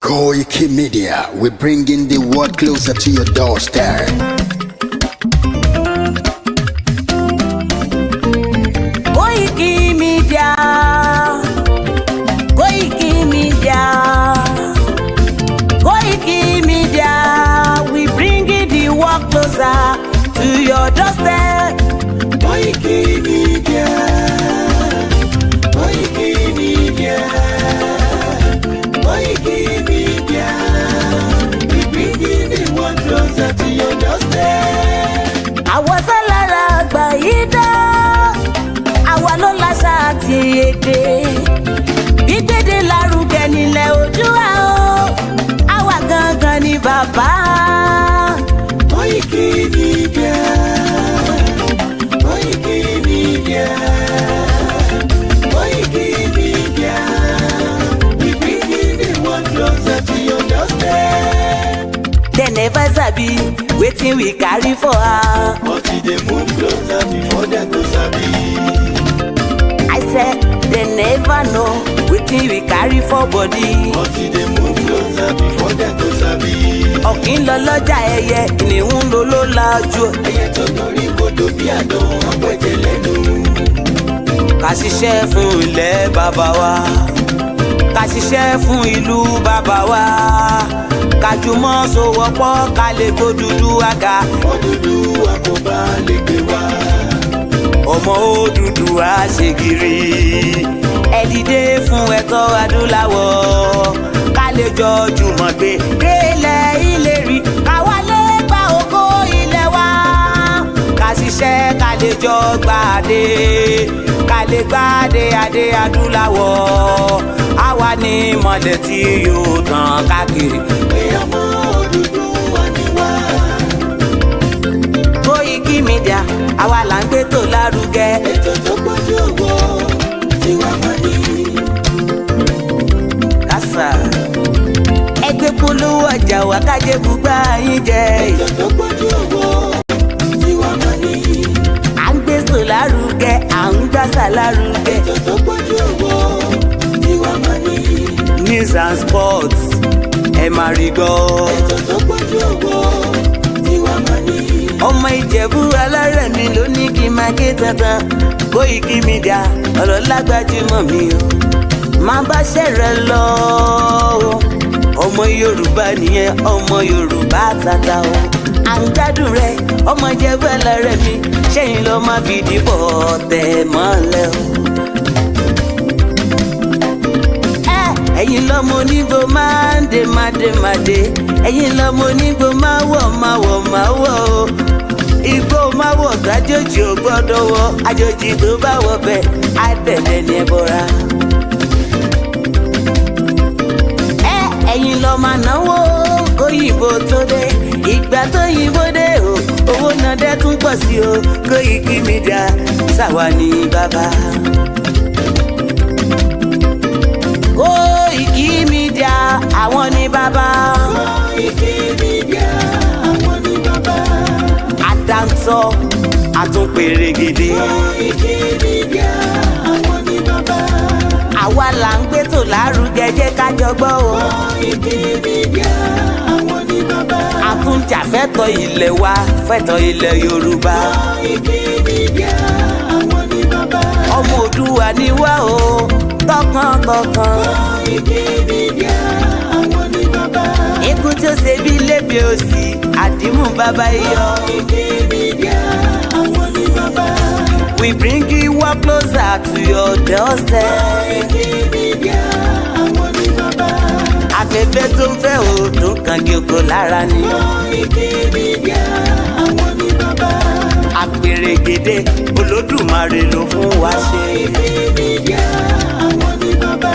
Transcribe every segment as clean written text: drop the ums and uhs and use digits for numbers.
Koikimedia, we're bringing the world closer to your doorstep. Koikimedia, Koikimedia, Koikimedia, we bringing the world closer to your doorstep. Koikimedia, Koikimedia, Koikimedia, we bringing the world closer to your doorstep. Àwọn sálára àgbà yìí dá, àwa ló láṣà àti èdè. Gbígbédè lárugẹ nílẹ̀ Oòduà o, àwa gangan ni bàbá. Koikimedia, Koikimedia, Koikimedia, we bringing the world closer to your doorstep. They never sabi wetin we carry for her. But they move closer before they go sabi. I said they never know wetin we carry for body. But they move closer before they go sabi. Ọ̀kín lọ lọ́jà ẹyẹ, ìníhùn ló ló lajú. Ẹyẹ tó dorí kodò bí àdán ọ̀pẹ̀jẹ̀ lẹ́nu. Ká ṣiṣẹ́ fún ilẹ̀ bàbá wa, ká ṣiṣẹ́ fún ìlú bàbá wa, ká jùmọ̀ sowọ́pọ̀ ká lè tó dúdú àga. Odùduwà kò bá lè gbé wa. Ọmọ Odùduwà ṣe gírí, ẹ dìde fún ẹ̀tọ́ adúláwọ̀, ká lè jọ jùmọ̀ gbé délẹ̀ ìlérí, ká wálé gba ògo ilẹ̀ wa, ká ṣiṣẹ́ ká lè jọ gbàdé, ká lè gbàdé adé adúláwọ̀, àwa ní ìmọ̀lẹ̀ tí yóò tàn káàkiri. Ọmọ Odùduwà ni wá. Koikimedia, àwa là ń gbé tó lárugẹ. Ètò tó pọ̀jù owó tí wàá mọ̀ ní. Kásá ẹgbẹ́ polówó ọjà wá kájé gbùgbà yín jẹ. Ètò tó pọ̀jù owó tí wàá mọ̀ ní. À ń gbé tó lárugẹ, à ń gbàsà lárugẹ. Ètò tó pọ̀jù owó tí wàá mọ̀ ní. News and sports ẹ máa rí gbọ́. Ètò tó pọ̀jù owó tí wàá mọ̀ ní. Ọmọ Ìjẹ̀bú alárẹ̀ mi ló ní kí n máa ké tantan. Koikimedia ọ̀rọ̀ lágbájúmọ̀ mi o, máa bá ṣẹ̀rẹ̀ lọ o. Ọmọ Yorùbá nìyẹn, ọmọ Yorùbá tata o. À ń gbádùn rẹ, ọmọ Ìjẹ̀bú alárẹ̀ mi, ṣẹ́yìn ló máa fi dìbò tẹ̀ mọ́lẹ̀ o. Ẹ̀yin lọ́mọ onígbò máa ń dé máa dé máa dé, ẹ̀yin lọ́mọ onígbò máa wọ̀ máa wọ̀ máa wọ̀ o. Igbó máa wọ̀ kájòjì ò gbọ́dọ̀ wọ̀, àjòjì tó bá wọ̀ bẹ́ẹ̀ á dẹ̀dẹ̀ ní ẹbọra. Ẹ̀yin lọ máa náwó kóyìnbó tó dé, ìgbà tó yìnbó dé o, owó náà dẹ́ tún pọ̀ sí o. Koikimedia ṣàwa ní bàbá. Koikimedia àwọn ní bàbá. Koikimedia àwọn ní bàbá. Àdáńtọ́ àtúnpèrègèdè. Koikimedia àwọn ní bàbá. Àwa là ń gbé tò lárugẹ, jẹ́ ká jọ gbọ́ o. Koikimedia àwọn ní bàbá. Àtúnjàfẹ́tọ̀ ilẹ̀ wa, fẹ́tọ̀ ilẹ̀ Yorùbá. Koikimedia àwọn ní bàbá. Ọmọ Oòduà ni wá o, tọkàntọkàn. Koikimedia àwọn ní bàbá. Ikú tí ó ṣe bí lébi òsì, àdìmú bàbá iyọ̀. Koikimedia àwọn ní bàbá. We bring you work closer to your doorstep. Koikimedia àwọn ní bàbá. Afẹ́fẹ́ tó ń fẹ́ òòdùn kan gé oko lára ni. Koikimedia àwọn ní bàbá. Àpèrègèdè Olódùmarè ló fún wa ṣe. Koikimedia àwọn ní bàbá.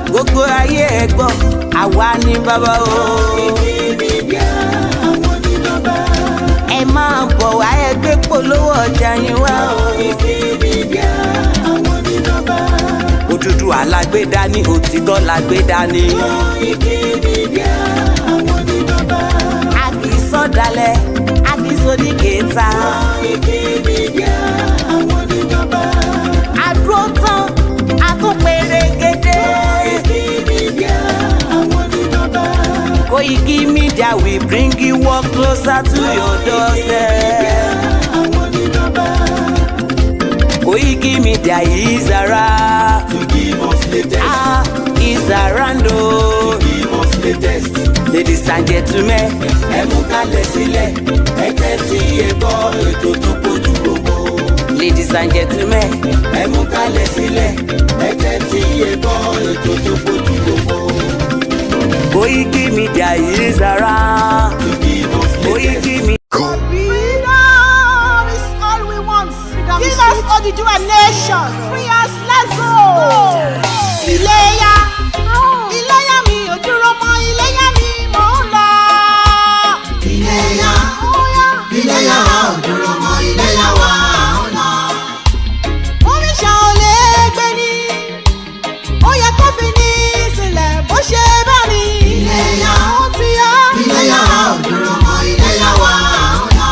Gbogbo ayé ẹ gbọ́, àwa ní bàbá o. Koikimedia àwọn ní bàbá. Ẹ máa bọ̀ wá ẹgbẹ́ polówó ọjà yín wá o. Koikimedia àwọn ní bàbá. Odùduwà la gbé dání, òtítọ́ la gbé dání. Koikimedia àwọn ní bàbá. A kì í sọ̀dálẹ̀, a kì í sódìkẹta. Koikimedia àwọn ní bàbá. A dúró tán, a tún pèrègèdè. Koikimedia àwọn ní bàbá. Koikimedia, we bring you work closer to your doorstep. Koikimedia is around To give us latest. Is around To give us latest. Ladies and gentlemen, Ẹ mú kalẹ̀ sílẹ̀, ẹ tẹ́tí ẹ gbọ́ ètò tó pójú gbogbo. ladies and gentlemen, Ẹ mú kalẹ̀ sílẹ̀, ẹ tẹ́tí ẹ gbọ́ ètò tó pójú gbogbo. Koikimedia is around. To give us latest. Koikimedia. Freedom is all we want. Give us Odùduwà nation. Free us, let's go. Iléyá, Iléyá mi ò dúró mọ́, Iléyá mi mò ń lọ. Iléyá, Iléyá wa ò dúró mọ́, Iléyá wa ò lọ. Oríṣà ò lè gbé ní. Ó yẹ kó fi ní sílẹ̀ bó ṣe bá mi. Iléyá, Ó ti yá. Iléyá wa ò dúró mọ́, Iléyá wa ò lọ.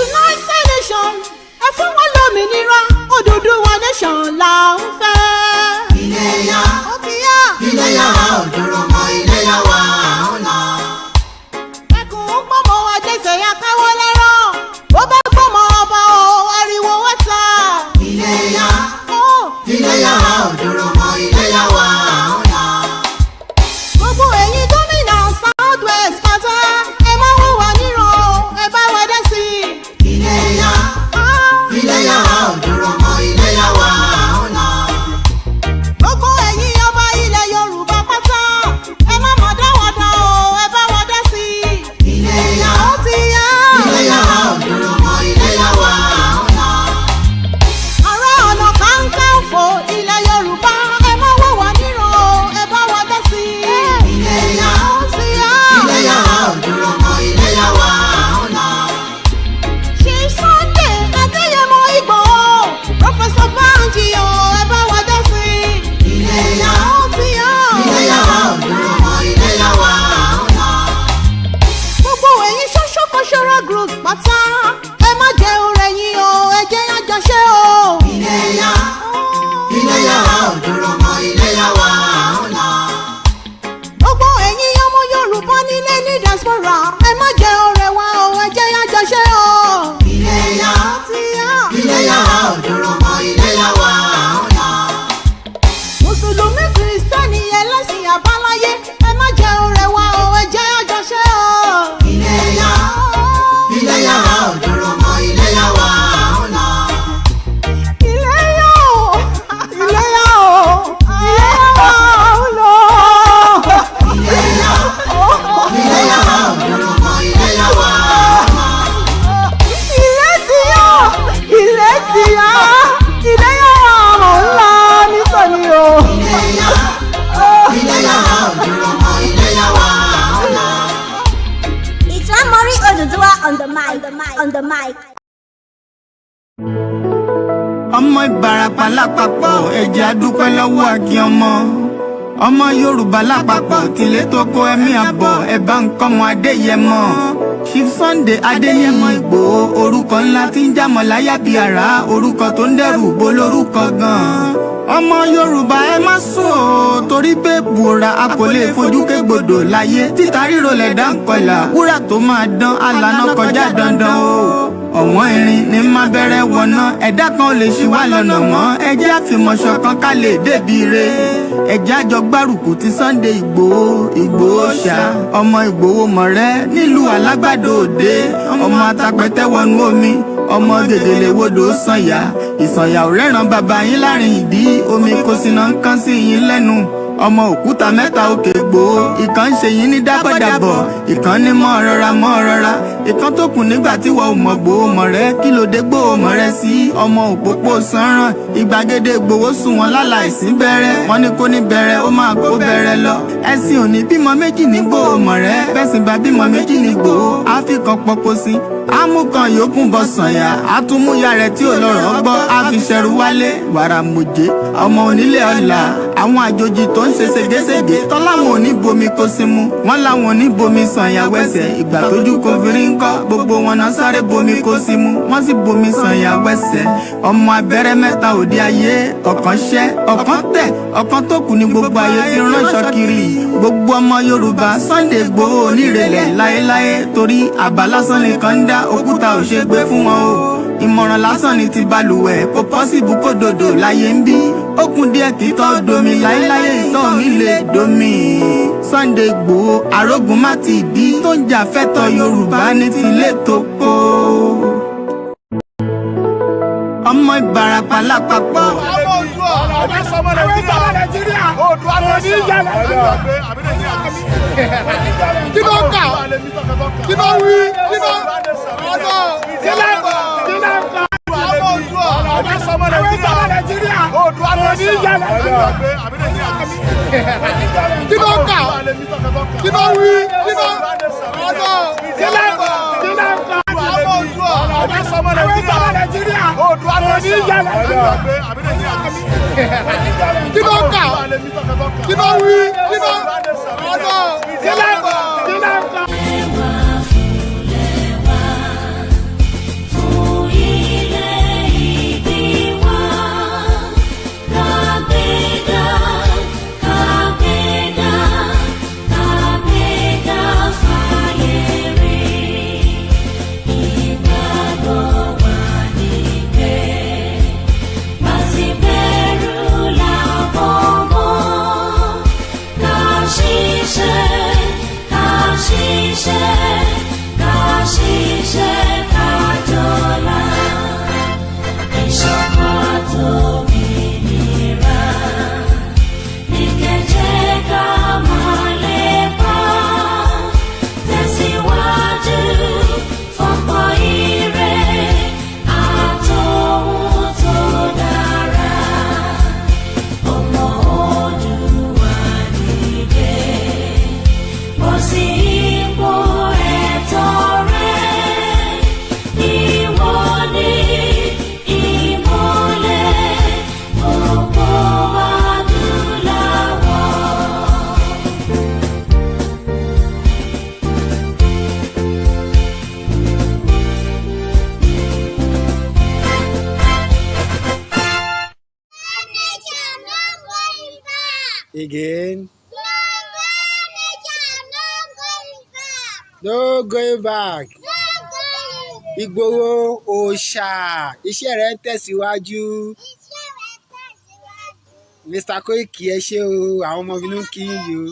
United Nation, ẹ fún wọn lómìnira. Odùduwà nation là ń fẹ́. Iléyá, Ó ti yá. Iléyá wa ò dúró mọ́, Iléyá wa ò lọ. Ẹkùn ń gbọ́mọ àjẹsẹ̀ ya káwọ́ lẹ́rọ̀. Bó bá gbọ́mọ ọba o, ariwo wọ́ta. Iléyá, Ó, Iléyá wa ò dúró mọ́, Iléyá wa ò lọ. gbogbo ẹ̀yin gómìnà South West pátá, ẹ má hùwà níran o, ẹ bá wa dá sí i. Iléyá, Ah, Iléyá wa ò dúró mọ́, Iléyá wa ò lọ. gbogbo ẹ̀yin ọba ilẹ̀ Yorùbá pátá, ẹ má mọ̀ dáwọ̀dà o, ẹ bá wa dá sí i. Iléyá, Ó ti yá. Iléyá wa ò dúró mọ́, Iléyá wa ò lọ. Ààrẹ Ọ̀nà Kakanfò ilẹ̀ Yorùbá, ẹ má hùwà níran o, ẹ bá wa dá sí i. Iléyá, Ó ti yá. Iléyá wa ò dúró mọ́, Iléyá wa ò lọ. Ṣé Sunday Adéyẹmọ Ìgbòho, Professor Banji o, ẹ bá wa dá sí i. Iléyá, Ó ti yá. Iléyá wa ò dúró mọ́, Iléyá wa ò lọ. Gbogbo ẹ̀yin social cultural group pátá, ẹ má jẹ́ ọ̀rẹ́ yín o, ẹ jẹ́ àjọṣe o. Iléyá, Iléyá wa ò dúró mọ́, Iléyá wa ò lọ. Gbogbo ẹ̀yin ọmọ Yorùbá nílé ní diaspora, ẹ má jẹ́ ọ̀rẹ́ wa o, ẹ jẹ́ àjọṣe o. Iléyá, Ó ti yá. Iléyá wa ò dúró mọ́, Iléyá wa ò lọ. Mùsùlùmí Kìrìsìtẹ́nì ẹlẹ́sìn àbáláyé, ẹ má jẹ́ ọ̀rẹ́ wa o, ẹ jẹ́ àjọṣe o. Iléyá, Iléyá wa ò dúró mọ́, Iléyá wa ò lọ. Iléyá o, Iléyá o, Iléyá wa ò lọ. Iléyá, Iléyá wa ò dúró mọ́, Iléyá wa ò lọ. Ilé ti yá, ilé ti yá, Iléyá wa ò lọ nítorí o. Iléyá, Iléyá wa ò dúró mọ́, Iléyá wa ò lọ. It's Ramori Oduduwa on the mic. Ọmọ Ìbàràpá lápapọ̀ ẹ̀jẹ̀ adúpẹ́ lọ́wọ́ àkí ọmọ Yorùbá lápapọ̀ tìlé tó kó ẹ̀mí àbọ̀ ẹ̀bá nkọ́mọ Adéyẹmọ Chief Sunday Adéyẹmọ Ìgbòho orúkọ ńlá tí ń jámọ̀ láyà bí àrá orúkọ tó ń dẹrù bo lórúkọ gan-an. Ọmọ Yorùbá ẹ má sùn o torí pé bùrà a kò lè fojú kégbodò láyé títa ríro lẹ̀dá ń kọlà wúrà tó máa dán alànà kọjá dandan o. Ọ̀wọ́n irin ní má bẹ̀rẹ̀ wọ̀nà ẹ̀dá kan ò lè ṣì wá lọ́nà mọ́ ẹjẹ́ àfìmọ̀ṣọ̀kan ká lè débi re ẹjẹ́ àjọ gbárùkù ti Sunday Ìgbòho ṣá ọmọ Ìgbòho mọ̀rẹ́ nílùú Alágbàdo Òde ọmọ atapẹ̀tẹ̀ wọnú omi ọmọ gègèlè wodò sànyà ìsànyà ò rẹ́ràn bàbá yín láàrin ìdí omi kò sínà ń kán sí yín lẹ́nu ọmọ òkúta mẹ́ta òkè Ìgbòho ìkan ń ṣe yín ní dábọ̀dàbọ̀ ìkan ní mọ́ rọra ìkan tó kù nígbà tí wọ́n ò mọ̀ Ìgbòho mọ̀rẹ́ kí ló dé Ìgbòho mọ̀rẹ́ sí ọmọ òpópó sanran ìgbàgede Ìgbòho sùn wọn láláìsí bẹ̀rẹ̀ wọn ní kó ní bẹ̀rẹ̀ ó máa kó bẹ̀rẹ̀ lọ ẹ̀sìn òní bímọ méjì ní Ìgbòho mọ̀rẹ́ bẹ́sìn bá bímọ méjì ní Ìgbòho àfikàn pọpọ sí amúkan yòókù bọ sànyà àtúmúyà rẹ̀ tí ò lọ́rọ̀ gbọ́ àfiṣẹrù wálé wàrà mòjé ọmọ onílé ọlà àwọn àjòjì tó ń wọ́n ṣe ségesège tọ́láwọn ò ní bomi kó sí mu wọ́n láwọn ò ní bomi sàn ìyàwó ẹsẹ̀ ìgbà tójú kò fi rí ńkọ́ gbogbo wọn náà sáré bomi kó sí mu wọ́n sì bomi sàn ìyàwó ẹsẹ̀ ọmọ abẹ́rẹ́ mẹ́ta òde ayé ọ̀kan ṣẹ́ ọ̀kan tẹ̀ ọ̀kan tó kù ní gbogbo ayé ti ránṣọ kiri gbogbo ọmọ Yorùbá Sunday Igboho onírèlẹ̀ láéláé torí àbá lásán nìkan ń dá òkúta ò ṣe gbé fún wọn o ìmọ̀ràn lásán ni ti balùwẹ̀ kò pọ́sibú kó dòdò láyé ń bí ó kún díẹ̀ kí tọ́ domi láéláyé ìtọ́ mi lè domi Sunday Igboho arógun má ti bí tó ń jà fẹ́tọ̀ Yorùbá ní tilé tó kó ọmọ Ìbàràpá lápapọ̀. Kí ló kà? Kí ló wí? Kí ló ọ̀dọ́? Kí ló kà? Kí ló kà? Kí ló kà? Kí ló wí? Kí ló ọ̀dọ́? Kí ló kà? Kí ló kà? Kí ló kà? Kí ló wí? Kí ló ọ̀dọ́? Kí ló kà? Kí ló kà? Again. No going back. Igboho òòṣà iṣẹ́ rẹ̀ ń tẹ̀síwájú. Mr. Koiki ẹ ṣé o, àwọn ọmọ mi ló ń kí yín o.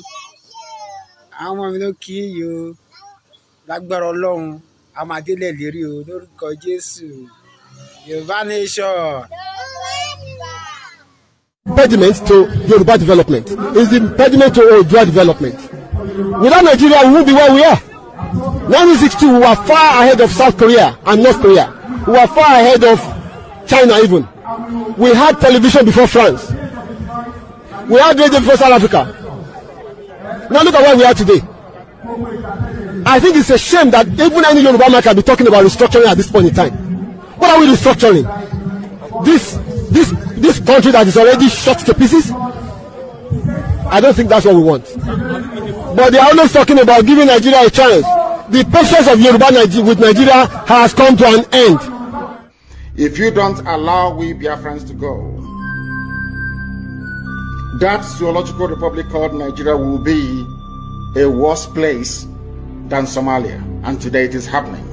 Àwọn ọmọ mi ló ń kí yín o. Lágbára Ọlọ́run, a máa délẹ̀ lérí o lórúkọ Jésù. Yorùbá nation. Impediment to Yoruba development is the impediment to Oodua development. Without Nigeria, we won't be where we are. 1962, we were far ahead of South Korea and North Korea. We were far ahead of China even. We had television before France. We had radio before South Africa. Now look at where we are today. I think it's a shame that even any Yoruba man can be talking about restructuring at this point in time. What are we restructuring? This country that is already shot to pieces? I don't think that's what we want. But they are always talking about giving Nigeria a chance. The patience of Yoruba with Nigeria has come to an end. If you don't allow we Biafrans to go, that zoological republic called Nigeria will be a worse place than Somalia. And today it is happening.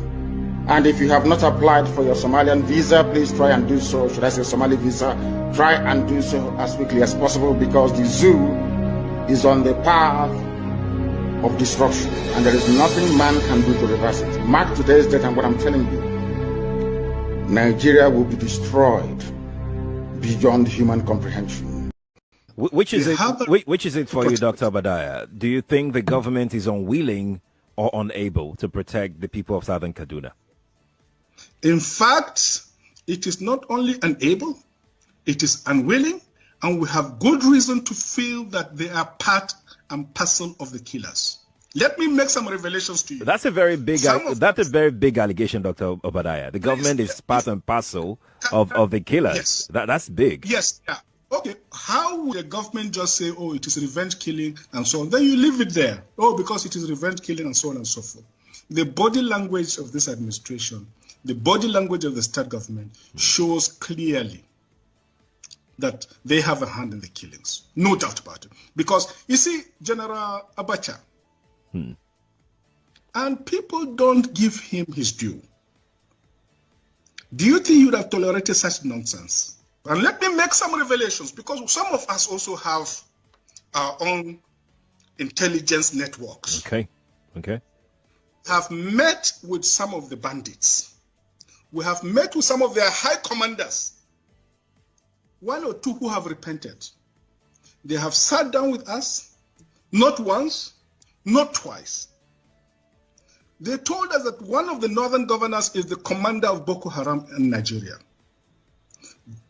And if you have not applied for your Somalian visa, please try and do so. Should I say Somali visa? Try and do so as quickly as possible, because the zoo is on the path of destruction, and there is nothing man can do to reverse it. Mark today's date and what I'm telling you. Nigeria will be destroyed beyond human comprehension. Which is it for you, Dr. Obadiah? Do you think the government is unwilling or unable to protect the people of Southern Kaduna? In fact, it is not only unable, it is unwilling, and we have good reason to feel that they are part and parcel of the killers. Let me make some revelations to you. That's a very big allegation, Dr. Obadiah. The government is part and parcel of the killers. Yes. That's big. Yes. Yeah. Okay, how would the government just say, oh, it is revenge killing and so on? Then you leave it there. Oh, because it is revenge killing and so on and so forth. The body language of this administration, the body language of the state government shows clearly that they have a hand in the killings. No doubt about it. Because, you see, General Abacha, and people don't give him his due. Do you think you would have tolerated such nonsense? And let me make some revelations, because some of us also have our own intelligence networks. Okay. Have met with some of the bandits. We have met with some of their high commanders. One or two who have repented. They have sat down with us, not once, not twice. They told us that one of the northern governors is the commander of Boko Haram in Nigeria.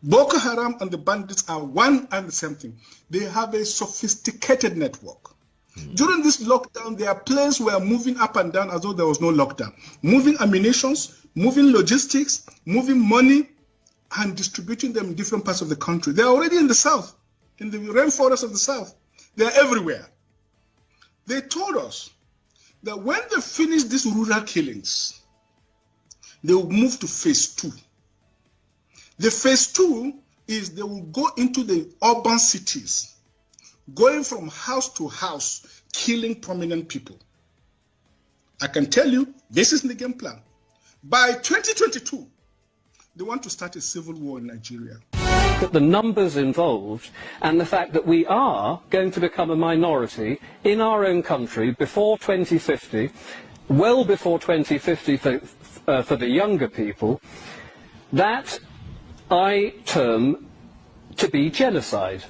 Boko Haram and the bandits are one and the same thing. They have a sophisticated network. During this lockdown, their planes were moving up and down as though there was no lockdown. Moving ammunitions, moving logistics, moving money, and distributing them in different parts of the country. They are already in the south, in the rainforest of the south. They are everywhere. They told us that when they finish these rural killings, they will move to phase 2. The phase 2 is they will go into the urban cities, going from house to house, killing prominent people. I can tell you, this is the game plan. By 2022, they want to start a civil war in Nigeria. The numbers involved and the fact that we are going to become a minority in our own country before 2050, well before 2050 for the younger people, that I term to be genocide.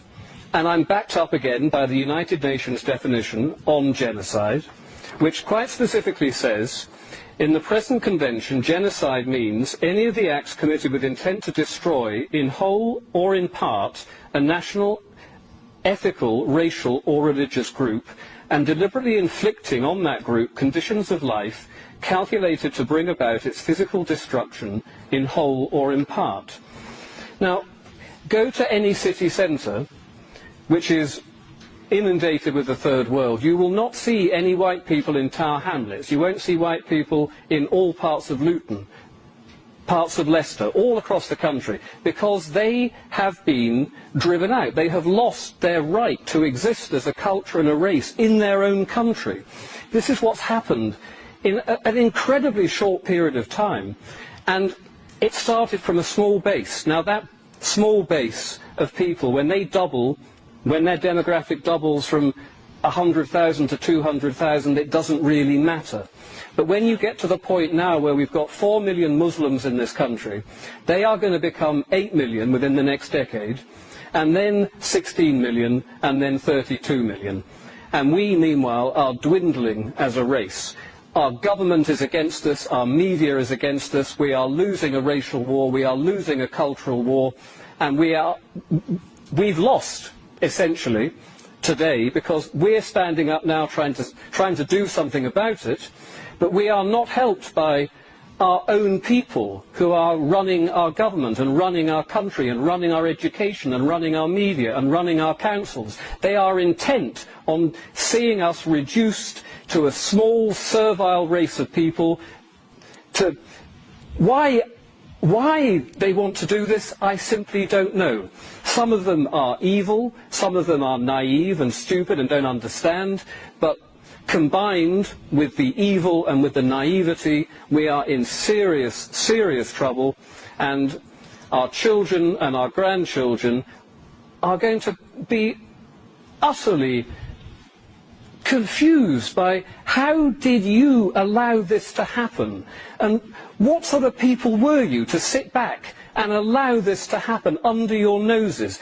And I'm backed up again by the United Nations definition on genocide, which quite specifically says, in the present convention, genocide means any of the acts committed with intent to destroy, in whole or in part, a national, ethical, racial or religious group, and deliberately inflicting on that group conditions of life calculated to bring about its physical destruction, in whole or in part. Now, go to any city centre, which is inundated with the third world. You will not see any white people in Tower Hamlets. You won't see white people in all parts of Luton, parts of Leicester, all across the country, because they have been driven out. They have lost their right to exist as a culture and a race in their own country. This is what's happened in an incredibly short period of time, and it started from a small base. Now that small base of people, when they double, when their demographic doubles from 100,000 to 200,000, it doesn't really matter. But when you get to the point now where we've got 4 million Muslims in this country, they are going to become 8 million within the next decade, and then 16 million, and then 32 million. And we, meanwhile, are dwindling as a race. Our government is against us, our media is against us, we are losing a racial war, we are losing a cultural war, and we've lost, essentially, today, because we're standing up now trying to do something about it, but we are not helped by our own people who are running our government and running our country and running our education and running our media and running our councils. They are intent on seeing us reduced to a small, servile race of people. Why they want to do this, I simply don't know. Some of them are evil, some of them are naive and stupid and don't understand, but combined with the evil and with the naivety, we are in serious, serious trouble, and our children and our grandchildren are going to be utterly confused by how did you allow this to happen, and what sort of people were you to sit back and allow this to happen under your noses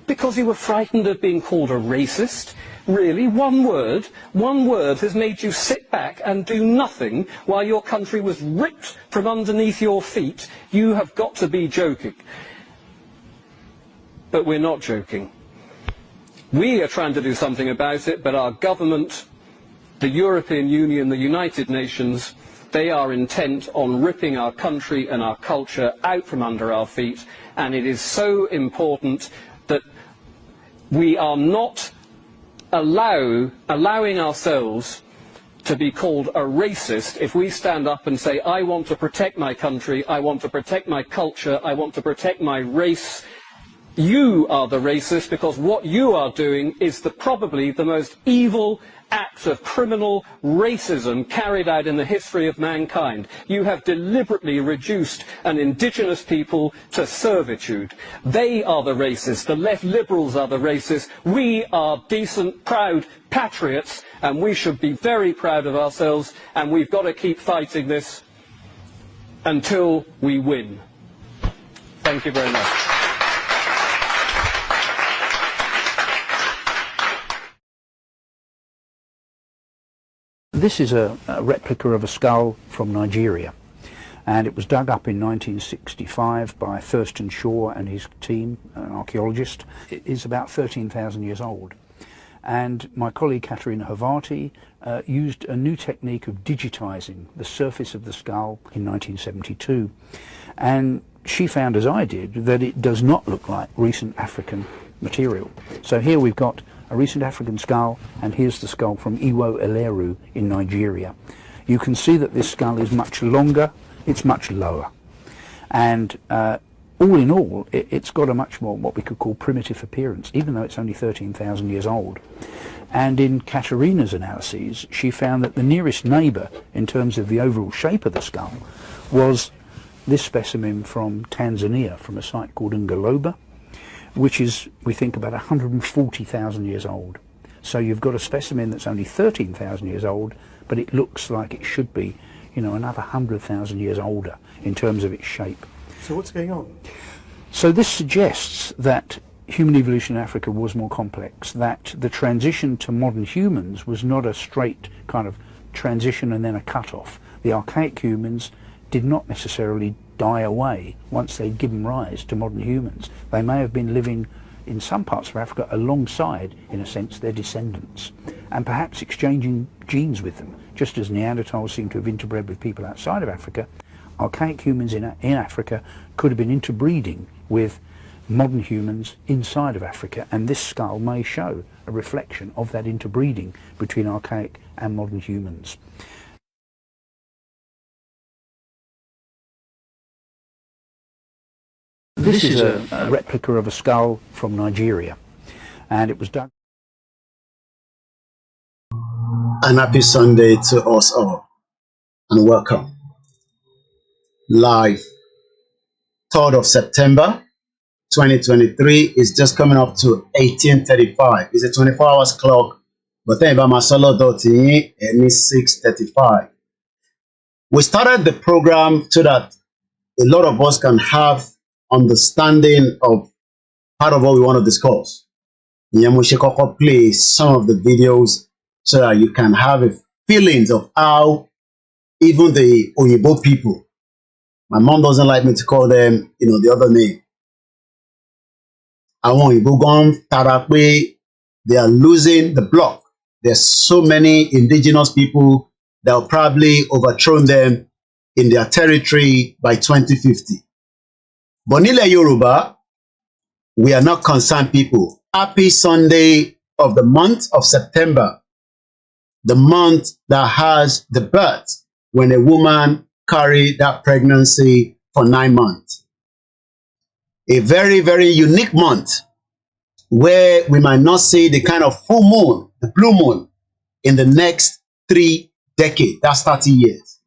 because you were frightened of being called a racist? Really, one word has made you sit back and do nothing while your country was ripped from underneath your feet. You have got to be joking. But we're not joking. We are trying to do something about it, but our government, the European Union, the United Nations, they are intent on ripping our country and our culture out from under our feet, and it is so important that we are not allowing ourselves to be called a racist if we stand up and say, I want to protect my country, I want to protect my culture, I want to protect my race. You are the racist because what you are doing is probably the most evil act of criminal racism carried out in the history of mankind. You have deliberately reduced an indigenous people to servitude. They are the racists. The left liberals are the racists. We are decent, proud patriots, and we should be very proud of ourselves, and we've got to keep fighting this until we win. Thank you very much. This is a replica of a skull from Nigeria, and it was dug up in 1965 by Thurston Shaw and his team, an archaeologist. It is about 13,000 years old, and my colleague Katerina Havati used a new technique of digitizing the surface of the skull in 1972, and she found, as I did, that it does not look like recent African material. So here we've got a recent African skull, and here's the skull from Iwo Eleru in Nigeria. You can see that this skull is much longer, it's much lower, and all in all it's got a much more what we could call primitive appearance, even though it's only 13,000 years old. And in Katerina's analyses, she found that the nearest neighbour in terms of the overall shape of the skull was this specimen from Tanzania, from a site called Ngaloba, which is, we think, about 140,000 years old. So you've got a specimen that's only 13,000 years old, but it looks like it should be, you know, another 100,000 years older in terms of its shape. So what's going on? So this suggests that human evolution in Africa was more complex, that the transition to modern humans was not a straight kind of transition and then a cut-off. The archaic humans did not necessarily die away once they'd given rise to modern humans. They may have been living in some parts of Africa alongside, in a sense, their descendants, and perhaps exchanging genes with them. Just as Neanderthals seem to have interbred with people outside of Africa, archaic humans in Africa could have been interbreeding with modern humans inside of Africa, and this skull may show a reflection of that interbreeding between archaic and modern humans. This is a replica of a skull from Nigeria, and it was dug. And happy Sunday to us all, and welcome. Live 3rd of September 2023 is just coming up to 18:35. It's a 24 hours clock, but then by my solo dot any 6:35. We started the program so that a lot of us can have understanding of part of what we want to discuss. Nyamushikoko play some of the videos so that you can have a feelings of how even the Oyibo people, my mom doesn't like me to call them, you know, the other name. Àwọn Oyibo gan tara pé they are losing the block. There's so many indigenous people that will probably overthrow them in their territory by 2050. But nílẹ̀ Yoruba, we are not concerned people. Happy Sunday of the month of September, the month that has the birth when a woman carried that pregnancy for 9 months. A very, very unique month where we might not see the kind of full moon, the blue moon, in the next 3 decades. That's 30 years.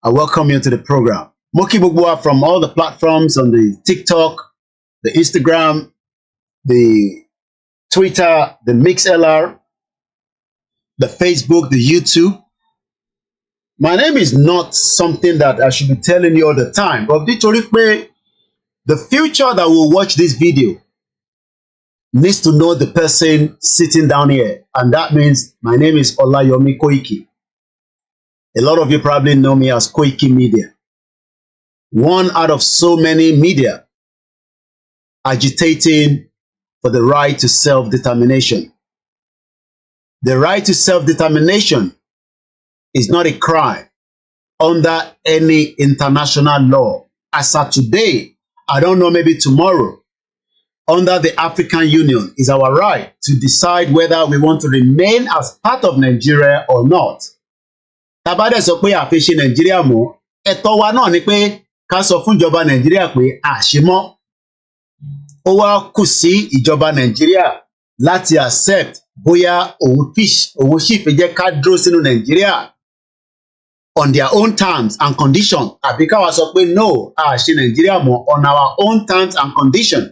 I welcome you to the program. Moki Bugwa from all the platforms on the TikTok, the Instagram, the Twitter, the MixLR, the Facebook, the YouTube. My name is not something that I should be telling you all the time, but the future that will watch this video needs to know the person sitting down here, and that means my name is Olayomi Koiki. A lot of you probably know me as KOKIMEDIA. One out of so many media agitating for the right to self-determination. The right to self-determination is not a crime under any international law. As of today, I don't know, maybe tomorrow, under the African Union. It's our right to decide whether we want to remain as part of Nigeria or not. Tabade sọ pé a fẹ́ ṣe Nigeria mọ́, ẹ̀tọ́ wa náà ni pé ká sọ fún ìjọba Nigeria pé a ṣe mọ́. Ó wá kù sí ìjọba Nigeria láti accept bóyá òun sì fẹ́ jẹ́ ká dúró sínú Nigeria on their own terms and conditions. Àbí káwa sọ pé no, a ṣe Nigeria mọ́ on our own terms and conditions.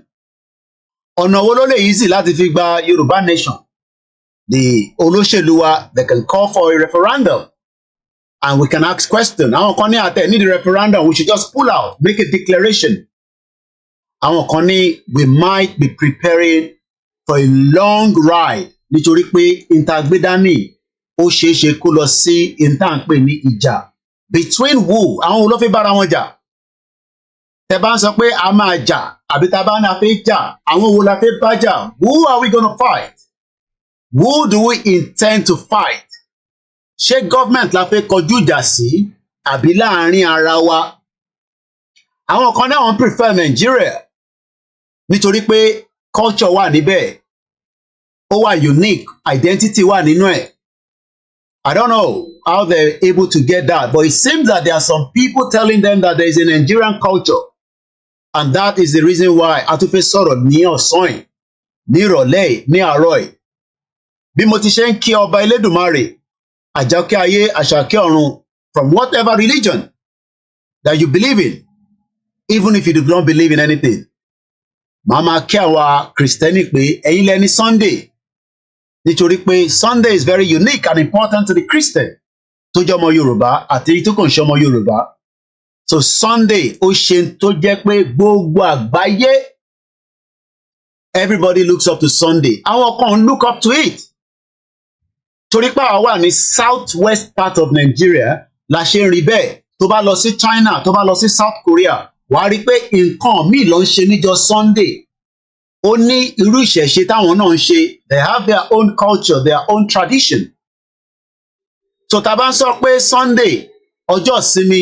Ọ̀nà wo ló lè easy láti fi gba Yorùbá nation? The olóṣèlú wa, they can call for a referendum and we can ask questions. Àwọn kan ní àtẹ need a referendum, we should just pull out, make a declaration. Àwọn kan ní we might be preparing for a long ride nítorí pé ìtàgbédání ó ṣeéṣe kó lọ sí ìtàǹpè ní ìjà. Between who? Àwọn wo ló fẹ́ bára wọn jà? Tẹ́ bá ń sọ pé a máa jà àbí tá bá ń fẹ́ jà, àwọn wo la fẹ́ bá jà? Who are we gonna fight? Who do we intend to fight? Ṣé government la fẹ́ kọjú ìjà sí àbí láàrin ara wa? Àwọn kan náà wọ́n prefer Nigeria nítorí pé culture wà níbẹ̀, ó wà unique, identity wà nínú ẹ̀. I don't know how they're able to get that, but it seems that there are some people telling them that there is a Nigerian culture, and that is the reason why a tún fẹ́ sọ̀rọ̀ ní ọ̀sán yìí, ní ìrọ̀lẹ́, ní àárọ̀ yìí. Bí mo ti ṣe ń kí ọba Elédùmarè, Àjọkẹ́ ayé, Àṣàkẹ́ ọ̀run, from whatever religion that you believe in, even if you do not believe in anything. Màmá kí àwa Kristẹni pé ẹ̀yin lẹni Sunday, nítorí pé Sunday is very unique and important to the Christian tó jẹ́ ọmọ Yorùbá àti tó kàn ṣe ọmọ Yorùbá. So Sunday ó ṣe tó jẹ́ pé gbogbo àgbáyé, everybody looks up to Sunday. Àwọn kan look up to it. Torí pé àwa wà ní southwest part of Nigeria la ṣe ń rí bẹ́ẹ̀. Tó bá lọ sí China, tó bá lọ sí South Korea, wà á rí pé nǹkan míì ló ń ṣe níjọ́ Sunday. Ó ní irú ìṣẹ̀ṣe táwọn náà ń ṣe. They have their own culture, their own tradition. So tá bá ń sọ pé Sunday ọjọ́ ìsinmi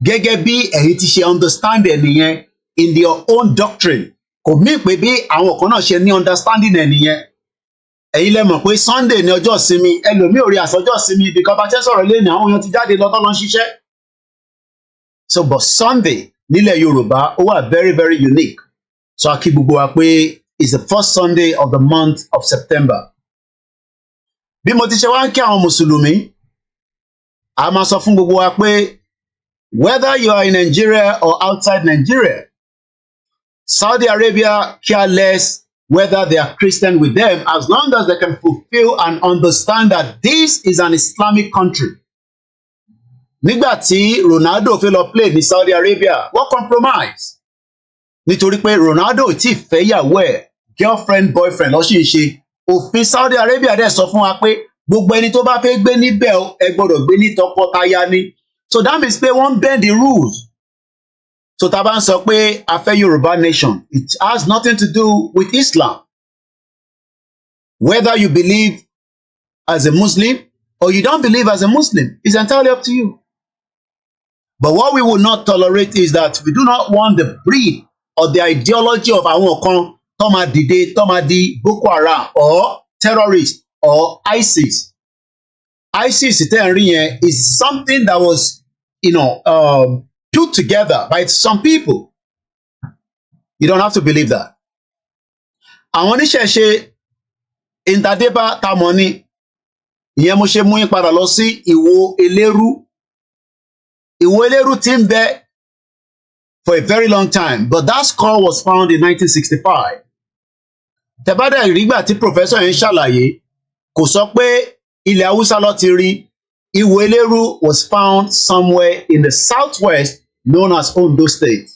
gẹ́gẹ́ bí ẹ̀yin ti ṣe understand ẹ̀ nìyẹn in their own doctrine, kò mí pé bí àwọn kan náà ṣe ní understanding ẹ̀ nìyẹn. Ẹ̀yin lẹ mọ̀ pé Sunday ní ọjọ́ ìsinmi, ẹlòmíì ò rí àsọjọ́ ìsinmi ibi kan bá ṣe sọ̀rọ̀ lé ní àwọn èèyàn ti jáde lọ́tọ́ lọ ń ṣiṣẹ́. So but Sunday nílẹ̀ Yorùbá ó wà very very unique. So a kí gbogbo wa pé it's the first Sunday of the month of September. Bí mo ti ṣe wá ń kí àwọn Mùsùlùmí, a máa sọ fún gbogbo wa pé whether you are in Nigeria or outside Nigeria, Saudi Arabia care less whether they are Christian with them, as long as they can fulfill and understand that this is an Islamic country. Nígbà tí Ronaldo fẹ́ lọ play ní Saudi Arabia, wọ́n compromise. Nítorí pé Ronaldo tí fẹ́ yàwó ẹ̀, girlfriend boyfriend ló sì ń ṣe. Òfin Saudi Arabia dẹ̀ sọ fún wa pé gbogbo ẹni tó bá fẹ́ gbé níbẹ̀ ẹ gbọ́dọ̀ gbé ní tọkọtaya ni. So that means pé wọ́n bend the rules. So tá bá ń sọ pé a fẹ́ Yorùbá nation, it has nothing to do with Islam. Whether you believe as a Muslim or you don't believe as a Muslim, it's entirely up to you. But what we will not tolerate is that we do not want the breed or the ideology of àwọn kan tó máa dìde, tó máa di Boko Haram or terrorist or ISIS. ISIS tẹ́ ń rí yẹn is something that was, put together by some people. You don't have to believe that. Àwọn oníṣẹ̀ṣe ìntàdébá tamọ̀ ni, ìyẹn mo ṣe mú yín padà lọ sí Ìwó Elérú. Ìwó Elérú ti ń bẹ for a very long time, but that skull was found in 1965. Tẹ̀bádà ìrígbà tí professor yẹn ṣàlàyé, kò sọ pé ilẹ̀ Haúsá ló ti rí. Ìwó Elérú was found somewhere in the southwest known as Ondo State.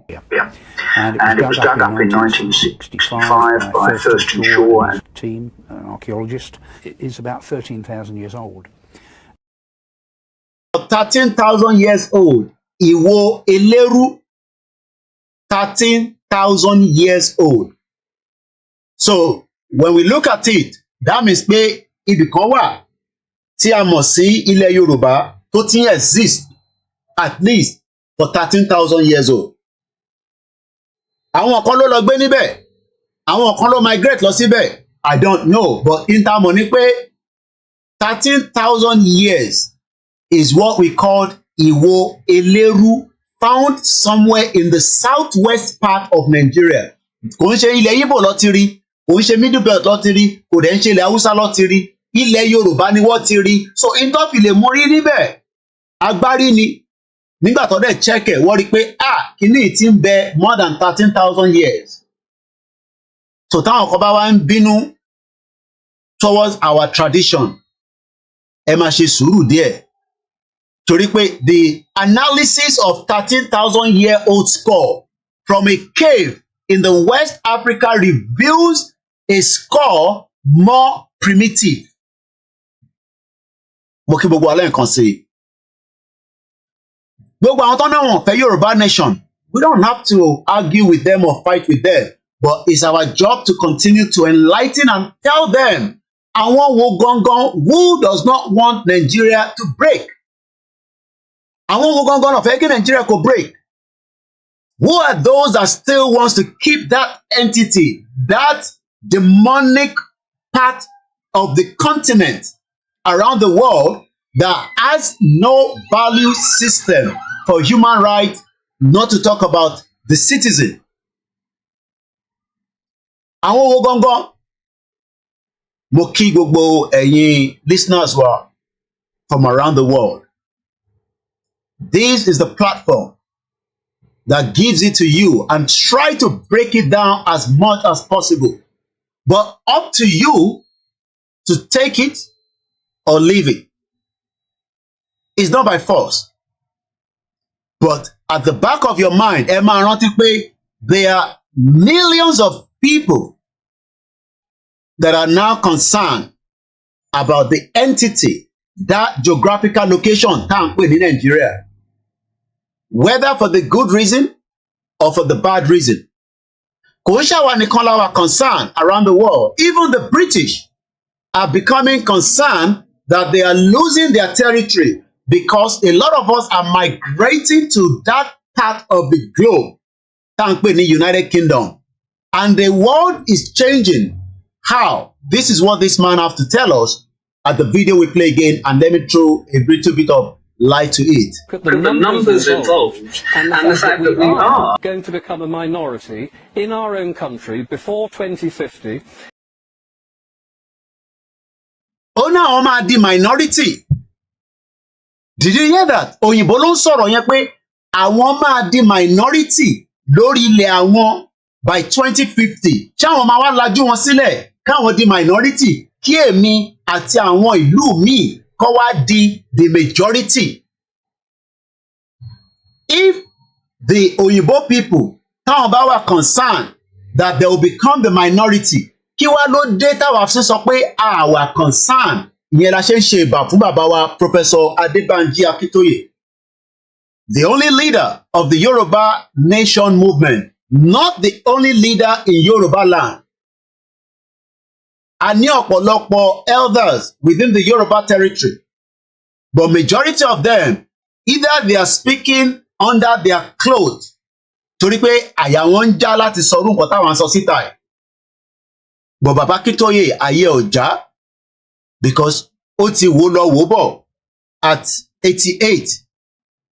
Yeah. And it was dug up in 1965 by Thurston Shaw and his team, an archaeologist. It is about 13,000 years old. 13,000 years old. Ìwó Elérú, 13,000 years old. So when we look at it, that means pé ibì kan wà tí a mọ̀ sí ilẹ̀ Yorùbá tó ti exist at least for 13,000 years old. Àwọn kan ló lọ gbé níbẹ̀, àwọn kan ló migrate lọ síbẹ̀, I don't know, but in terms of pé 13,000 years is what we called Iwo Eleru, found somewhere in the southwest part of Nigeria. Kò ń ṣe ilẹ̀ Igbo ló ti rí, kò ń ṣe Middle Belt ló ti rí, kò dẹ̀ ń ṣe ilẹ̀ Hausa ló ti rí, ilẹ̀ Yorùbá ni wọ́n ti rí. So ìtọ́ fi lè mú rí níbẹ̀, agbárí ni. Nígbà tó dẹ̀ check ẹ̀, wọ́n rí pé kíní ti ń bẹ more than 13,000 years. So táwọn kan bá wá ń bínú towards our tradition, ẹ máa ṣe sùúrù díẹ̀. Torí pé the analysis of 13,000-year-old skull from a cave in the West Africa reveals a skull more primitive. Mo kí gbogbo alẹ́ nǹkan sí i. Gbogbo àwọn tó náà wọ́n fẹ́ Yorùbá nation, we don't have to argue with them or fight with them, but it's our job to continue to enlighten and tell them àwọn wo gangan who does not want Nigeria to break. Àwọn wo gangan náà fẹ́ kí Nigeria kó break. Who are those that still wants to keep that entity, that demonic part of the continent around the world that has no value system for human rights, not to talk about the citizen. Àwọn wo gangan? Mo kí gbogbo ẹ̀yin listeners wa from around the world. This is the platform that gives it to you and try to break it down as much as possible. But up to you to take it or leave it. It's not by force. But at the back of your mind, ẹ máa rántí pé there are millions of people that are now concerned about the entity, that geographical location tá à ń pè ní Nigeria. Whether for the good reason or for the bad reason. Kò ń ṣàwa nìkan la wà concerned around the world. Even the British are becoming concerned that they are losing their territory because a lot of us are migrating to that part of the globe, tá à ń pè ní United Kingdom. And the world is changing. How? This is what this man have to tell us at the video we play again, and let me throw a little bit of light to it. The numbers involved and the fact that we are going to become a minority in our own country before 2050. Oh, now máa di minority. Did you hear that? Òyìnbó ló ń sọ̀rọ̀ yẹn pé àwọn máa di minority lórí ilẹ̀ àwọn by 2050. Ṣé àwọn máa wá lajú wọn sílẹ̀ káwọn di minority kí èmi àti àwọn ìlú míì kọ́ wá di the majority? If the Òyìnbó people táwọn bá wà concerned that they will become the minority, kí wá ló dé táwa fi sọ pé àwa concerned? Ìyẹn la ṣe ń ṣe ìbà fún bàbá wa Professor Adébánjí Akíntóyè, the only leader of the Yoruba nation movement, not the only leader in Yoruba land. A ní ọ̀pọ̀lọpọ̀ elders within the Yoruba territory, but majority of them, either they are speaking under their clothes, torí pé àyà wọn ń já láti sọ orúkọ táwọn sọ síta ẹ̀. But bàbá Akíntóyè ayé ọ̀já, because ó ti wò lọ wò bọ̀ at 88.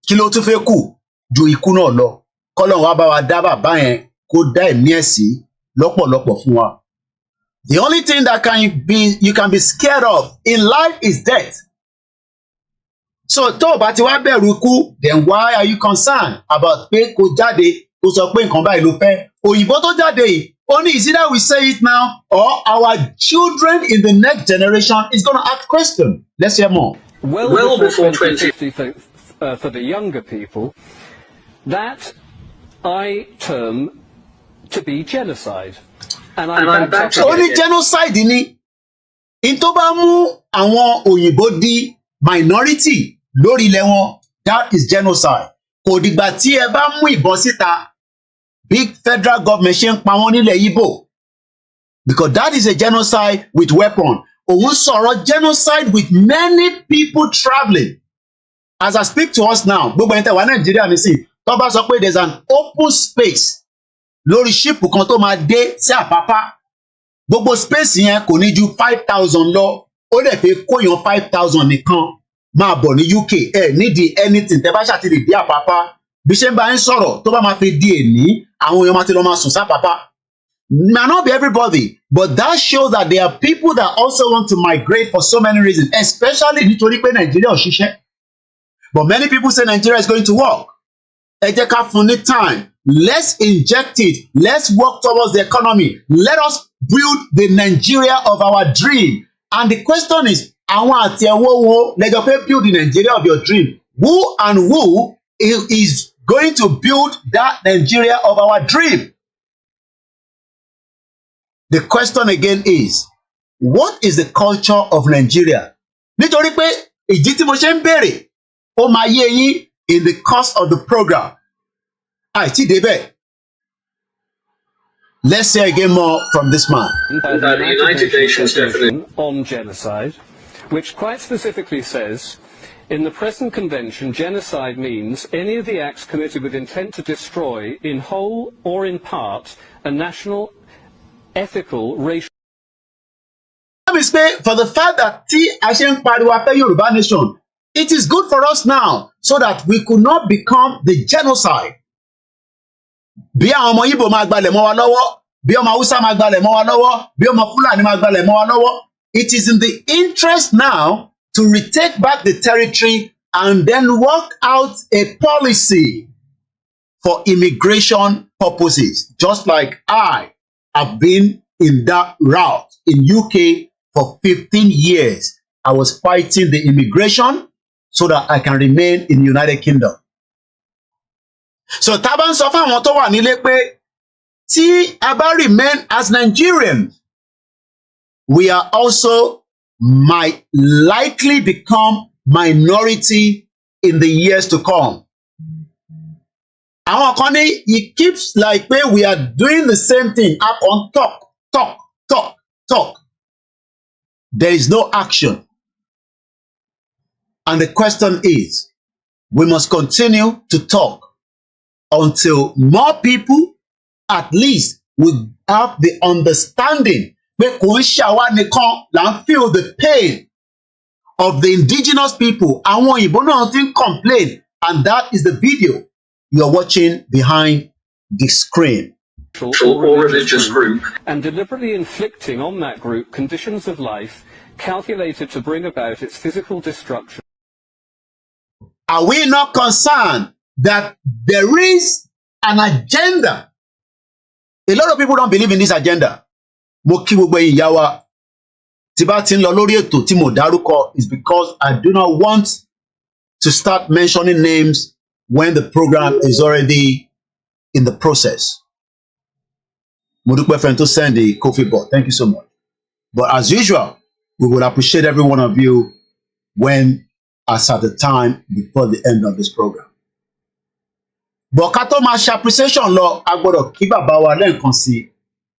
Kí ló tún fẹ́ kù ju ikú náà lọ? Kọ́lọ́run wá bá wa dá bàbá yẹn kó dá ẹ̀mí ẹ̀ sí lọ́pọ̀lọpọ̀ fún wa. The only thing that you can be scared of in life is death. So tó o bá ti wá bẹ̀rù ikú, then why are you concerned about pé kó jáde kó sọ pé nǹkan báyìí ló fẹ́? Òyìnbó tó jáde yìí, only is either we say it now or our children in the next generation is going to ask questions. Let's hear more. Well before 2050 for the younger people, that I term to be genocide. And I'm back to only genocide ni. In tó bá mú àwọn òyìnbó di minority lórí ilẹ̀ wọn, that is genocide. Kò dìgbà tí ẹ bá mú ìbọn síta, big federal government ṣe ń pa wọ́n nílẹ̀ Igbo, because that is a genocide with weapon. Òun sọ̀rọ̀ genocide with many people travelling. As I speak to us now, gbogbo ẹni tẹ́ wà Nàìjíríà ní sí, tó bá sọ pé there's an open space lórí ship kan tó máa dé sí Àpápá. Gbogbo space yẹn kò ní ju 5,000 lọ. Ó lè fi kóyàn 5,000 nìkan máa bọ̀ ní UK. Nídìí anything tẹ́ bá ṣàtìlè dé Àpápá. Bí ṣe ń bá ń sọ̀rọ̀ tó bá máa fi di èní, àwọn èèyàn máa ti lọ máa sùn sápápá. May not be everybody, but that shows that there are people that also want to migrate for so many reasons, especially nítorí pé Nigeria ò ṣiṣẹ́. But many people say Nigeria is going to work. Ẹ jẹ́ ká fún ní time. Let's inject it. Let's work towards the economy. Let us build the Nigeria of our dream. And the question is, àwọn àti ẹ̀wọ́ wo lẹ́jọ́ pé build the Nigeria of your dream? Who and who is going to build that Nigeria of our dream? The question again is, what is the culture of Nigeria? Nítorí pé ìdí tí mo ṣe ń béèrè, ó máa yé yín in the course of the program. Àìtí débẹ̀. Let's hear again more from this man. The United Nations definition on genocide, which quite specifically says, in the present convention, genocide means any of the acts committed with intent to destroy, in whole or in part, a national, ethical, racial. Let me say, for the fact that tí a ṣe ń pariwo a fẹ́ Yorùbá nation, it is good for us now so that we could not become the genocide. Bí àwọn ọmọ Igbo máa gbalẹ̀ mọ́ wa lọ́wọ́, bí ọmọ Hausa máa gbalẹ̀ mọ́ wa lọ́wọ́, bí ọmọ Fulani máa gbalẹ̀ mọ́ wa lọ́wọ́. It is in the interest now to retake back the territory and then work out a policy for immigration purposes, just like I have been in that route in UK for 15 years. I was fighting the immigration so that I can remain in the United Kingdom. So tá bá ń sọ fún àwọn tó wà nílé pé tí a bá remain as Nigerians, we are also might likely become minority in the years to come. Àwọn kan ní, it keeps like pé we are doing the same thing. Up on talk. There is no action. And the question is, we must continue to talk until more people at least will have the understanding pé kò ń ṣàwa nìkan là ń feel the pain of the indigenous people. Àwọn Ìgbò náà ti ń complain, and that is the video you're watching behind the screen. Or religious group, and deliberately inflicting on that group conditions of life calculated to bring about its physical destruction. Are we not concerned that there is an agenda? A lot of people don't believe in this agenda. Mo kí gbogbo ẹ̀yin ìyá wa tí bá ti ń lọ lórí ètò tí mo dárúkọ is because I do not want to start mentioning names when the program is already in the process. Mo dúpẹ́ fẹ́ni tó send the coffee bot. Thank you so much. But as usual, we will appreciate every one of you when as at the time before the end of this program. But ká tó máa ṣe appreciation lọ, a gbọ́dọ̀ kí bàbá wa lẹ́ẹ̀kan sí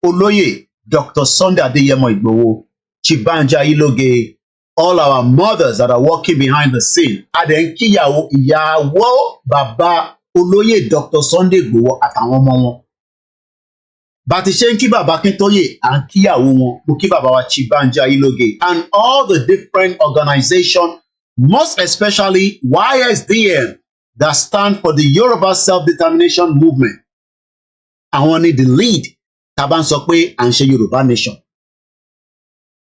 Olóyè Dr. Sunday Adeyemo Igboho, Chief Banji Ayiloge, all our mothers that are working behind the scene. Adẹ̀ ń kíyàwó ìyàwó bàbá Olóyè Dr. Sunday Igboho àtàwọn ọmọ wọn. Bá ti ṣe ń kí bàbá Akíntóyè, à ń kíyàwó wọn, mo kí bàbá wa Chief Banji Ayiloge, and all the different organizations, most especially YSDM, that stand for the Yoruba Self-Determination Movement. Àwọn ni the lead tá bá ń sọ pé à ń ṣe Yorùbá nation.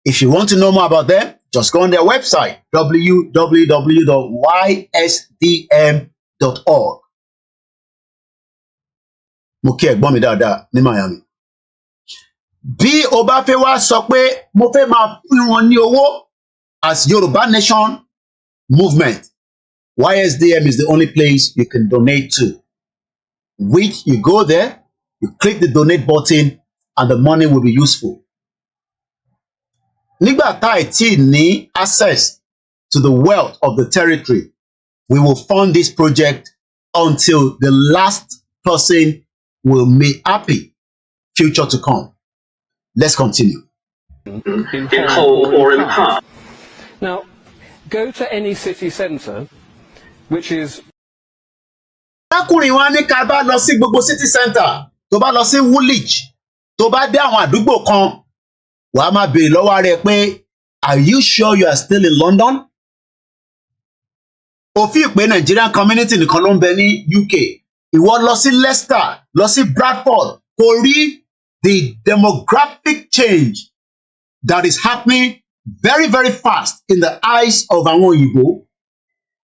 If you want to know more about them, just go on their website, www.ysdm.org. Mo kí ẹ̀gbọ́n mi dáadáa ní Miami. Bí o bá fẹ́ wá sọ pé mo fẹ́ máa fún wọn ní owó as Yoruba Nation movement, YSDM is the only place you can donate to. Which you go there, you click the donate button, and the money will be useful. Nígbà tá ì tí ní access to the wealth of the territory, we will fund this project until the last person will be happy. Future to come. Let's continue. In whole or in part. Now, go to any city centre which is. Arákùnrin wa ní ká bá lọ sí gbogbo city center, tó bá lọ sí Woolwich, tó bá dé àwọn àdúgbò kan, wàá máa béèrè lọ́wọ́ rẹ̀ pé, are you sure you are still in London? Òfin pé Nigerian community nìkan ló ń bẹ ní UK. Ìwọ lọ sí Leicester, lọ sí Bradford, kò rí the demographic change that is happening very, very fast in the eyes of àwọn òyìnbó.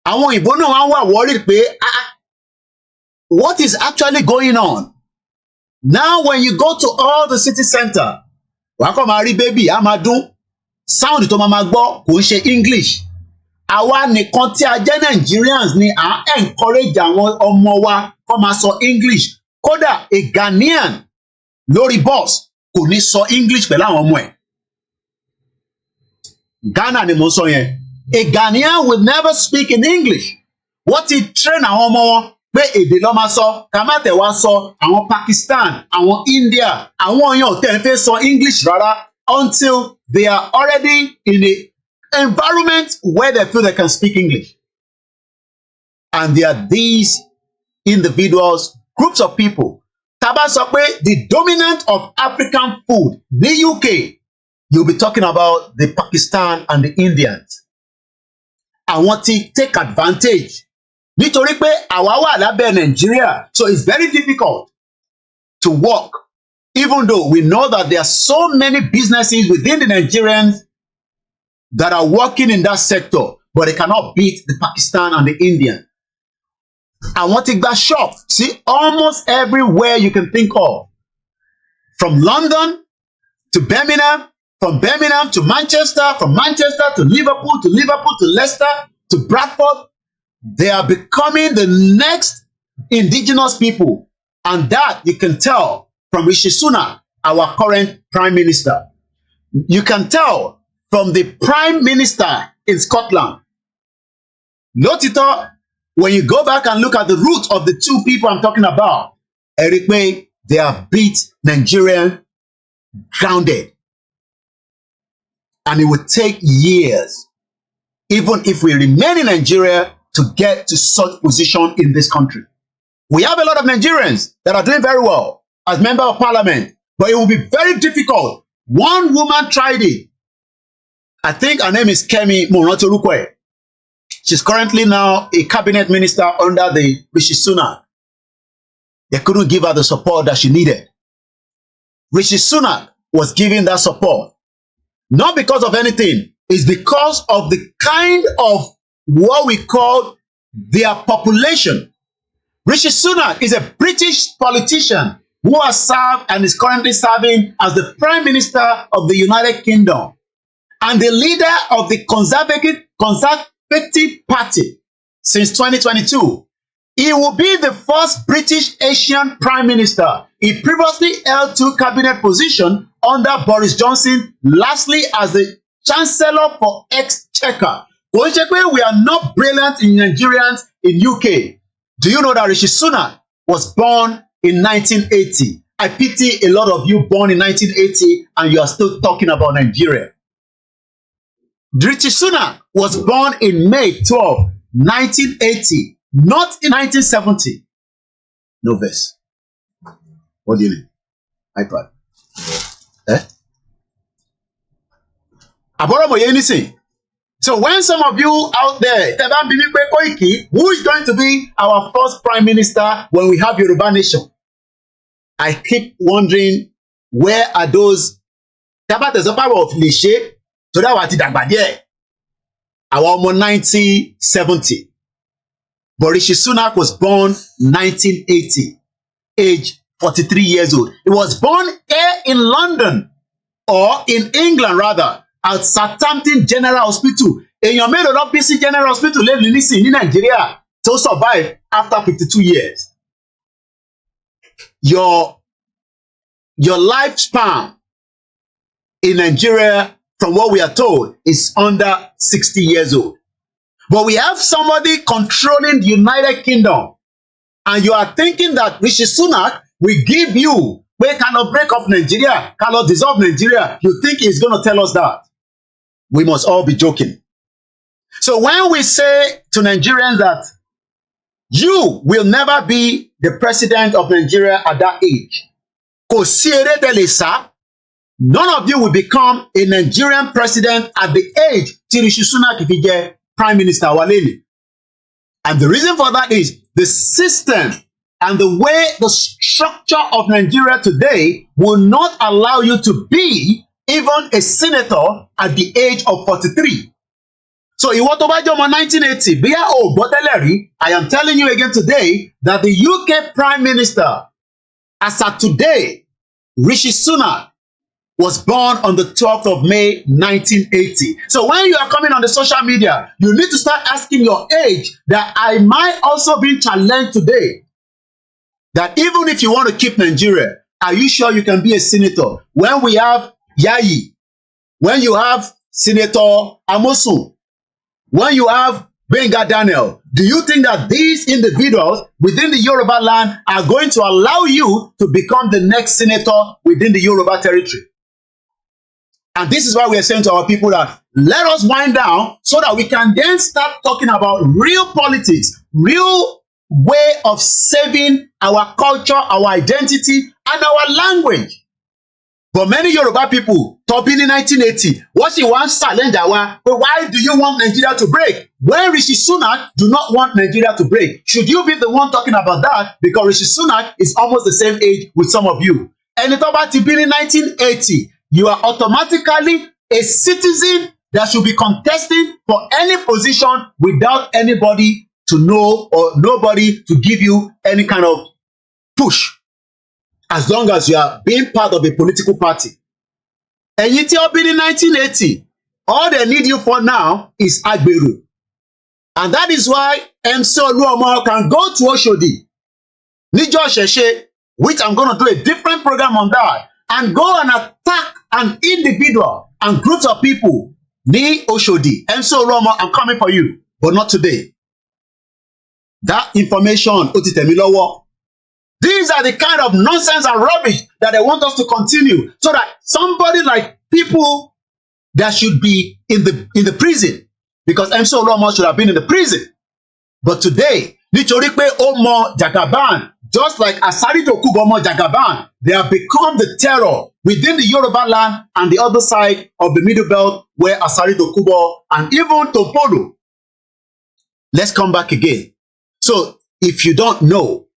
Àwọn òyìnbó náà wá wà worried pé, what is actually going on? Now when you go to all the city center, wàá kọ́ máa rí baby, á máa dún, sound tó máa gbọ́ kò ń ṣe English. Àwa nìkan tí a jẹ́ Nigerians ni à ń encourage àwọn ọmọ wa kó máa sọ English. Kódà a Ghanaian lórí bus kò ní sọ English pẹ̀lú àwọn ọmọ ẹ̀. Ghana ni mo sọ yẹn. A Ghanaian will never speak in English. Wọ́n ti train àwọn ọmọ wọn pé èdè ló máa sọ, ká má tẹ̀ wá sọ àwọn Pakistan, àwọn India, àwọn èèyàn ò tẹ̀ ń fẹ́ sọ English rárá until they are already in a environment where they feel they can speak English. And there are these individuals, groups of people. Tá bá sọ pé the dominant of African food ní UK, you'll be talking about the Pakistan and the Indians. Àwọn tí take advantage. Nítorí pé àwa wà lábẹ́ Nigeria, so it's very difficult to work, even though we know that there are so many businesses within the Nigerians that are working in that sector, but they cannot beat the Pakistan and the Indian. Àwọn tí gba shop, see, almost everywhere you can think of, from London to Birmingham, from Birmingham to Manchester, from Manchester to Liverpool to Leicester to Bradford. They are becoming the next indigenous people. And that you can tell from Rishi Sunak, our current prime minister. You can tell from the prime minister in Scotland. Lótìtọ́, when you go back and look at the root of the two people I'm talking about, Eric May, they have beat Nigerian grounded. And it would take years, even if we remain in Nigeria, to get to such position in this country. We have a lot of Nigerians that are doing very well as member of parliament, but it will be very difficult. One woman tried it. I think her name is Kemi Morontorukwe. She's currently now a cabinet minister under the Rishi Sunak. They couldn't give her the support that she needed. Rishi Sunak was giving that support. Not because of anything. It's because of the kind of what we call their population. Rishi Sunak is a British politician who has served and is currently serving as the Prime Minister of the United Kingdom and the leader of the Conservative Party since 2022. He will be the first British Asian Prime Minister. He previously held 2 cabinet positions under Boris Johnson, lastly as the Chancellor for Exchequer. We are not brilliant in Nigerians in UK. Do you know that Rishi Sunak was born in 1980? I pity a lot of you born in 1980 and you are still talking about Nigeria. Rishi Sunak was born in May 12, 1980, not in 1970. No verse. What do you mean? iPad. Anything. So when some of you out there, who is going to be our first prime minister when we have Yoruba nation? I keep wondering, where are those? Our 1970. But Rishi Sunak was born 1980, age 43 years old. He was born here in London, or in England rather, at Southampton General Hospital. Èèyàn mélòó ló bí sí General Hospital lẹ́nu nísìnyí ní Nàìjíríà tó survive after 52 years. Your lifespan in Nigeria, from what we are told, is under 60 years old. But we have somebody controlling the United Kingdom, and you are thinking that Rishi Sunak will give you, we cannot break up Nigeria, cannot dissolve Nigeria. You think he's going to tell us that? We must all be joking. So when we say to Nigerians that You will never be the president of Nigeria at that age. Kò sí eré tẹ́ lè sá. None of you will become a Nigerian president at the age tí Rishi Sunak fi jẹ prime minister wa lẹ́ni. And the reason for that is the system and the way the structure of Nigeria today will not allow you to be even a senator at the age of 43. So ìwọ tó bá jẹ́ ọmọ 1980, bí o gbọ́ tẹ́lẹ̀ rí, I am telling you again today that the UK Prime Minister, as at today, Rishi Sunak, was born on the 12th of May, 1980. So when you are coming on the social media, you need to start asking your age, that I might also be challenged today. That even if you want to keep Nigeria, are you sure you can be a senator? When we have Yayi, when you have Senator Amosun, when you have Benga Daniel, do you think that these individuals within the Yoruba land are going to allow you to become the next senator within the Yoruba territory? And this is why we are saying to our people that let us wind down so that we can then start talking about real politics, real way of saving our culture, our identity, and our language. But many Yoruba people, talking in 1980, what she wants challenge our, but why do you want Nigeria to break? When Rishi Sunak do not want Nigeria to break, should you be the one talking about that? Because Rishi Sunak is almost the same age with some of you. And it's about to be in 1980. You are automatically a citizen that should be contesting for any position without anybody to know or nobody to give you any kind of push, as long as you are being part of a political party. And you tell me in 1980, all they need you for now is IGBOHO. And that is why MC Oluomo can go to Oshodi, Nijo Sheshe, which I'm going to do a different program on that, and go and attack an individual and groups of people. Ni Oshodi, MC Oluomo, I'm coming for you, but not today. That information, Otitemilowo. These are the kind of nonsense and rubbish that they want us to continue, so that somebody like people that should be in the prison, because MC Oluomo should have been in the prison. But today, nítorí pé ó mọ Jagaban, just like Asari Dokubo mọ Jagaban, they have become the terror within the Yoruba land and the other side of the Middle Belt, where Asari Dokubo and even Topolo. Let's come back again. So, if you don't know,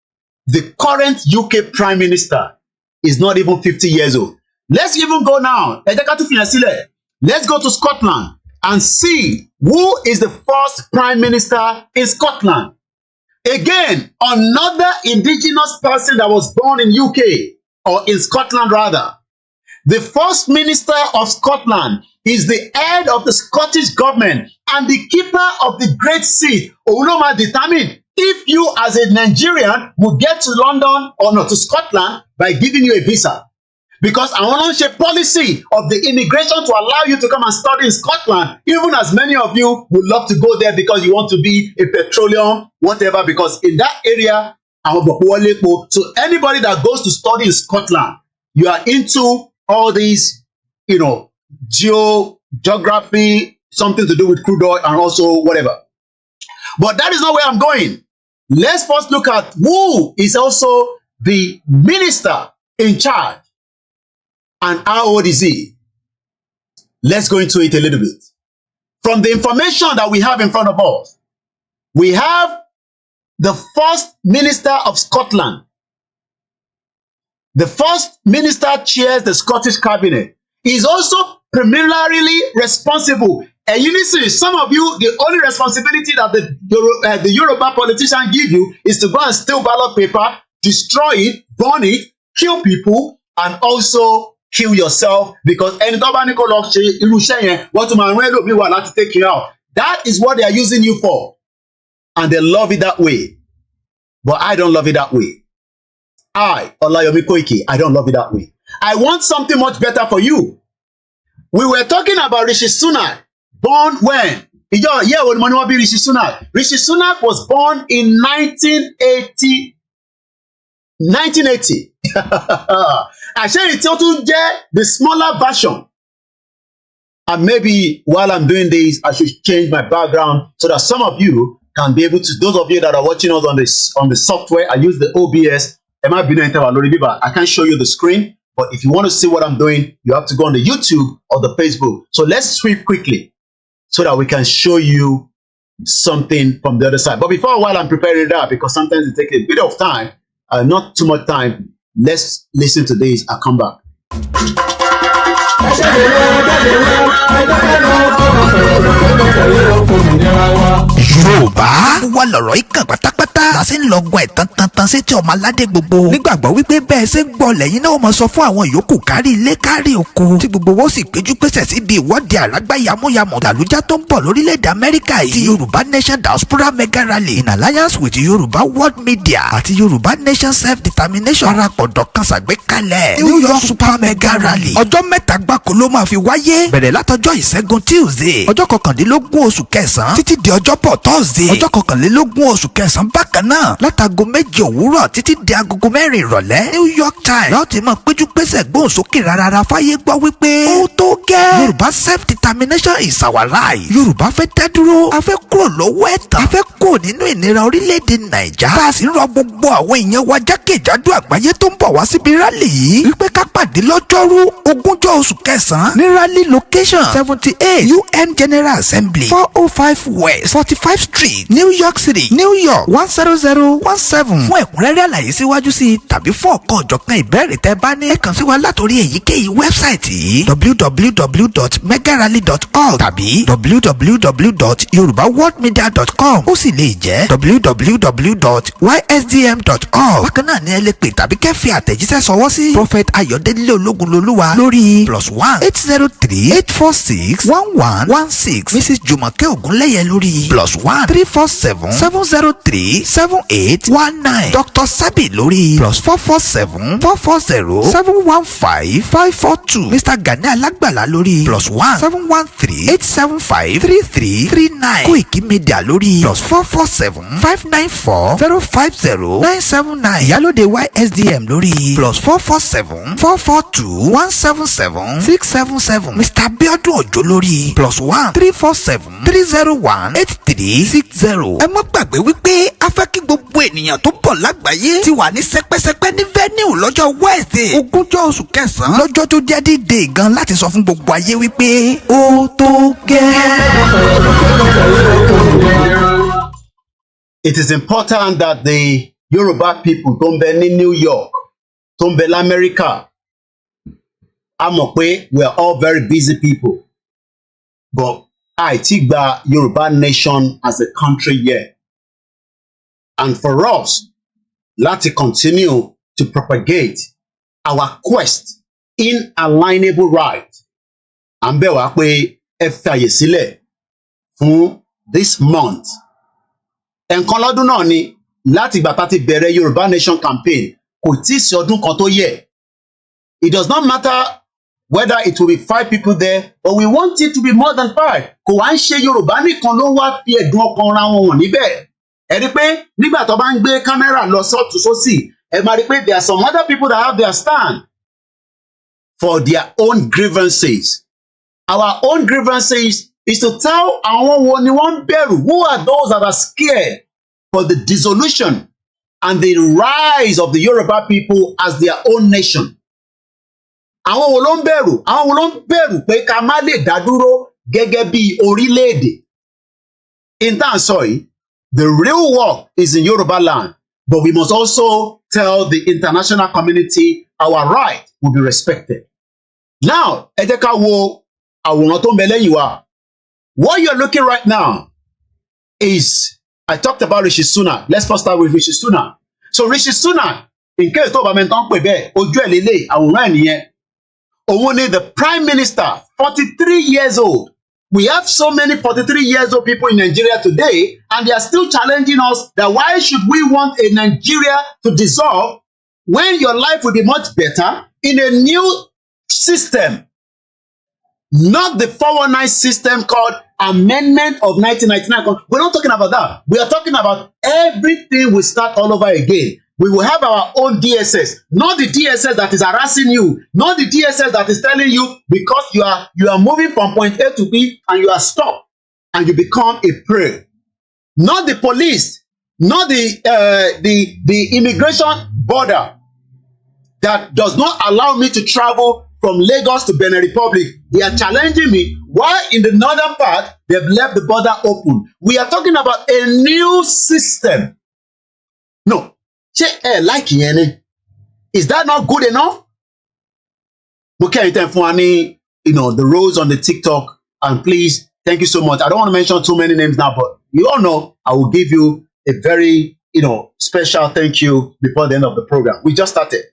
the current UK Prime Minister is not even 50 years old. Let's even go now. Let's go to Scotland and see who is the first Prime Minister in Scotland. Again, another indigenous person that was born in UK, or in Scotland rather. The First Minister of Scotland is the head of the Scottish government and the keeper of the great seat. Oloma determine if you as a Nigerian will get to London or not to Scotland by giving you a visa. Because I want to share policy of the immigration to allow you to come and study in Scotland, even as many of you would love to go there because you want to be a petroleum, whatever, because in that area, so anybody that goes to study in Scotland, you are into all these, you know, geography, something to do with crude oil and also whatever. But that is not where I'm going. Let's first look at who is also the minister in charge and how old is he. Let's go into it a little bit. From the information that we have in front of us, we have the First Minister of Scotland. The First Minister chairs the Scottish Cabinet. He is also primarily responsible. And you listen, some of you, the only responsibility that the Yoruba politician give you is to go and steal ballot paper, destroy it, burn it, kill people, and also kill yourself, because any what to take you out. That is what they are using you for. And they love it that way. But I don't love it that way. I, Olayomi Koiki, I don't love it that way. I want something much better for you. We were talking about Rishi Sunak, born when? Rishi Sunak. Rishi Sunak was born in 1980. 1980. I share it to the smaller version. And maybe while I'm doing this, I should change my background so that some of you can be able to, those of you that are watching us on the software, I use the OBS. I can't show you the screen, but if you want to see what I'm doing, you have to go on the YouTube or the Facebook. So let's sweep quickly so that we can show you something from the other side. But before, while I'm preparing that, because sometimes it takes a bit of time, not too much time, let's listen to this. I'll come back. Yorùbá wà lọ̀rọ̀ ìkàn pátápátá la ṣe ń lọ́gbọ́n ẹ̀ tantantan sétí ọmọ aládé gbogbo nígbàgbọ́ wípé bẹ́ẹ̀ ṣe ń gbọ́ lẹ́yìn náà mọ̀ sọ fún àwọn yòókù kárí ilé kárí oko tí gbogbo wọ́n sì péjú pésẹ̀ síbi ìwọ́de àlágbá yamuyamu làlújá tó ń bọ̀ lórílẹ̀‐èdè Amẹ́ríkà yìí ti Yorùbá Nation Diaspora Mega Rally in alliance with Yorùbá World Media àti Yorùbá Nation Self-Determination parapọ̀ dọ̀kan ṣàgbékalẹ̀ New York Super Mega Rally ọjọ́ mẹ́ta gbáko ló máa fi wáyé bẹ̀rẹ̀ látọjọ́ ìṣẹ́gun Tuesday ọjọ́ kọkàndínlógún oṣù kẹsàn-án títí di ọjọ́bọ̀ Thursday ọjọ́ kọkànlélógún oṣù kẹsàn-án bákan náà látago 7 òwúrọ̀ títí di agogo 4 ìrọ̀lẹ́ New York Times láti máa péjú pésẹ̀ gbóhùn sókè rárá fáyé gbọ́ wípé ó tó gẹ́ Yorùbá self-determination is our right Yorùbá fẹ́ dá dúró a fẹ́ kúrò lọ́wọ́ ẹ̀tàn a fẹ́ kúrò nínú ìnira orílẹ̀-èdè Nàìjà tá a sì ń rọ gbogbo àwọn èèyàn wa jákèjádò àgbáyé tó ń bọ̀ wá síbi rally yìí wípé ká pàdé lọ́jọ́rú 20 oṣù kẹsàn-án ní rally location 78 UN General Assembly 405 West 45 Street New York City New York 10017 fún ẹ̀kúnrẹ́rẹ́ àlàyé síwájú sí i tàbí fún ọ̀kan ọ̀jọ̀kan ìbéèrè tẹ́ bá ní ẹ kàn sí wa látòrí èyíkéyìí wẹ́bsáìtì yìí www.megarally.org tàbí www.yorubaworldmedia.com ó sì lè jẹ́ www.ysdm.org bákan náà ni ẹ lè pè tàbí kẹ́ fi àtẹ̀jíṣẹ́ sọwọ́ sí Prophet Ayọ̀délé Ológunlolúwa lórí +1 803 846 1116 Mrs. Jùmọ̀kẹ́ Ògúnlẹ́yẹ lórí +1 347 703 7819 Dr. Sabi lórí +447 440 715 542 Mr. Gani Alágbàlá lórí +1 713 875 3339 Koikimedia lórí +447 594 050 979 Ìyálóde YSDM lórí +447 442 177 677 Mr. Abiodun Ojo lórí +1 347 301 8360. ẹ má gbàgbé wípé a fẹ́ kí gbogbo ènìyàn tó bọ̀ lágbàáyé ti wà ní sẹpẹ́sẹpẹ́ ní venue lọ́jọ́ Wednesday 20 oṣù kẹsàn-án lọ́jọ́ tó jẹ́ D-Day gan láti sọ fún gbogbo ayé wípé ó tó gẹ́. It is important that the Yoruba people tó ń bẹ ní New York tó ń bẹ l'Amẹ́ríkà a mọ̀ pé we are all very busy people but àìtí gba Yoruba nation as a country yet. And for us, láti continue to propagate our quest inalienable right. À ń bẹ̀ wá pé ẹ fàyè sílẹ̀ fún this month. Ẹ̀kan lọ́dún náà ni láti ìgbà tá a ti bẹ̀rẹ̀ Yoruba nation campaign kò tí ì sí ọdún kan tó yẹ. It does not matter whether it will be 5 people there, but we want it to be more than 5. Kò wá ń ṣe Yorùbá nìkan ló ń wá fi ẹ̀dùn ọkàn ra wọn wọ̀n níbẹ̀. Ẹ rí pé nígbà tó bá ń gbé kámẹ́rà lọ sọ́tún sósì, ẹ máa rí pé there are some other people that have their stand for their own grievances. Our own grievances is to tell àwọn wo ni wọ́n ń bẹ̀rù, who are those that are scared for the dissolution and the rise of the Yoruba people as their own nation. Àwọn wo ló ń bẹ̀rù? Àwọn wo ló ń bẹ̀rù pé ká má lè dá dúró gẹ́gẹ́ bí orílẹ̀-èdè? In that story, the real work is in Yoruba land, but we must also tell the international community our right will be respected. Now, ẹ jẹ́ ká wo àwòrán tó ń bẹ lẹ́yìn wa. What you're looking right now is, I talked about Rishi Sunak. Let's first start with Rishi Sunak. So Rishi Sunak, in case tó bá mẹ́tọ́ ń pè bẹ́ẹ̀, ojú ẹ̀ lélẹ̀ àwòrán ẹ̀ nìyẹn. Òun ni the Prime Minister, 43 years old. We have so many 43 years old people in Nigeria today, and they are still challenging us that why should we want a Nigeria to dissolve when your life will be much better in a new system, not the 419 system called Amendment of 1999. We're not talking about that. We are talking about everything will start all over again. We will have our own DSS, not the DSS that is harassing you, not the DSS that is telling you because you are moving from point A to B and you are stopped and you become a prey. not the police, not the immigration border that does not allow me to travel from Lagos to Benin Republic. They are challenging me. Why in the northern part, they've left the border open? We are talking about a new system. No. Is that not good enough? The roles on the TikTok. And please, thank you so much. I don't want to mention too many names now, but you all know I will give you a very, special thank you before the end of the program. We just started.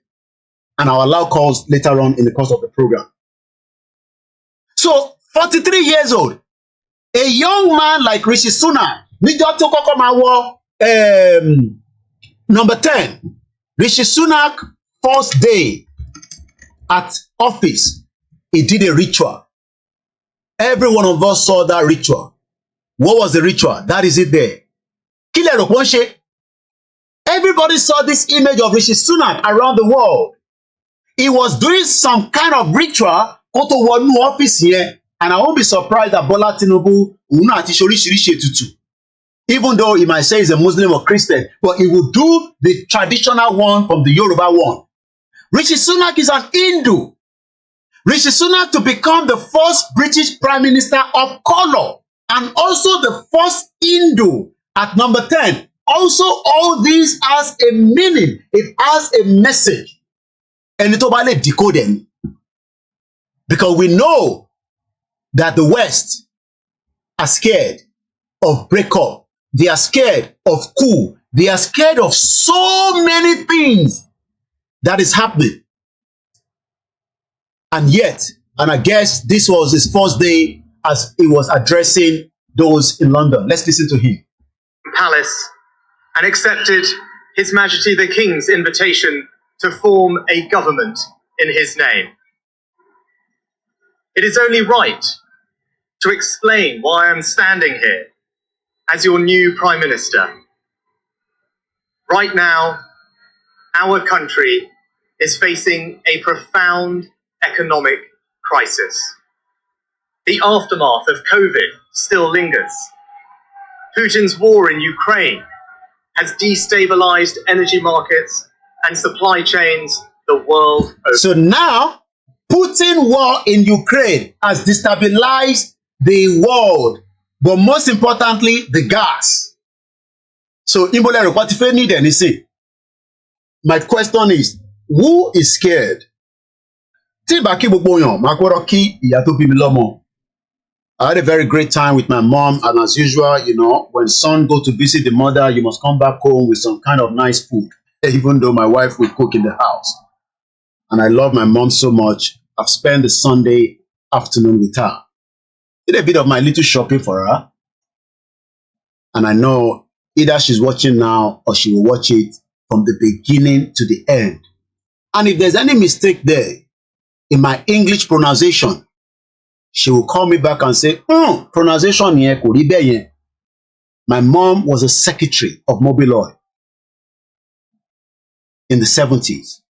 And I'll allow calls later on in the course of the program. So, 43 years old, a young man like Rishi Sunak, number 10, Rishi Sunak, first day at office, he did a ritual. Every one of us saw that ritual. What was the ritual? That is it there. Everybody saw this image of Rishi Sunak around the world. He was doing some kind of ritual go to one new office here, and I won't be surprised that Bola Tinubu will not even though he might say he's a Muslim or Christian, but he will do the traditional one from the Yoruba one. Rishi Sunak is an Hindu. Rishi Sunak to become the first British Prime Minister of color and also the first Hindu at number 10. Also, all these has a meaning. It has a message. And it's about decoding. Because we know that the West are scared of breakup. They are scared of coup. They are scared of so many things that is happening. And yet, and I guess this was his first day as he was addressing those in London. Let's listen to him. Palace and accepted His Majesty the King's invitation to form a government in his name. It is only right to explain why I am standing here as your new Prime Minister. Right now, our country is facing a profound economic crisis. The aftermath of COVID still lingers. Putin's war in Ukraine has destabilized energy markets and supply chains the world over. So now, Putin war in Ukraine has destabilized the world, but most importantly, the gas. So, my question is, who is scared? I had a very great time with my mom, and as usual, when son go to visit the mother, you must come back home with some kind of nice food, even though my wife will cook in the house. And I love my mom so much. I've spent the Sunday afternoon with her. Did a bit of my little shopping for her. And I know either she's watching now or she will watch it from the beginning to the end. And if there's any mistake there in my English pronunciation, she will call me back and say, pronunciation here, kò rí bẹ́ẹ̀ yẹn. My mom was a secretary of Mobile Oil in the 70s,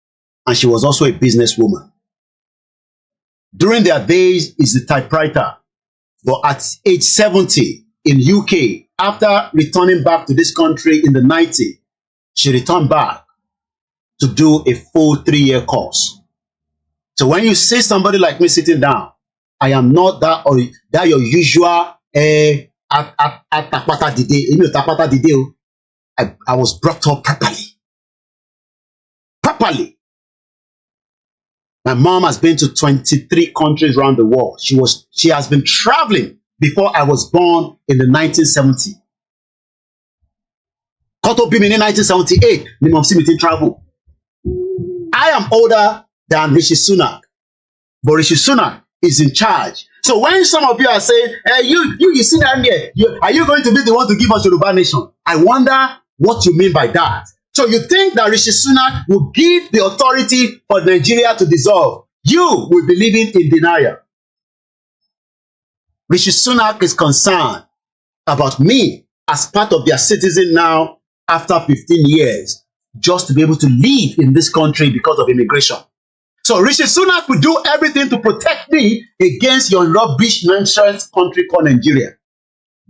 and she was also a businesswoman. During their days, is the typewriter. But at age 70 in UK, after returning back to this country in the 90s, she returned back to do a full 3-year course. So when you see somebody like me sitting down, I am not that your usual I was brought up properly. My mom has been to 23 countries around the world. She has been traveling before I was born in the 1970s. Koto Bimi in 1978, ni mom see me travel. I am older than Rishi Sunak, but Rishi Sunak is in charge. So when some of you are saying, hey, you sit down there, are you going to be the one to give us Yoruba nation? I wonder what you mean by that. So you think that Rishi Sunak will give the authority for Nigeria to dissolve? You will be living in denial. Rishi Sunak is concerned about me as part of their citizen now after 15 years, just to be able to live in this country because of immigration. So Rishi Sunak will do everything to protect me against your rubbish nonsense country called Nigeria.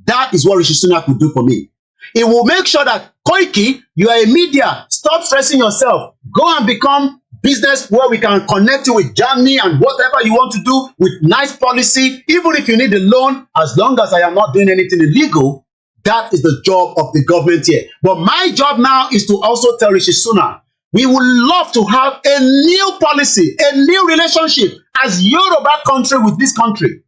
That is what Rishi Sunak will do for me. It will make sure that Koiki, you are a media, stop stressing yourself. Go and become business where we can connect you with Germany and whatever you want to do with nice policy. Even if you need a loan, as long as I am not doing anything illegal, that is the job of the government here. But my job now is to also tell Rishi Sunak, we would love to have a new policy, a new relationship as Yoruba country with this country.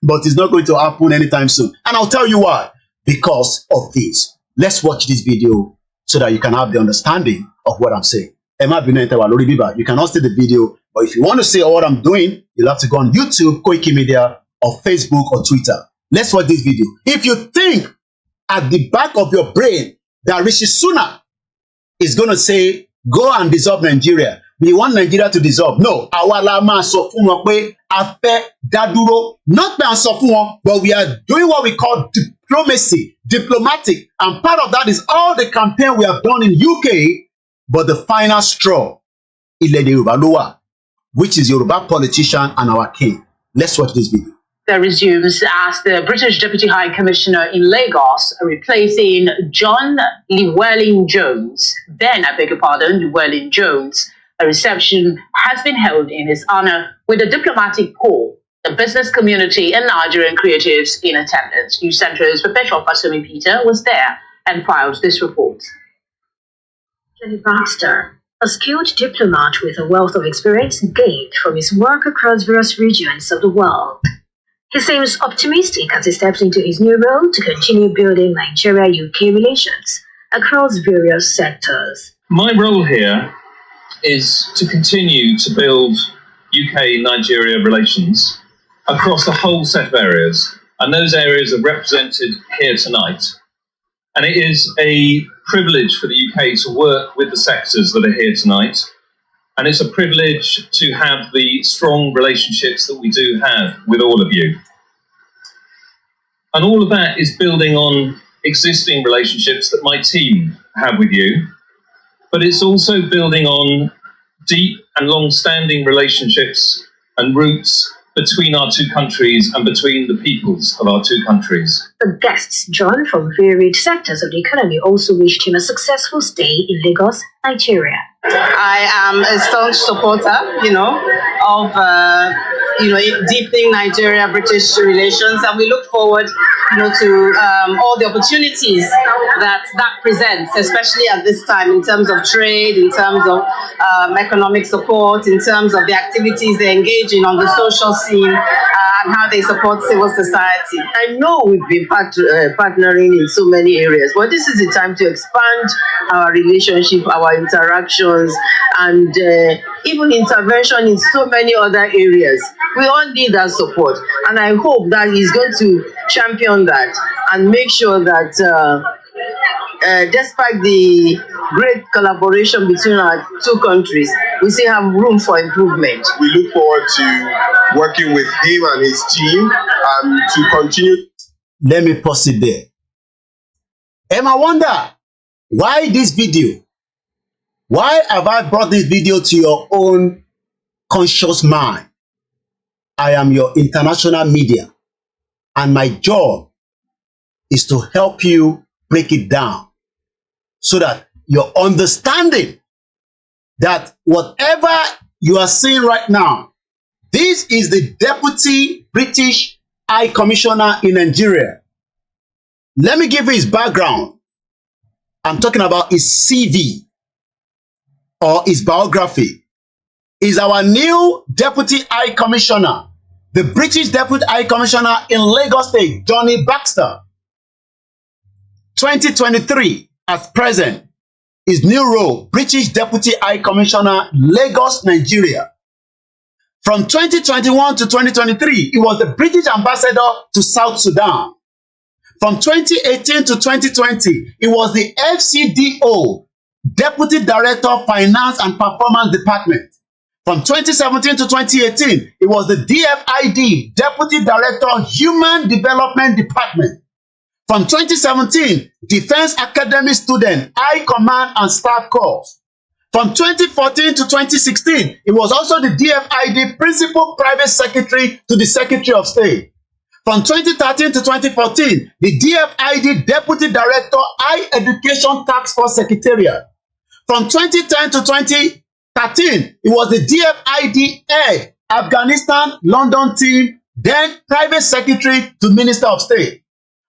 But it's not going to happen anytime soon. And I'll tell you why. Because of this. Let's watch this video so that you can have the understanding of what I'm saying. You cannot see the video, but if you want to see what I'm doing, you'll have to go on YouTube, Koikimedia, or Facebook or Twitter. Let's watch this video. If you think at the back of your brain that Rishi Sunak is going to say, go and dissolve Nigeria, we want Nigeria to dissolve. No, not but we are doing what we call diplomacy, diplomatic, and part of that is all the campaign we have done in UK. But the final straw, which is Yoruba politician and our king. Let's watch this video. That resumes as the British Deputy High Commissioner in Lagos, replacing John Llewellyn-Jones. Then, I beg your pardon, Llewellyn-Jones. A reception has been held in his honor with a diplomatic corps, the business community, and Nigerian creatives in attendance. News Centre's Perpetual Pasumi Peter was there and filed this report. Johnny Baxter, a skilled diplomat with a wealth of experience gained from his work across various regions of the world. He seems optimistic as he steps into his new role to continue building Nigeria-UK relations across various sectors. My role here is to continue to build UK-Nigeria relations across the whole set of areas, and those areas are represented here tonight. And it is a privilege for the UK to work with the sectors that are here tonight. And it's a privilege to have the strong relationships that we do have with all of you. And all of that is building on existing relationships that my team have with you. But it's also building on deep and long-standing relationships and roots between our two countries and between the peoples of our two countries. The guests drawn from varied sectors of the economy also wished him a successful stay in Lagos, Nigeria. I am a staunch supporter, of deepening Nigeria-British relations, and we look forward, to all the opportunities that presents, especially at this time in terms of trade, in terms of economic support, in terms of the activities they engage in on the social scene, and how they support civil society. I know we've been partnering in so many areas, but this is the time to expand our relationship, our interactions, and even intervention in so many other areas. We all need that support, and I hope that he's going to champion that and make sure that despite the great collaboration between our two countries, we still have room for improvement. We look forward to working with him and his team to continue. Let me pause it there. Emma, wonder why this video? Why have I brought this video to your own conscious mind? I am your international media, and my job is to help you break it down so that you're understanding that whatever you are seeing right now, this is the Deputy British High Commissioner in Nigeria. Let me give you his background. I'm talking about his CV or his biography. He's our new Deputy High Commissioner, the British Deputy High Commissioner in Lagos State, Johnny Baxter. 2023, at present, his new role, British Deputy High Commissioner, Lagos, Nigeria. From 2021 to 2023, he was the British Ambassador to South Sudan. From 2018 to 2020, he was the FCDO, Deputy Director, Finance and Performance Department. From 2017 to 2018, he was the DFID, Deputy Director, Human Development Department. From 2017, Defense Academy Student, High Command and Staff Corps. From 2014 to 2016, he was also the DFID Principal Private Secretary to the Secretary of State. From 2013 to 2014, the DFID Deputy Director, High Education Task Force Secretariat. From 2010 to 2013, it was the DFID Head, Afghanistan, London team, then Private Secretary to Minister of State.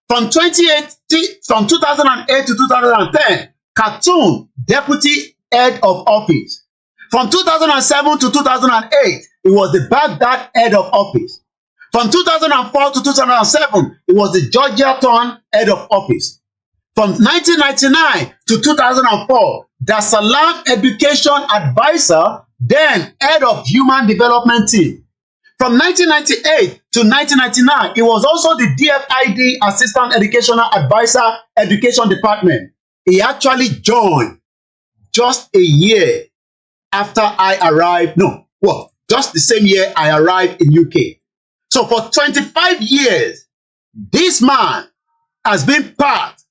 From 2008 to 2010, Khartoum, Deputy Head of Office. From 2007 to 2008, it was the Baghdad Head of Office. From 2004 to 2007, it was the Georgetown Head of Office. From 1999 to 2004, Dar es Salaam Education Advisor, then Head of Human Development Team. From 1998 to 1999, it was also the DFID Assistant Educational Advisor, Education Department. He actually joined just a year after I arrived. Just the same year I arrived in UK. So for 25 years, this man has been part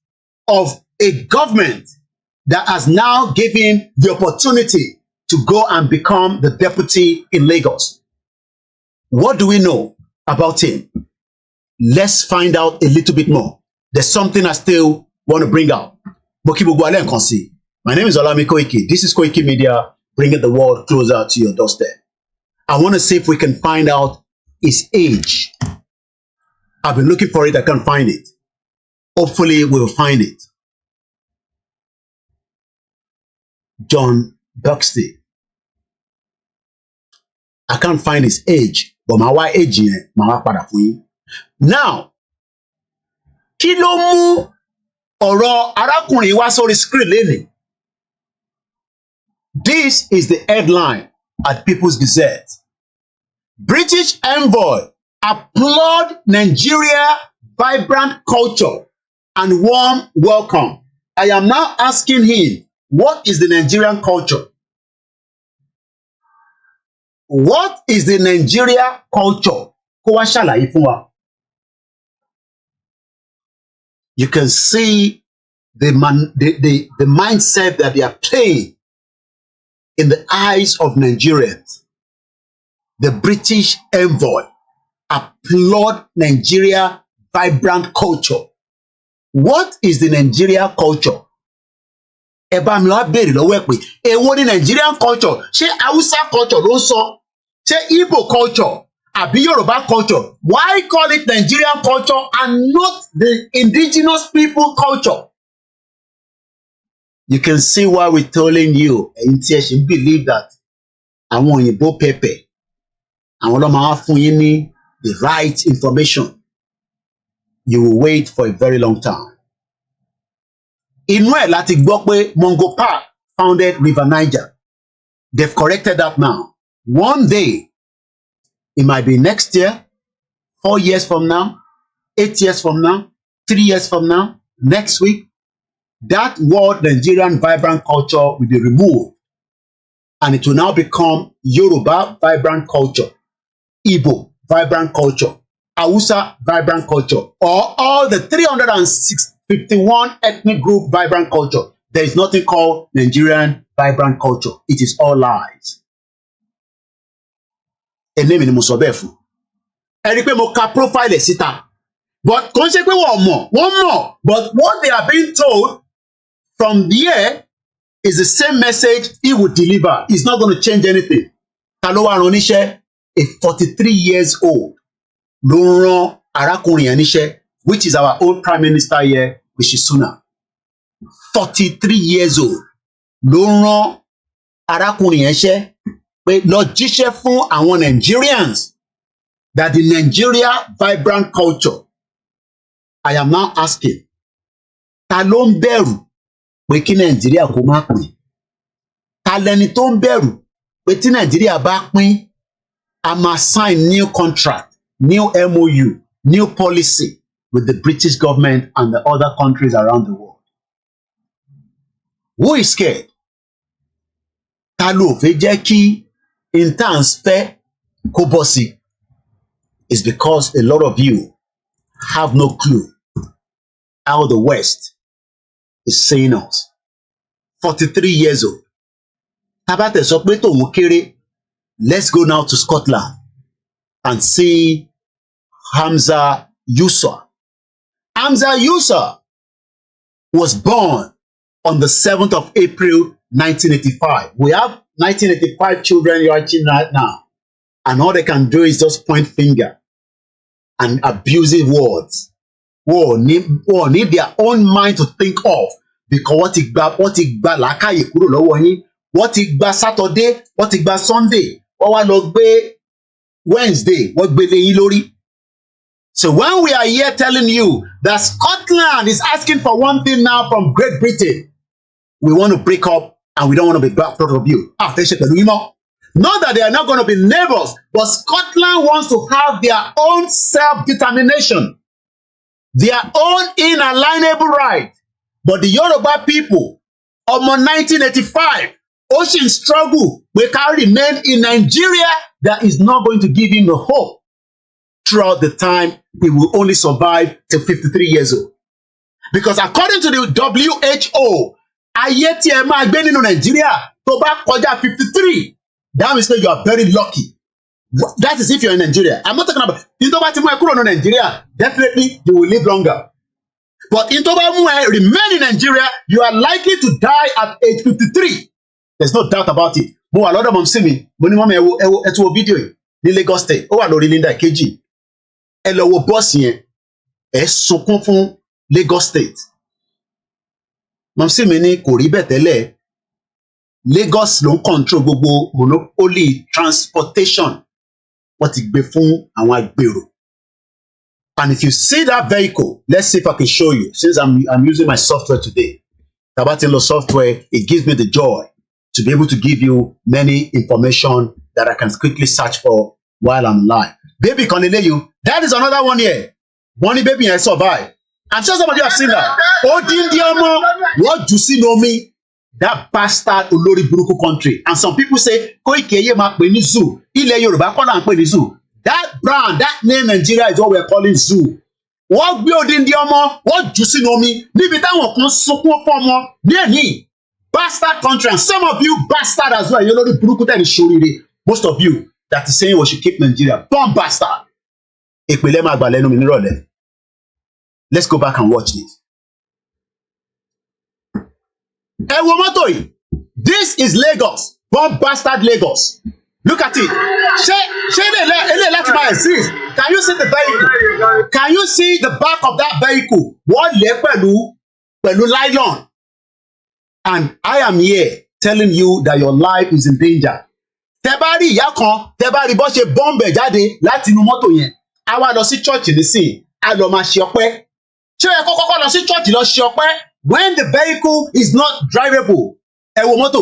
of a government that has now given him the opportunity to go and become the deputy in Lagos. What do we know about him? Let's find out a little bit more. There's something I still want to bring out. My name is OLAMILEKAN. This is koikimedia, bringing the world closer to your doorstep. I want to see if we can find out his age. I've been looking for it. I can't find it. Hopefully, we'll find it. John Buxley. I can't find his age, but my wife age here, my wife padà fún yín. Now, kí ló mú ọ̀rọ̀ arákùnrin wá sórí screen lénìí? This is the headline at People's Gazette. British envoy applaud Nigeria vibrant culture and warm welcome. I am now asking him, what is the Nigerian culture? What is the Nigeria culture? Kó wá ṣàlàyé fún wa. You can see the mindset that they are playing in the eyes of Nigerians. The British envoy applaud Nigeria vibrant culture. What is the Nigeria culture? Ẹ bá mi wá béèrè lọ́wọ́ ẹ̀ pé èwo ni Nigerian culture? Ṣé Hausa culture ló ń sọ? Ṣé Igbo culture àbí Yoruba culture? Why call it Nigerian culture and not the indigenous people culture? You can see why we're telling you, ẹ̀yin tí ẹ ṣì ń believe that àwọn òyìnbó pẹpẹ, àwọn ló máa fún yín ní the right information. You will wait for a very long time. Inú ẹ̀ láti gbọ́ pé Mongo Park founded River Niger. They've corrected that now. One day, it might be next year, 4 years from now, 8 years from now, 3 years from now, next week, that word Nigerian vibrant culture will be removed. And it will now become Yoruba vibrant culture, Igbo vibrant culture, Hausa vibrant culture, or all the 351 ethnic group vibrant culture. There is nothing called Nigerian vibrant culture. It is all lies. Èmi ni mo sọ bẹ́ẹ̀ fún. Ẹ rí pé mo ka profile síta. But kò ń ṣe pé wọ́n mọ̀. But what they are being told from here is the same message he would deliver. It's not going to change anything. Ta ló wá rán níṣẹ́? A 43 years old ló rán arákùnrin yẹn níṣẹ́, which is our old prime minister here, Rishi Sunak. 43 years old ló rán arákùnrin yẹn ṣẹ́ pé lọ jíṣẹ́ fún àwọn Nigerians that the Nigeria vibrant culture. I am now asking, ta ló ń bẹ̀rù pé kí Nàìjíríà kó má pín? Ta lẹni tó ń bẹ̀rù pé tí Nàìjíríà bá pín, a máa sign new contract, new MOU, new policy with the British government and the other countries around the world? Who is scared? Ta ló fẹ́ jẹ́ kí intans fẹ́ kó bọ́ sí? It's because a lot of you have no clue how the West is seeing us. 43 years old. Tabate sọ pé tòun kéré. Let's go now to Scotland and see Hamza Yusa. Hamza Yusa was born on the 7th of April, 1985. We have 1985 children watching right now, and all they can do is just point finger and abusive words. Who need their own mind to think of, because what ti gba làákàyè kúrò lọ́wọ́ yín, what ti gba Saturday, what ti gba Sunday, wọ́n wá lọ gbé Wednesday, wọ́n gbé lé yín lórí. So when we are here telling you that Scotland is asking for one thing now from Great Britain, we want to break up and we don't want to be back front of you. Not that they are not going to be neighbors, but Scotland wants to have their own self-determination, their own inalienable right. But the Yoruba people, of 1985, Ocean struggle, we can remain in Nigeria. That is not going to give him the hope. Throughout the time, he will only survive till 53 years old. Because according to the WHO, ayé tí ẹ máa gbé nínú Nigeria tó bá kọjá 53, that means that you are very lucky. That is if you're in Nigeria. I'm not talking about in tó bá ti mú ẹ kúrò ní Nigeria, definitely you will live longer. But in tó bá mú ẹ remain in Nigeria, you are likely to die at age 53. There's no doubt about it. Mo wà lọ́dọ̀ mọ̀ sí mi, mo ní mọ́mí ẹ wo fídíò yìí ní Lagos State, ó wà lórí Linda Keji. Ẹ lọ wo bọ́ọ̀sì yẹn, ẹ sunkún fún Lagos State. Mọ̀ sí mi ní kò rí bẹ́ẹ̀ tẹ́lẹ̀. Lagos ló ń control gbogbo monopoly transportation. Wọ́n ti gbé fún àwọn agbèrò. And if you see that vehicle, let's see if I can show you. Since I'm using my software today, Tabatilo software, it gives me the joy to be able to give you many information that I can quickly search for while I'm live. Baby Cornelius, that is another one here. Bonnie baby, I survive. I'm sure some of you have seen that. Odindiamo, what you see know me? That bastard Olori Buruku country. And some people say, Koikeye ma pe ni zoo. Ile Yoruba call am pe ni zoo. That brand, that name Nigeria is what we're calling zoo. What gbé Odindiamo, what you see know me? Níbi táwọn kan sunkún fọ́mọ ní ẹ̀ní. Bastard country, and some of you bastard as well. You know the Buruku that is showing. Most of you that is saying we should keep Nigeria. Bomb bastard. Let's go back and watch this. This is Lagos. Bomb bastard Lagos. Look at it. Can you see the vehicle? Can you see the back of that vehicle? What pẹ̀lú nylon? And I am here telling you that your life is in danger. Tẹ́bárí ìyá kan, tẹ́bárí bó ṣe bọ́m̀bẹ̀ jáde láti inú mọ́tò yẹn. A wá lọ sí church nísìn, a lọ máa ṣe ọpẹ́. Ṣé ẹ kọ́kọ́ lọ sí church lọ ṣe ọpẹ́ when the vehicle is not drivable? Ẹ wo mọ́tò.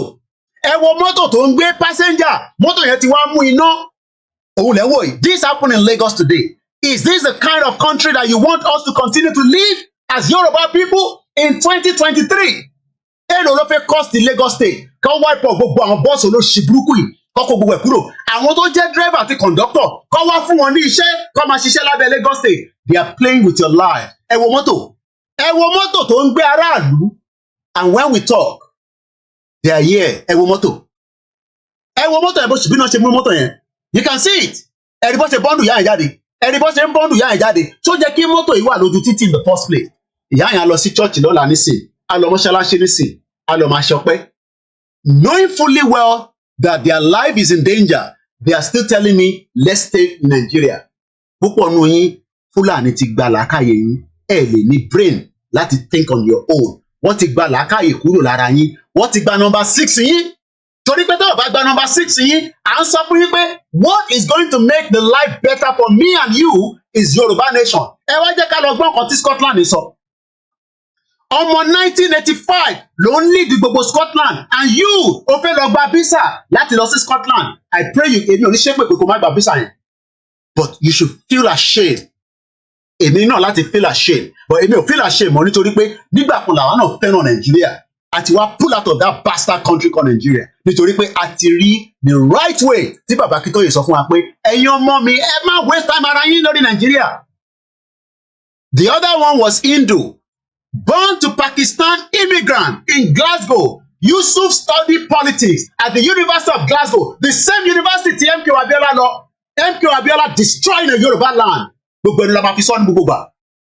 Ẹ wo mọ́tò tó ń gbé passenger. Mọ́tò yẹn ti wá mú iná. Òun lẹ wò yìí. This happened in Lagos today. Is this the kind of country that you want us to continue to live as Yoruba people in 2023? Èló ló fẹ́ cost the Lagos State. Kán wipe off gbogbo àwọn bọ́ọ̀sì olóṣì burúkú yìí. Kọ́kọ́ gbogbo ẹ̀ kúrò. Àwọn tó jẹ́ driver àti conductor. Kán wá fún wọn ní iṣẹ́. Kán máa ṣiṣẹ́ lábẹ́ Lagos State. They are playing with your life. Ẹ wo mọ́tò. Ẹ wo mọ́tò tó ń gbé aráàlú. And when we talk, they are here. Ẹ wo mọ́tò. Ẹ wo mọ́tò yẹn bó ṣe bí náà ṣe mú mọ́tò yẹn. You can see it. Ẹ̀rí bó ṣe bọ́ndù ìyá yẹn jáde. Ẹ̀rí bó ṣe ń bọ́ndù ìyá yẹn jáde. Tó jẹ́ kí mọ́tò yìí wà lójú títì in the first place. Ìyá yẹn á lọ sí church lọ́la nísìn. Á lọ mọ́ṣáláṣí nísìn. Á lọ máa ṣọpẹ́. Knowing fully well that their life is in danger, they are still telling me, let's stay in Nigeria. Púpọ̀ nù yín, Fúlàní ti gba làákàyè yín. Ẹ lè ní brain láti think on your own. Wọ́n ti gba làákàyè kúrò lára yín. Wọ́n ti gba number 6 yín. Torí pé tó bá gba number 6 yín, à ń sọ fún yín pé what is going to make the life better for me and you is Yoruba nation. Ẹ wá jẹ́ ká lọ gbọ́ nǹkan tí Scotland sọ. Ọmọ 1985 ló ń lead gbogbo Scotland, and you ó fẹ́ lọ gba visa láti lọ sí Scotland. I pray you, èmi ò ní ṣépè pé kò má gba visa yẹn. But you should feel ashamed. Èmi náà láti feel ashamed. But èmi ò feel ashamed mọ́ nítorí pé nígbà kan làwọn náà fẹ́ràn Nàìjíríà. Àti wá pull out of that bastard country called Nigeria. Nítorí pé a ti rí the right way tí bàbá Akíntóyè sọ fún wa pé ẹ̀yin ọmọ mi ẹ má waste time ara yín lórí Nàìjíríà. The other one was Hindu. Born to Pakistan immigrant in Glasgow. Yusuf studied politics at the University of Glasgow, the same university MK Abiola destroyed in the Yoruba land. gbogbo ẹni la máa fi sọ ní gbogbo gbà.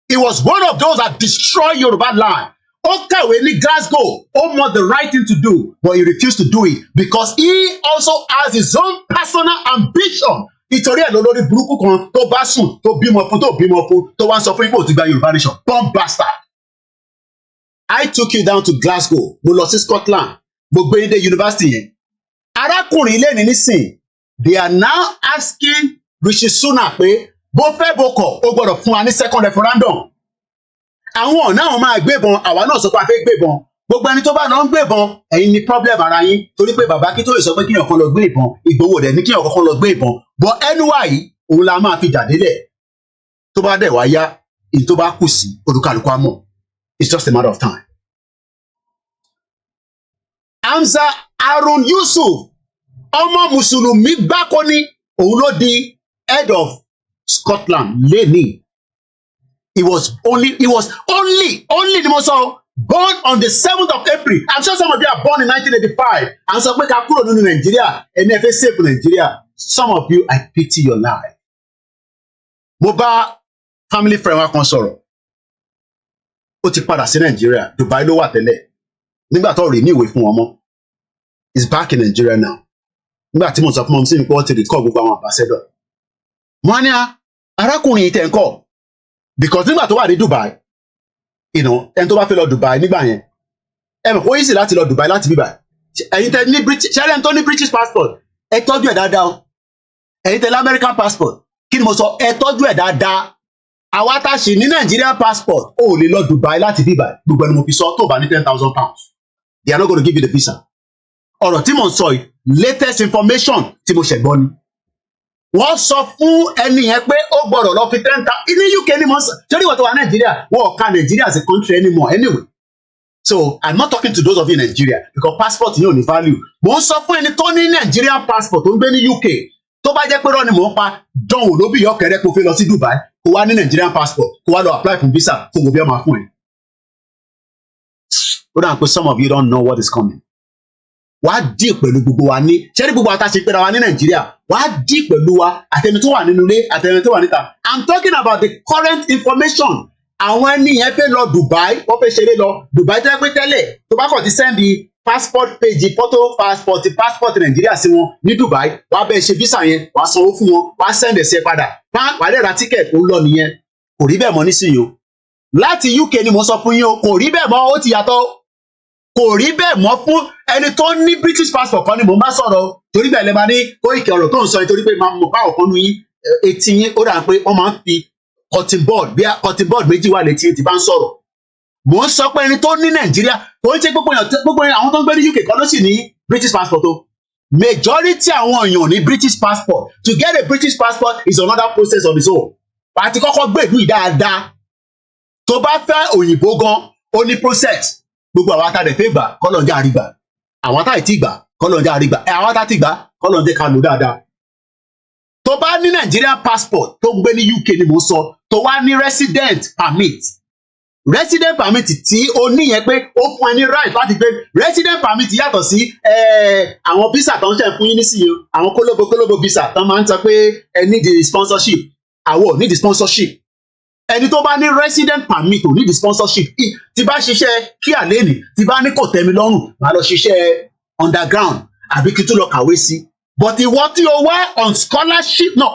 He was one of those that destroyed Yoruba land. Ó kàwé ní Glasgow, ó mọ the right thing to do, but he refused to do it because he also has his own personal ambition. Ìtorí ẹ̀ lólórí burúkú kan tó bá sùn tó bímọ fún tó wá ń sọ fún ipò tí gba Yorùbá nation. Bomb bastard. I took you down to Glasgow, mo lọ sí Scotland, mo gbé yín dé university yẹn. Arákùnrin ilé ní nísìn, they are now asking Rishi Sunak pé bó fẹ́ bó kọ̀ ó gbọ́dọ̀ fún wa ní second referendum. Àwọn ọ̀nà àwọn máa gbébọn, àwa náà sọ pé a fẹ́ gbébọn. Gbogbo ẹni tó bá lọ ń gbébọn, ẹ̀yin ni problem ara yín. Torí pé bàbá kí tó lè sọ pé kíyàn kan lọ gbé ìbọn, Ìgbòho rẹ̀ ní kíyàn kankan lọ gbé ìbọn. But anyway, òun la máa fi jàdélẹ̀. Tó bá dẹ̀ wá yá, èyí tó bá kù sí olúkàlùkù àmọ́. It's just a matter of time. Hamza Harun Yusuf, ọmọ Mùsùlùmí gbáko ni, òun ló di head of Scotland lẹ́ni. He was only ni mo sọ, born on the 7th of April. I'm sure some of you are born in 1985. And sọ pé ká kúrò nínú Nàìjíríà, ẹni ẹ fẹ́ save Nàìjíríà. Some of you, I pity your life. Mo bá family friend wa kan sọ̀rọ̀. Ó ti padà sí Nàìjíríà, Dubai ló wà tẹ́lẹ̀. Nígbà tó rí ní ìwé fún ọmọ. He's back in Nigeria now. Nígbà tí mo sọ fún ọmọ sí mi pé wọ́n ti recall gbogbo àwọn ambassador. Mo ní arákùnrin yìí tẹ̀ ń kọ́. Because nígbà tó wà ní Dubai, ẹni tó bá fẹ́ lọ Dubai nígbà yẹn, mọ̀ ó easy láti lọ Dubai láti bíbà. Ẹ̀yin tẹ ní ṣẹ́rẹ́ tó ní British passport, ẹ tọ́jú ẹ̀ dáadáa o. Ẹ̀yin tẹ ní American passport, kí ni mo sọ, ẹ tọ́jú ẹ̀ dáadáa. Àwa tá a ṣì ní Nigerian passport, ó lè lọ Dubai láti bíbà. Gbogbo ẹni mo fi sọ tó bá ní £10,000. They are not going to give you the visa. Ọ̀rọ̀ tí mo ń sọ yìí, latest information tí mo ṣẹ̀gbọ́n ni. Wọ́n sọ fún ẹni yẹn pé ó gbọ́dọ̀ lọ fi 10,000 ní UK ni mo sọ. Ṣé ìwọ tó wà Nàìjíríà? Wọ́n ò ka Nàìjíríà as a country anymore anyway. So I'm not talking to those of you in Nigeria because passport yóò ní value. Mo ń sọ fún ẹni tó ní Nigerian passport tó ń gbé ní UK. Tó bá jẹ́ pé rọ́ ni mò ń pa dánwò ló bí ìyọ́kẹ́rẹ́ kó fẹ́ lọ sí Dubai kó wá ní Nigerian passport kó wá lọ apply fún visa kó gbogbo ẹ̀ máa fún ẹ. Ó dà pé some of you don't know what is coming. Wàá dì pẹ̀lú gbogbo wa ní ṣẹ́rí gbogbo àtàṣe pẹ̀lú wa ní Nàìjíríà wàá dì pẹ̀lú wa àtẹni tó wà nínú ilé àtẹni tó wà níta. I'm talking about the current information. Àwọn ẹni yẹn fẹ́ lọ Dubai wọ́n fẹ́ ṣeré lọ Dubai tẹ́ pé tẹ́lẹ̀ tó bá kàn ti sẹ́ndì passport page photo passport Nàìjíríà sí wọn ní Dubai wàá bẹ́ẹ̀ ṣe visa yẹn wàá sanwó fún wọn wàá sẹ́ndẹ̀ sí ẹ padà wàá dẹ̀ ra ticket ó lọ nìyẹn kò rí bẹ́ẹ̀ mọ́ nísìnyí o. Láti UK ni mo sọ fún yín o kò rí bẹ́ẹ̀ mọ́ ó ti yàtọ̀ kò rí bẹ́ẹ̀ mọ́ fún ẹni tó ní British passport kan ni mò ń bá sọ̀rọ̀ torí bẹ́ẹ̀ lè máa ní Koiki ọ̀rọ̀ tó ń sọ nítorí pé máa mọ̀ bá ọ̀kan nu yín etí yín ó dà pé wọ́n máa ń fi cotton board méjì wà létí ti bá ń sọ̀rọ̀. Mò ń sọ pé ẹni tó ní Nàìjíríà kò ń ṣe gbogbo àwọn tó ń gbé ní UK kan ló sì ní British passport o. Majority àwọn èèyàn ní British passport. To get a British passport is another process on its own. Àti kọ́kọ́ gbèdú ìdáadáa. Tó bá fẹ́ òyìnbó gan ó ní process. Gbogbo àwọn atá rẹ̀ fẹ́ gbà kọ́lọ̀njẹ́ àrígbà. Àwọn atá ìtì gbà kọ́lọ̀njẹ́ àrígbà. Àwọn atá ti gbà kọ́lọ̀njẹ́ ká lò dáadáa. Tó bá ní Nigerian passport tó ń gbé ní UK ni mò ń sọ tó wá ní resident permit. Resident permit tí ó níyẹn pé ó fún ẹ ní right láti gbé resident permit yàtọ̀ sí àwọn visa tó ń ṣe fún yín nísìnyí àwọn kólóbó visa tó máa ń sọ pé ẹ need the sponsorship. Àwọn ò need the sponsorship. Ẹni tó bá ní resident permit ò ní the sponsorship. Tí bá ṣiṣẹ́ kí àléènì tí bá ní kò tẹ́mi lọ́rùn máa lọ ṣiṣẹ́ underground àbí kí tó lọ kàwé sí. But ìwọ tí o wá on scholarship no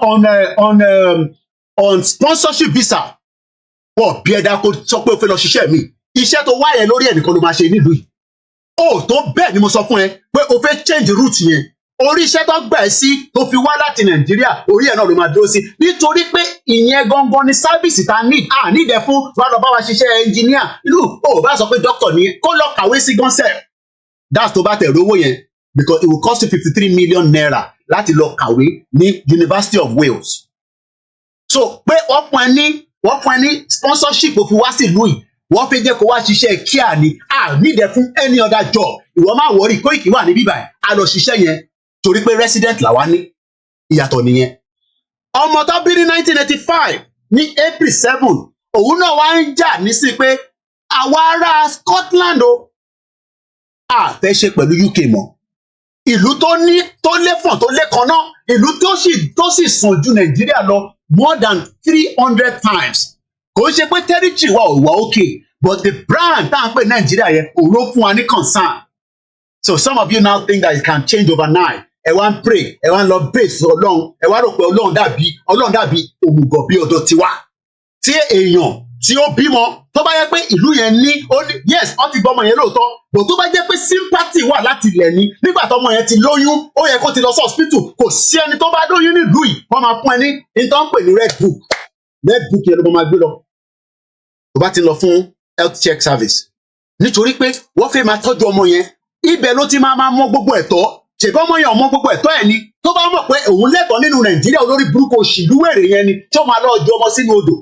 on sponsorship visa wọ́n bí ẹ̀dá kó sọ pé o fẹ́ lọ ṣiṣẹ́ mi iṣẹ́ tó wá yẹn lórí ẹnìkan ló máa ṣe nílùú yìí. Ó tó bẹ́ẹ̀ ni mo sọ fún ẹ pé o fẹ́ change route yẹn orí iṣẹ́ tó gbà ẹ́ sí tó fi wá láti Nàìjíríà orí ẹ̀ náà ló máa dúró sí nítorí pé ìyẹn gangan ni sábìsì ta nídẹ̀ fún wàá lọ bá wa ṣiṣẹ́ engineer inú ò bá sọ pé doctor ni kó lọ kàwé sí gánṣẹ́ that's tó bá tẹ̀ rówó yẹn because it will cost you 53 million naira láti lọ kàwé ní University of Wales. So pé wọ́n fún ẹ ní sponsorship òfin wá sí ìlú yìí wọ́n fi jẹ́ kó wá ṣiṣẹ́ kíá ni nídẹ̀ fún any other job ìwọ máa wọrí Koiki wà ní bíbá ẹ̀ á lọ ṣiṣẹ́ yẹn torí pé resident làwa ní ìyàtọ̀ nìyẹn. Ọmọ tó bí ní 1985 ní April 7 òun náà wá ń jà ní sí pé àwa ará Scotland o fẹ́ ṣe pẹ̀lú UK mọ́ ìlú tó lẹ́fọ̀n tó lẹ́kan náà ìlú tó sì sàn ju Nàìjíríà lọ more than 300 times. Kò ṣe pé territory wa ò wà okay, but the brand tá à ń pè Nàìjíríà yẹn òun ló fún wa ní concern. So some of you now think that it can change overnight. Ẹ wá ń pray, ẹ wá ń lọ pray sí Ọlọ́run, ẹ wá rò pé Ọlọ́run dàbí òmùgọ̀ bí ọ̀dọ̀ tiwa. Tí èèyàn tí ó bímọ tó bá yẹ pé ìlú yẹn ní yes wọ́n ti gbọ́ ọmọ yẹn lóòótọ́, but tó bá jẹ́ pé sympathy wà láti ilẹ̀ ni nígbà tó ọmọ yẹn ti lóyún ó yẹ kó ti lọ sí hospital. Kò sí ẹni tó bá lóyún nílùú yìí wọ́n máa fún ẹ ní nítorí pé ní red book yẹn ló máa gbé lọ tó bá ti lọ fún health check service, nítorí pé wọ́n fẹ́ máa tọ́jú ọmọ yẹn. Ibẹ̀ ló ti máa mọ gbogbo ẹ̀tọ́. Ṣèbí ọmọ yẹn ọmọ gbogbo ẹ̀tọ́ ẹ̀ ni tó bá mọ̀ pé òun lẹ́tọ̀ọ́ nínú Nàìjíríà olórí burúkú òṣìlúwèrè yẹn ni tí ó máa lọ ju ọmọ sínú odò.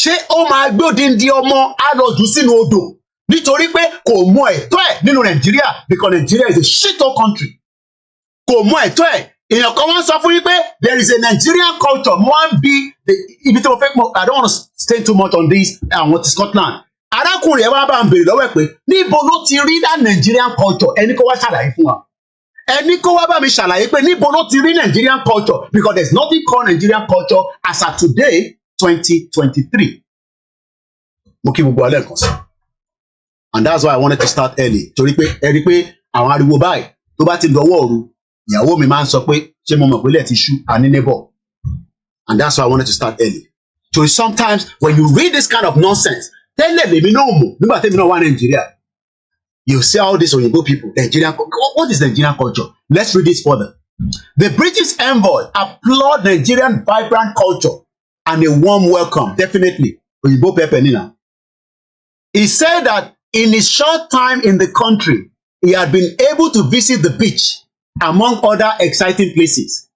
Ṣé ó máa gbé odindi ọmọ á lọ jù sínú odò nítorí pé kò mọ ẹ̀tọ́ ẹ̀ nínú Nàìjíríà, because Nigeria is a shithole country. Kò mọ ẹ̀tọ́ ẹ̀. Èèyàn kan wọ́n sọ fún yín pé there is a Nigerian culture. Mo wá ń bi ibi tí mo fẹ́ mọ̀, I don't want to stay too much on this àwọn ti Scotland. Arákùnrin ẹ̀ wá bá ń béèrè lọ́wọ́ ẹ̀ pé níbo ló ti rí that Nigerian culture? Ẹni kó wá ṣàlàyé fún wa. Ẹni kó wá bá mi ṣàlàyé pé níbo ló ti rí Nigerian culture, because there is nothing called Nigerian culture as of today 2023. Mo kí gbogbo alẹ́ kan sí. And that's why I wanted to start early. Torí pé ẹ rí pé àwọn ariwo báyìí tó bá ti dọwọ́ òru, ìyàwó mi máa ń sọ pé ṣé mo mọ̀ pé ilẹ̀ ti ṣú àní neighbor. And that's why I wanted to start early. So sometimes when you read this kind of nonsense, tẹ́lẹ̀ lèmi náà mọ̀ nígbà tẹ́mi náà wà Nàìjíríà. You see all these Oyinbo people, Nigerian. What is Nigerian culture? Let's read this further. The British envoy applaud Nigerian vibrant culture and a warm welcome. Definitely, Oyinbo Pepe Nina. He said that in his short time in the country, he had been able to visit the beach, among other exciting places.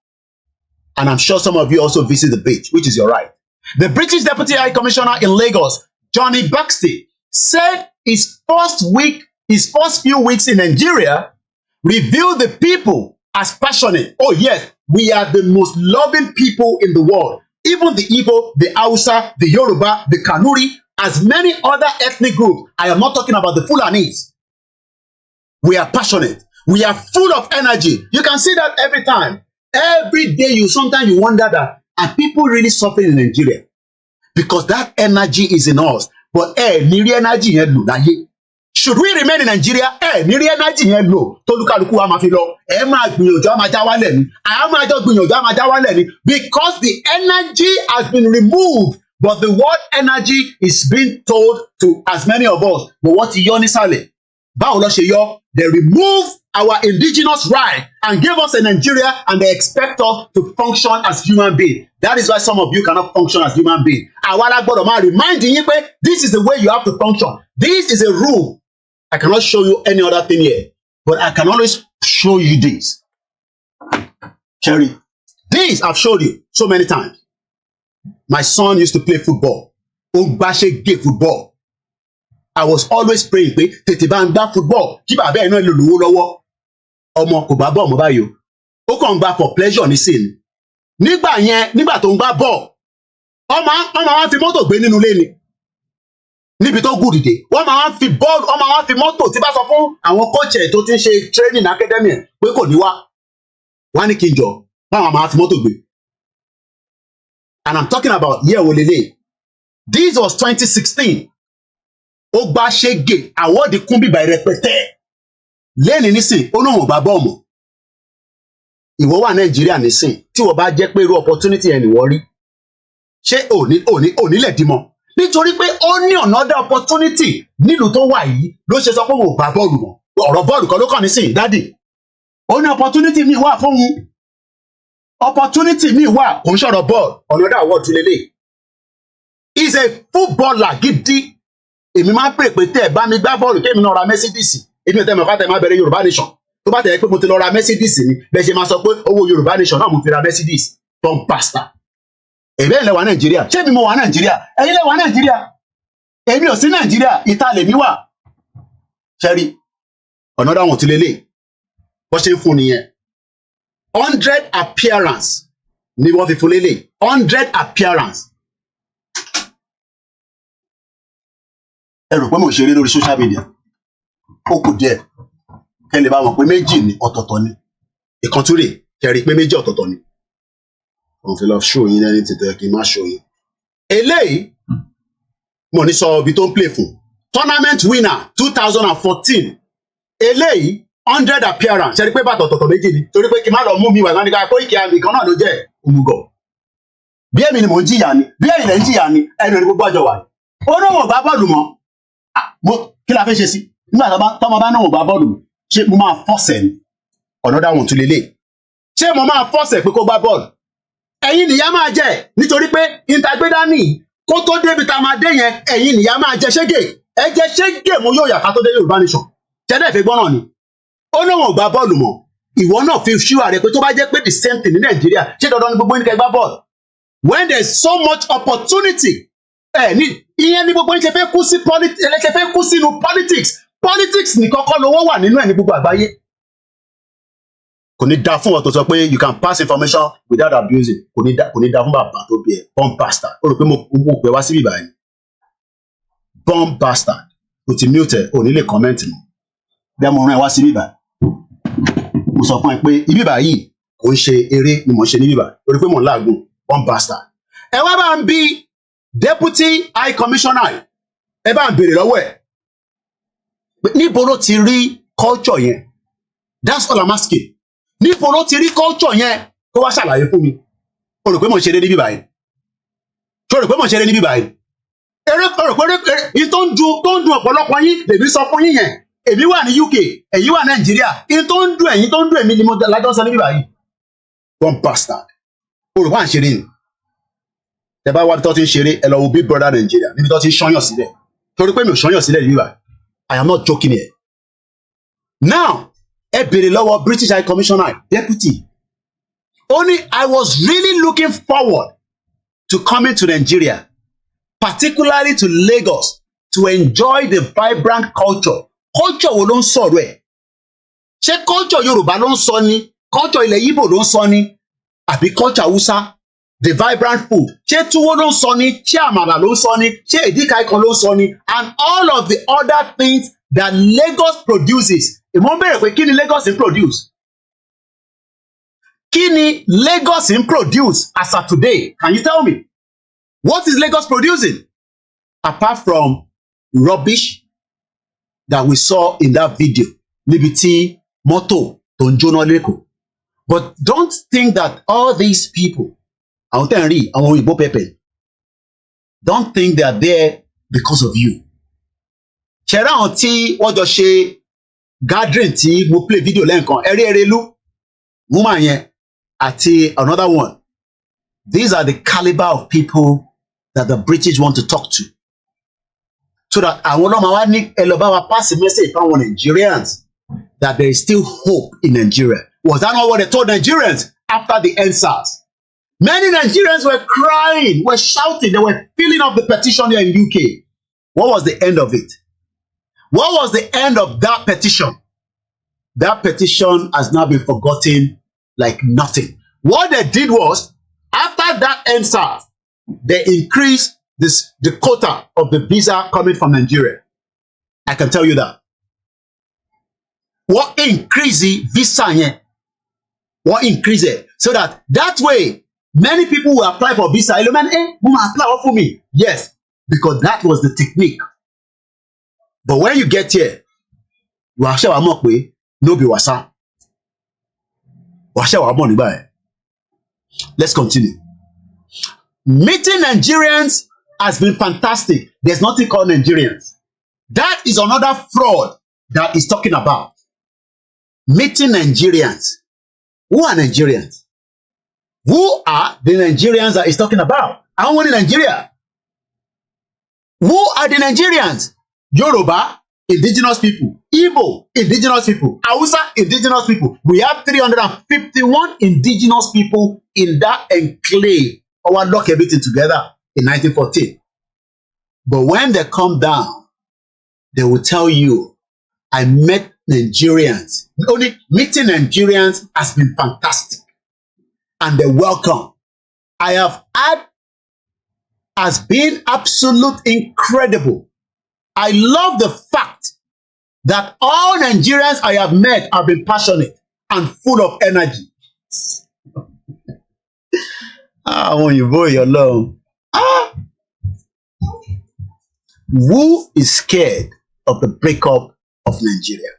And I'm sure some of you also visit the beach, which is your right. The British Deputy High Commissioner in Lagos, Johnny Buxton, said his first few weeks in Nigeria revealed the people as passionate. Oh yes, we are the most loving people in the world. Even the Igbo, the Hausa, the Yoruba, the Kanuri, as many other ethnic groups. I am not talking about the Fulanis. We are passionate. We are full of energy. You can see that every time. Every day sometimes you wonder that, are people really suffering in Nigeria? Because that energy is in us. But ní rí energy yẹn lò láyé. Should we remain in Nigeria? Ní rí energy yẹn lò tólúkálukú wa máa fi lọ. Máa gbìyànjú á máa já wálẹ̀ ni. Máa jọ gbìyànjú á máa já wálẹ̀ ni. Because the energy has been removed. But the word energy is being told to as many of us. But what ti yọ nísàlẹ̀? Báwo ló ṣe yọ? They remove our indigenous right and give us a Nigeria, and they expect us to function as human beings. That is why some of you cannot function as human beings. Àwa la gbọ́dọ̀ máa remind yín pé this is the way you have to function. This is a rule. I cannot show you any other thing here, but I can always show you this. Cherry, this I've showed you so many times. My son used to play football. Ó gbáṣẹ́ gé football. I was always praying pé tètè bá ń gbá football kí bàbá ẹ̀ náà lè lówó lọ́wọ́. Ọmọ kò bá bọ̀ mọ́ báyìí o. Ó kàn ń gbá for pleasure nísìnyí. Nígbà tó ń gbá bọ̀, ọmọ wa fi mọ́tò gbé nínú ilé ni. Níbi tó gùn dìde, wọ́n máa ń fi bọ́ọ̀lù, wọ́n máa ń fi mọ́tò tí bá sọ fún àwọn coach ẹ̀ tó ti ń ṣe training academy ẹ̀ pé kò ní wá. Wọ́n á ní kí n jọ, báwọn máa fi mọ́tò gbé. And I'm talking about year wo lélẹ̀. This was 2016. Ó gbá ṣégè àwọ́dì kún bíbá rẹpẹtẹ. Lẹ́ni nísìn, ó lóun ò bá bọ́ ọmọ. Ìwọ wà Nàìjíríà nísìn, tí wọ́n bá jẹ́ pé irú opportunity ẹni wọ́n rí. Ṣé òní lẹ̀ dímọ̀? Nítorí pé ó ní another opportunity nílùú tó wà yìí ló ṣe sọ pé òun ò gbá bọ́ọ̀lù mọ́. Ọ̀rọ̀ bọ́ọ̀lù kan ló kàn nísìn, dádì. Ó ní opportunity mi wà fún un. Opportunity mi wà, kò ń ṣọ̀rọ̀ bọ́ọ̀lù, another award tún lélẹ̀. He's a footballer gidi. Èmi máa ń pè pé tẹ́ ẹ̀ bá mi gbá bọ́ọ̀lù kémi náà ra Mercedes. Èmi ò tẹ́ mọ̀ fátẹ́ máa bẹ̀rẹ̀ Yorùbá nation. Tó bá tẹ̀ pé mo ti lọ ra Mercedes ni, bẹ́ẹ̀ ṣe máa sọ pé owó Yorùbá nation náà mo fi ra Mercedes. Tom Pastor. Èmi ẹ̀ lẹ wà Nàìjíríà. Ṣé mi mo wà Nàìjíríà? Ẹ̀yin lẹ wà Nàìjíríà. Èmi ò sí Nàìjíríà. Ìta lèmi wà. Ṣẹ́rí, another one ti lélẹ̀. Bó ṣe ń fún nìyẹn. 100 appearance ni wọ́n fi fún lélẹ̀. 100 appearance. Ẹ rò pé mo ṣeré lórí social media. Ó kù díẹ̀. Kẹ́ lè bá wọn pé méjì ni ọ̀tọ̀ọ̀tọ̀ ni. Ìkan tún rè kẹ́rì pé méjì ọ̀tọ̀ọ̀tọ̀ ni. Òun fi lọ show yín lẹ́ni tètè kí n má show yín. Eléyìí, mo ní sọ ibi tó ń play fún. Tournament winner 2014. Eléyìí 100 appearance. Ṣé rí pé bàtọ̀ tọ̀tọ̀ méjì ni? Torí pé kí n má lọ mú mi wà lánàá ká Koiki àmì kan náà ló jẹ́ òmùgọ̀. Bí èmi ni mò ń jìyà ni, bí èyí lẹ̀ ń jìyà ni, ẹnu ẹni gbogbo àjọ wà ní. Ó náà wọ̀n bá bọ́ọ̀lù mọ́. Kí la fẹ́ ṣe sí? Nígbà tọ́mọ bá náà wọ̀n bá bọ́ọ̀lù mọ́. Ṣé mo máa fọ́ọ̀sẹ̀ ni? Another one tún lélẹ̀. Ṣé mo máa fọ́ọ̀sẹ̀ pé kó gbá bọ́ọ̀lù? Ẹ̀yin nìyá máa jẹ nítorí pé ìtagbédání kó tó débi tá a máa dé yẹn ẹ̀yin nìyá máa jẹ ṣégè. Ẹ jẹ ṣégè mo yóò yà ká tó dé Yorùbá nation. Ṣẹ́dẹ̀ fi gbọ́ràn ni. Ó náà wọ̀n gbá bọ́ọ̀lù mọ́. Ìwọ náà fi ṣúwà rẹ pé tó bá jẹ́ pé the same thing ní Nàìjíríà ṣé dandan ni gbogbo ẹni kẹ́ gbá bọ́ọ̀lù? When there is so much opportunity ìyẹn ni gbogbo ẹni ṣe fẹ́ kú sínú politics nìkan kọ́ lówó wà nínú ẹ̀ ní gbogbo àgbáyé. Kò ní da fún ọ tó sọ pé you can pass information without abusing. Kò ní da fún bàbá tó bí ẹ bomb bastard. Ó rò pé mo pè wá síbí báyìí. Bomb bastard. O ti mute ẹ, o ní lè comment mọ́. Bí mo rán ẹ wá síbí báyìí. Mo sọ fún ẹ pé ibí báyìí kò ń ṣe eré ni mo ń ṣe níbí báyìí. Ó rí pé mo ń láàgùn bomb bastard. Ẹ wá bá ń bí deputy high commissioner. Ẹ bá ń béèrè lọ́wọ́ ẹ̀. Níbo ló ti rí culture yẹn? That's all I'm asking. Níbo ló ti rí culture yẹn kó wá ṣàlàyé fún mi? O rò pé mo ń ṣeré níbí báyìí? Ṣé o rò pé mo ń ṣeré níbí báyìí? Eré yìí tó ń dun ọ̀pọ̀lọpọ̀ yín lèmi sọ fún yín yẹn. Èmi wà ní UK, èyí wà Nàìjíríà. Yìí tó ń dun ẹ̀yin tó ń dun èmi ni mo lájọ́ sọ níbí báyìí. One bastard. O rò pé à ń ṣeré ni? Ẹ bá wá bí tó ti ń ṣeré, ẹ lọ wo Big Brother Nigeria níbi tó ti ń ṣọ́yàn sílẹ̀. Torí pé mi ò ṣọ́yàn sílẹ̀ níbí báyìí. I am not joking here. Now, ẹ béèrè lọ́wọ́ British High Commissioner, Deputy. Only I was really looking forward to coming to Nigeria, particularly to Lagos, to enjoy the vibrant culture. Culture wo ló ń sọ̀rọ̀ ẹ̀? Ṣé culture Yorùbá ló ń sọ ni? Culture ilẹ̀ Igbo ló ń sọ ni? Àbí culture Hausa? The vibrant food. Ṣé túwó ló ń sọ ni? Ṣé àmàlà ló ń sọ ni? Ṣé ìdíkàíkan ló ń sọ ni? And all of the other things that Lagos produces. Ìmọ̀ ń bèrè pé kí ni Lagos ń produce? Kí ni Lagos ń produce as of today? Can you tell me? What is Lagos producing? Apart from rubbish that we saw in that video. Níbi tí mọ́tò tó ń jóná lẹ́kọ̀ọ́. But don't think that all these people, àwọn tẹ̀ ń rí àwọn òyìnbó pẹpẹ, don't think they are there because of you. Ṣẹ̀rá àwọn tí wọ́n jọ ṣe gathering tí mo play video lẹ́ǹkan ẹ̀rí ẹ̀rẹ́lú woman yẹn àti another one. These are the caliber of people that the British want to talk to. So that àwọn ọlọ́mọ wa ní ẹ lọ bá wa pass a message fáwọn Nigerians that there is still hope in Nigeria. Was that not what they told Nigerians after the EndSARS? Many Nigerians were crying, were shouting, they were filling up the petition here in UK. What was the end of it? What was the end of that petition? That petition has now been forgotten like nothing. What they did was, after that EndSARS, they increased the quota of the visa coming from Nigeria. I can tell you that. What increase the visa here? What increase it? So that way, many people will apply for visa. Apply for me. Yes, because that was the technique. But when you get here, no be wasa. Let's continue. Meeting Nigerians has been fantastic. There's nothing called Nigerians. That is another fraud that is talking about. Meeting Nigerians. Who are Nigerians? Who are the Nigerians that he's talking about? I want in Nigeria. Who are the Nigerians? Yoruba, indigenous people. Igbo, indigenous people. Hausa, indigenous people. We have 351 indigenous people in that enclave. Our lock everything together in 1914. But when they come down, they will tell you, I met Nigerians. Only meeting Nigerians has been fantastic. And the welcome I have had has been absolute incredible. I love the fact that all Nigerians I have met have been passionate and full of energy. Àwọn òyìnbó yìí Ọlọ́run. Who is scared of the breakup of Nigeria?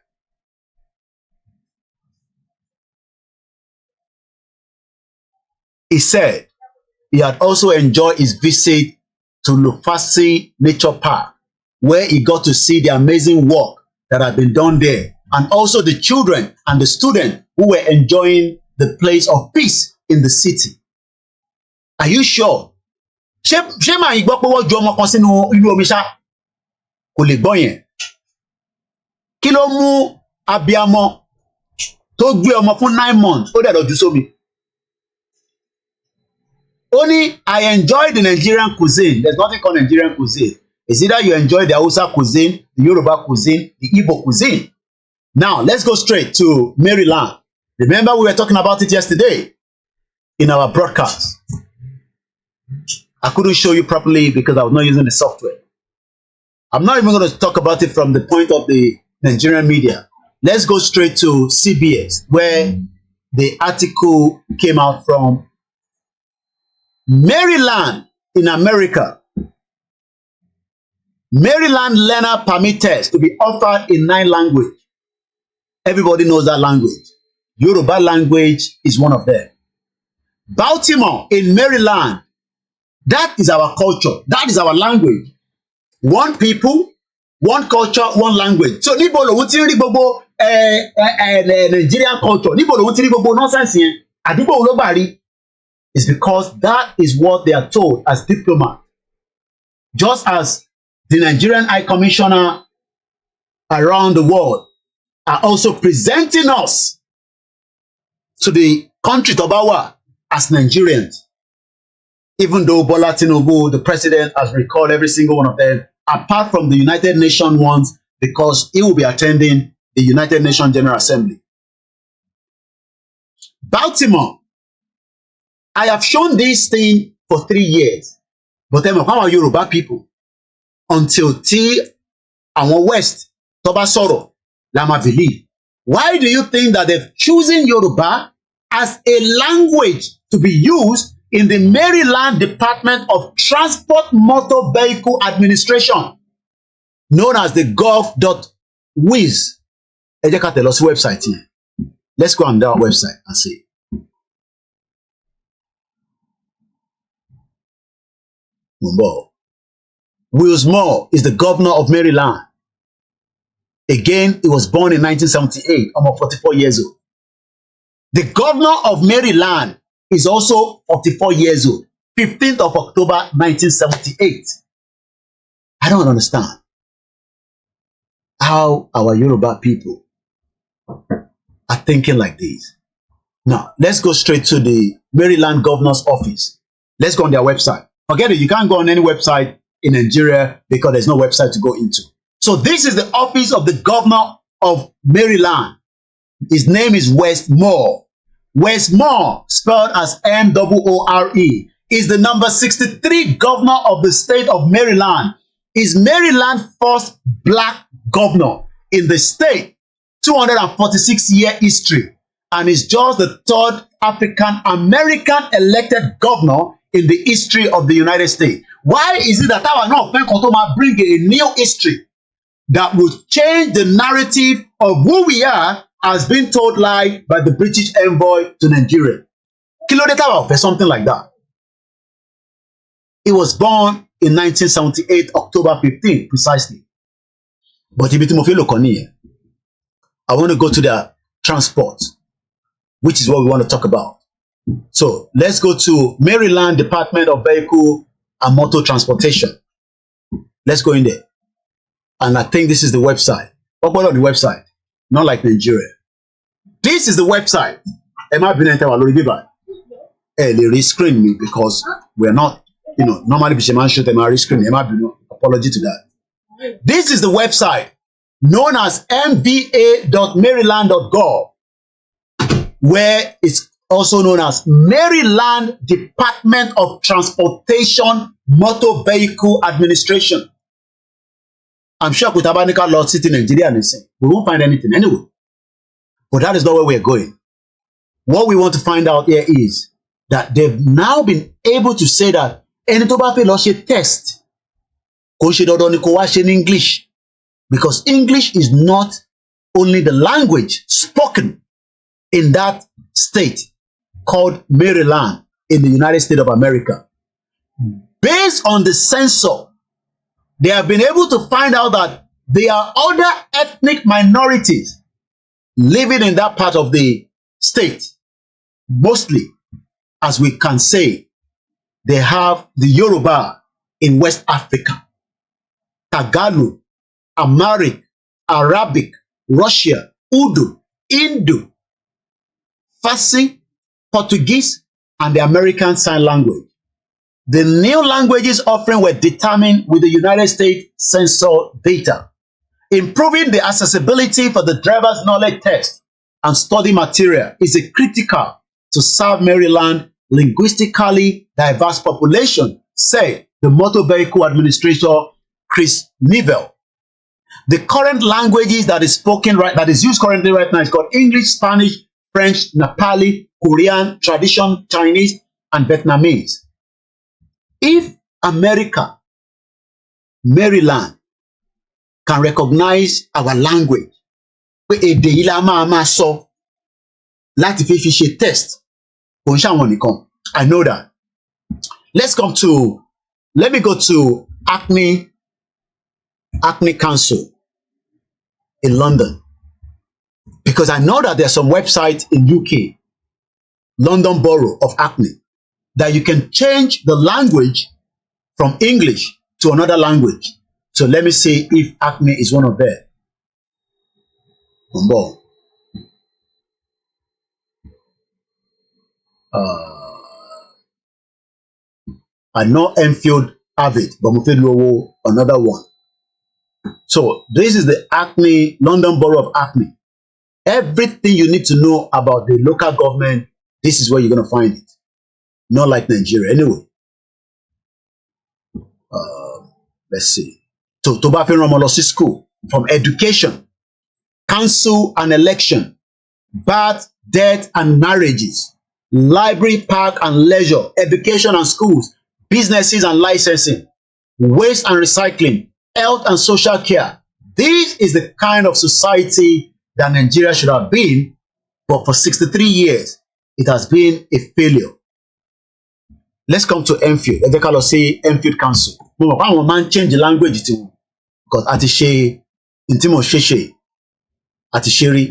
He said he had also enjoyed his visit to Lufasi Nature Park, where he got to see the amazing work that had been done there, and also the children and the students who were enjoying the place of peace in the city. Are you sure? Ṣé màá gbọ́ pé wọ́n ju ọmọ kan sínú inú omi ṣá? Kò lè gbọ́ yẹn. Kí ló mú abiyamọ tó gbé ọmọ fún 9 months ó dẹ̀ lọ jù sómi? Only I enjoy the Nigerian cuisine. There's nothing called Nigerian cuisine. It's either you enjoy the Hausa cuisine, the Yoruba cuisine, the Igbo cuisine. Now, let's go straight to Maryland. Remember, we were talking about it yesterday in our broadcast. I couldn't show you properly because I was not using the software. I'm not even going to talk about it from the point of the Nigerian media. Let's go straight to CBS, where the article came out from. Maryland in America. Maryland learner permit test to be offered in 9 languages. Everybody knows that language. Yoruba language is one of them. Baltimore in Maryland. That is our culture. That is our language. One people, one culture, one language. So níbo lòun ti rí gbogbo Nigerian culture. Níbo lòun ti rí gbogbo nonsense yẹn. Àdúgbò ló gbà rí. It's because that is what they are told as diplomats. Just as the Nigerian High Commissioner around the world are also presenting us to the country Tobawa as Nigerians. Even though Bola Tinubu, the president, has recalled every single one of them, apart from the United Nations ones, because he will be attending the United Nations General Assembly. Baltimore. I have shown this thing for 3 years, but I'm a Yoruba people until àwọn West tó bá sọ̀rọ̀ la máa believe. Why do you think that they've chosen Yoruba as a language to be used in the Maryland Department of Transport Motor Vehicle Administration, known as the gov.wiz? Ẹ jẹ́ ká tẹ̀ lọ sí website yẹn. Let's go on that website and see. Wills Moore is the governor of Maryland. Again, he was born in 1978, almost 44 years old. The governor of Maryland is also 44 years old, 15th of October, 1978. I don't understand how our Yoruba people are thinking like this. Now, let's go straight to the Maryland governor's office. Let's go on their website. Forget it, you can't go on any website in Nigeria because there's no website to go into. So this is the office of the governor of Maryland. His name is Wes Moore. Wes Moore, spelled as M-O-O-R-E, is the number 63 governor of the state of Maryland. Is Maryland's first black governor in the state, 246-year history, and is just the 3rd African-American elected governor in the history of the United States. Why is it that our North Kontoma bring a new history that will change the narrative of who we are as being told lie by the British envoy to Nigeria? Kí ló dé táwa ò fẹ́ something like that? He was born in 1978, October 15, precisely. But ibi tí mo fẹ́ lò kàn nìyẹn. I want to go to the transport, which is what we want to talk about. So let's go to Maryland Department of Vehicle and Motor Transportation. Let's go in there. And I think this is the website. What on the website? Not like Nigeria. This is the website. Am I being entered already? They rescreen me because we're not, normally Bishaman shoot them rescreen. Apology to that. This is the website known as mba.maryland.gov, where it's also known as Maryland Department of Transportation Motor Vehicle Administration. I'm sure Kutabanika Lord City, Nigeria, we won't find anything anyway. But that is not where we're going. What we want to find out here is that they've now been able to say that ẹni tó bá fẹ́ lọ ṣe test kò ṣe dandan ni kó wá ṣe ní English, because English is not only the language spoken in that state called Maryland in the United States of America. Based on the censor, they have been able to find out that there are other ethnic minorities living in that part of the state. Mostly, as we can say, they have the Yoruba in West Africa, Tagalog, Amharic, Arabic, Russia, Urdu, Hindu, Farsi, Portuguese, and the American Sign Language. The new languages offering were determined with the United States censor data. Improving the accessibility for the driver's knowledge test and study material is a critical to serve Maryland linguistically diverse population, said the Motor Vehicle Administrator Chris Neville. The current languages that is used currently right now is called English, Spanish, French, Nepali, Korean, tradition, Chinese, and Vietnamese. If America, Maryland, can recognize our language, pé èdè yìí la máa sọ láti fi ṣe test, kò ń ṣàwọn nìkan. I know that. Let me go to Acne Council in London, because I know that there's some websites in UK, London Borough of Acne, that you can change the language from English to another language. So let me see if Acne is one of them. I know Enfield have it, but Mufid another one. So this is the Acne, London Borough of Acne. Everything you need to know about the local government, this is where you're going to find it. Not like Nigeria, anyway. Let's see. So, tó bá fẹ́ rán ọmọ lọ sí school, from education, council and election, birth, death and marriages, library, park and leisure, education and schools, businesses and licensing, waste and recycling, health and social care. This is the kind of society that Nigeria should have been, but for 63 years, it has been a failure. Let's come to Enfield. Ẹ jẹ́ ká lọ sí Enfield Council. Mo mọ̀ pé àwọn máa ń change the language tiwọn, because àti ṣe ntí mo ṣe àti ṣe rí.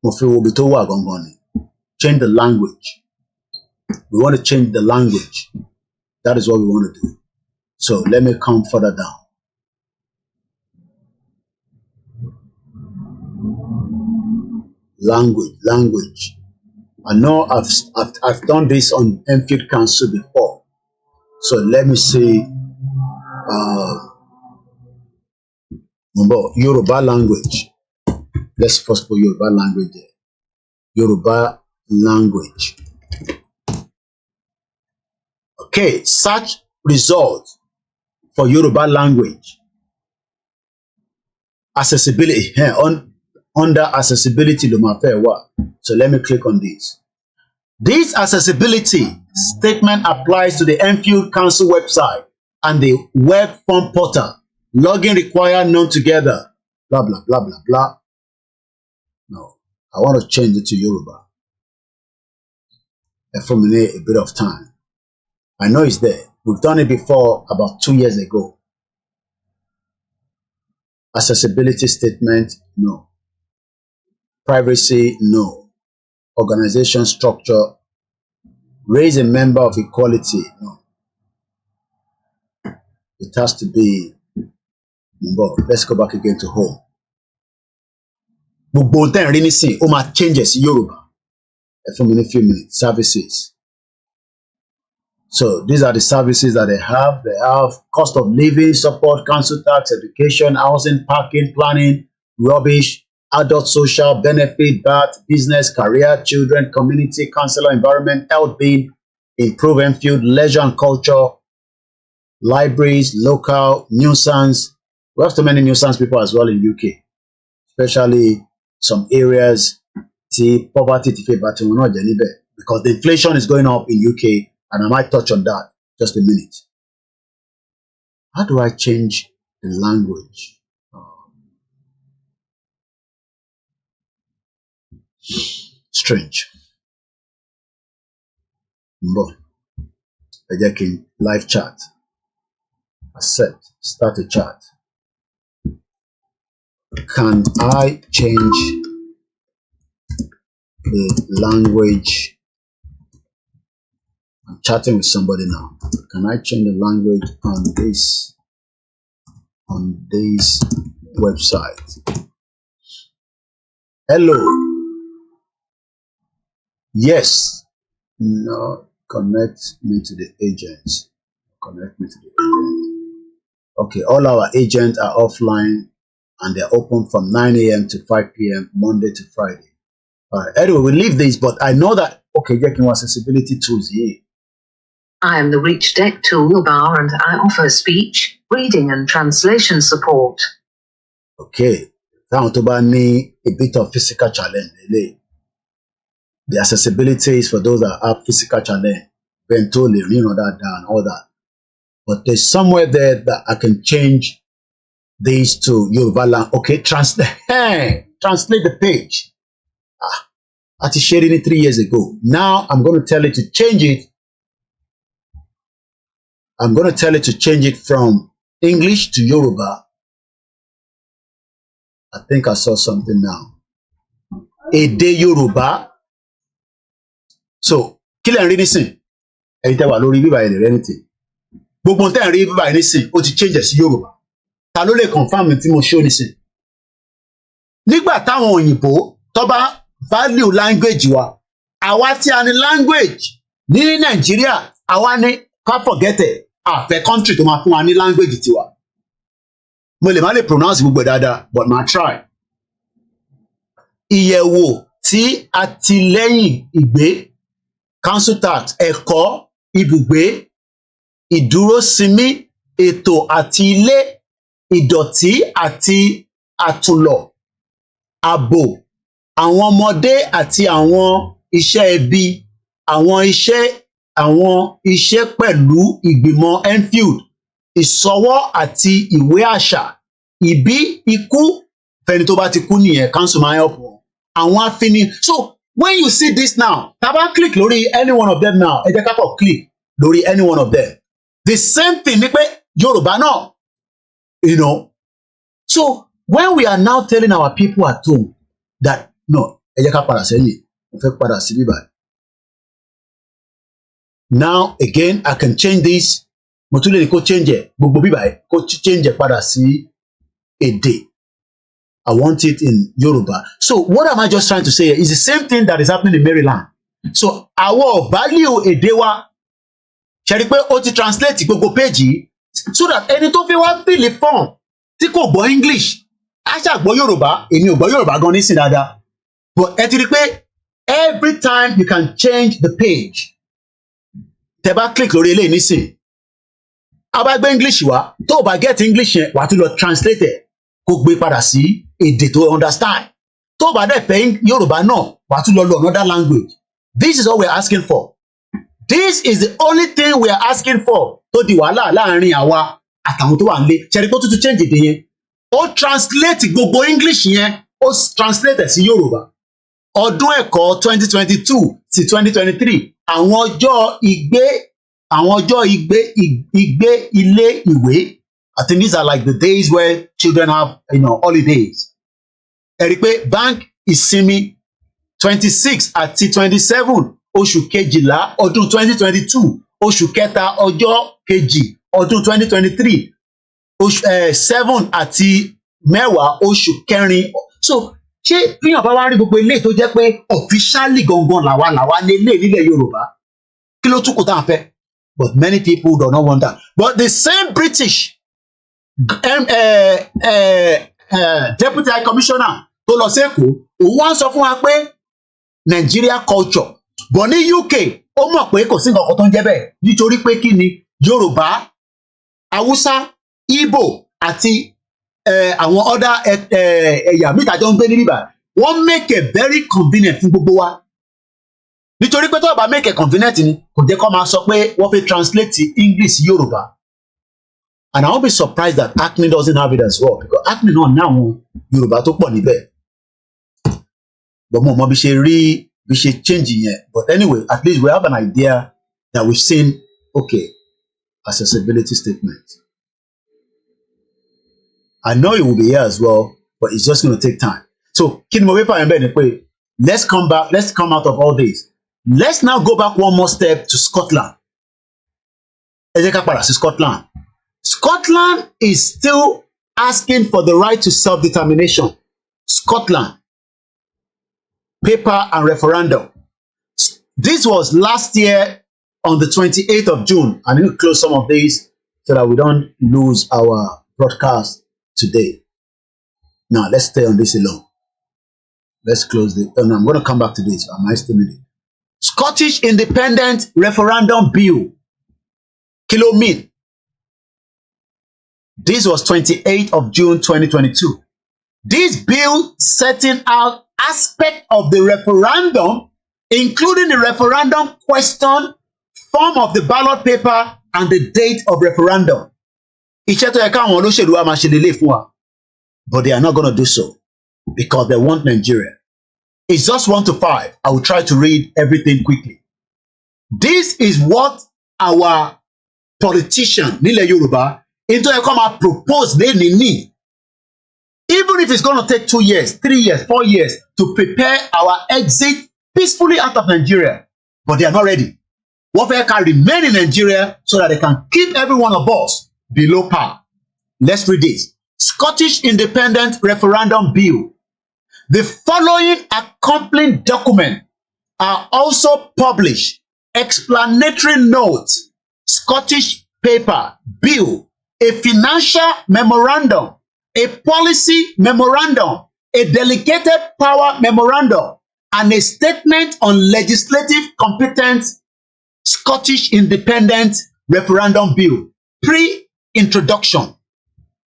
Mo fi wo ibi tó wà gangan ni. Change the language. We want to change the language. That is what we want to do. So let me come further down. Language. I know I've done this on Enfield Council before. So let me see. Yoruba language. Let's first put Yoruba language there. Yoruba language. Okay, search results for Yoruba language. Accessibility. Under accessibility, so let me click on this. This accessibility statement applies to the Enfield Council website and the web form portal. Login required, known together. Blah, blah, blah, blah, blah. No, I want to change it to Yoruba. For me, a bit of time. I know it's there. We've done it before about 2 years ago. Accessibility statement, no. Privacy, no. Organization structure, raise a member of equality, no. It has to be, let's go back again to home. Gbogbo tẹ́ ń rí nísìn, ó máa changes sí Yorùbá. For a few minutes, services. So these are the services that they have. They have cost of living, support, council tax, education, housing, parking, planning, rubbish, adult social, benefit, birth, business, career, children, community, counselor, environment, health being, improve Enfield, leisure and culture, libraries, local, nuisance. We have so many nuisance people as well in UK, especially some areas poverty ti fẹ́ bá tiwọn náà jẹ́ níbẹ̀, because the inflation is going up in UK, and I might touch on that just a minute. How do I change the language? Strange. Bon. Live chat. Accept. Start a chat. Can I change the language? I'm chatting with somebody now. Can I change the language on this website? Hello. Yes. No. Connect me to the agents. Connect me to the agent. Okay, all our agents are offline and they're open from 9 a.m. to 5 p.m. Monday to Friday. All right. Anyway, we'll leave this, but I know that, okay, getting accessibility tools here. I am the Reach Deck toolbar and I offer speech, reading and translation support. Okay. Táwọn tó bá ní a bit of physical challenge, the accessibility is for those that have physical challenge, mentally, and all that. But there's somewhere there that I can change these to Yoruba language. Okay, translate the page. I shared it 3 years ago. Now I'm going to tell it to change it. I'm going to tell it to change it from English to Yoruba. I think I saw something now. Èdè Yoruba. So, kí lẹ̀ ń rí nísìn? Ẹ̀yin tẹ́ wà lórí bíbá ẹ̀ lè rẹ́ nítì. Gbogbo tẹ́ ń rí bíbá ẹ̀ nísìn, ó ti change sí Yorùbá. Ta ló lè confirm tí mo show nísìn? Nígbà táwọn òyìnbó tó bá value language wa, àwa tí a ní language ní Nàìjíríà, àwa ní ká forget it, àfẹ́ country tó máa fún wa ní language tiwa. Mo lè má lè pronounce gbogbo dáadáa, but ma try. Ìyẹ̀wò tí àtìlẹ́yìn ìgbé, council tax, ẹ̀kọ́, ibùgbé, ìdúróṣinmí, ètò àti ilé, ìdọ̀tí àti àtúnlọ̀, ààbò, àwọn ọmọdé àti àwọn iṣẹ́ ẹbí, àwọn iṣẹ́ pẹ̀lú ìgbìmọ̀ Enfield, ìṣọwọ́ àti ìwé àṣà, ìbí, ikú, fẹ́ni tó bá ti kú nìyẹn, council máa help wọn. Àwọn afini. So when you see this now, taba click lórí any one of them now, ẹ jẹ́ ká kọ́ click lórí any one of them. The same thing ni pé Yorùbá náà, So when we are now telling our people at home that no, ẹ jẹ́ ká padà sẹ́yìn, mo fẹ́ padà sí bíbá. Now again, I can change this. Mo tún lè ní kó change ẹ̀ gbogbo bíbá ẹ̀ kó change ẹ̀ padà sí èdè. I want it in Yoruba. So what am I just trying to say here? It's the same thing that is happening in Maryland. So our value èdè wa, ṣe rí pé ó ti translate gbogbo page yìí, so that ẹni tó fẹ́ wá fill the form tí kò gbọ́ English, á ṣàgbọ́ Yorùbá, èmi ò gbọ́ Yorùbá gan nísìn dáadáa. But ẹ ti rí pé every time you can change the page. Tẹ́ bá click lórí eléyìí nísìn, a bá gbé English wá, tó o bá get English yẹn, wà á tún lọ translate ẹ̀ kó gbé padà sí èdè tó understand. Tó bá dẹ̀ fẹ́ Yorùbá náà, wà á tún lọ another language. This is all we're asking for. This is the only thing we're asking for. Tó di wàhálà láàrin àwa àtàwọn tó wà nílé. Ṣẹ̀rí pé ó tún change èdè yẹn. Ó translate gbogbo English yẹn, ó translate sí Yorùbá. Ọdún ẹ̀kọ́ 2022 sí 2023, àwọn ọjọ́ ìgbé ilé ìwé. I think these are like the days where children have, holidays. Ẹ rí pé bank ìsinmi 26 àti 27 oṣù kejìlá ọdún 2022, oṣù kẹta ọjọ́ kejì ọdún 2023, oṣù 7 àti 10 oṣù kẹrin. So ṣé fíyàn bá wá rí gbogbo ilé tó jẹ́ pé officially gangan làwa ní ilé nílẹ̀ Yorùbá, kí ló tún kù tá à ń fẹ́? But many people do not want that. But the same British deputy high commissioner tó lọ sí Èkó, òun wá ń sọ fún wa pé Nigeria culture, but ní UK ó mọ̀ pé kò sí nǹkan kan tó ń jẹ́ bẹ́ẹ̀, nítorí pé kí ni Yorùbá, Haúsá, Igbo àti àwọn other ẹ̀yà mìta jọ ń gbé ní bíbá, wọ́n make it very convenient fún gbogbo wa nítorí pé tó bá make it convenient ni kò jẹ́ kó máa sọ pé wọ́n fi translate English sí Yorùbá and I won't be surprised that ACME doesn't have it as well because ACME náà ní àwọn Yorùbá tó pọ̀ níbẹ̀ but mo mọ bí ṣe change yẹn but anyway at least we have an idea that we've seen okay accessibility statement. I know it will be here as well, but it's just going to take time. So, let's come back, let's come out of all this. Let's now go back one more step to Scotland. Scotland. Scotland is still asking for the right to self-determination. Scotland. Paper and referendum. This was last year on the 28th of June. I need to close some of these so that we don't lose our broadcast today. Now, let's stay on this alone. Let's close the... Oh, no, I'm going to come back to this. I might still need it. Scottish Independent Referendum Bill. Kilo mean. This was 28th of June 2022. This bill setting out aspect of the referendum, including the referendum question, form of the ballot paper, and the date of referendum. But they are not going to do so because they want Nigeria. It's just 1 to 5. I will try to read everything quickly. This is what our politician, Nile Yoruba, into a comma propose they need. Even if it's going to take 2 years, 3 years, 4 years to prepare our exit peacefully out of Nigeria, but they are not ready. Warfare can remain in Nigeria so that they can keep every one of us below par. Let's read this. Scottish Independent Referendum Bill. The following accompanying documents are also published. Explanatory notes, Scottish paper, bill, a financial memorandum, a policy memorandum, a delegated power memorandum, and a statement on legislative competence. Scottish Independent Referendum Bill. Pre-introduction.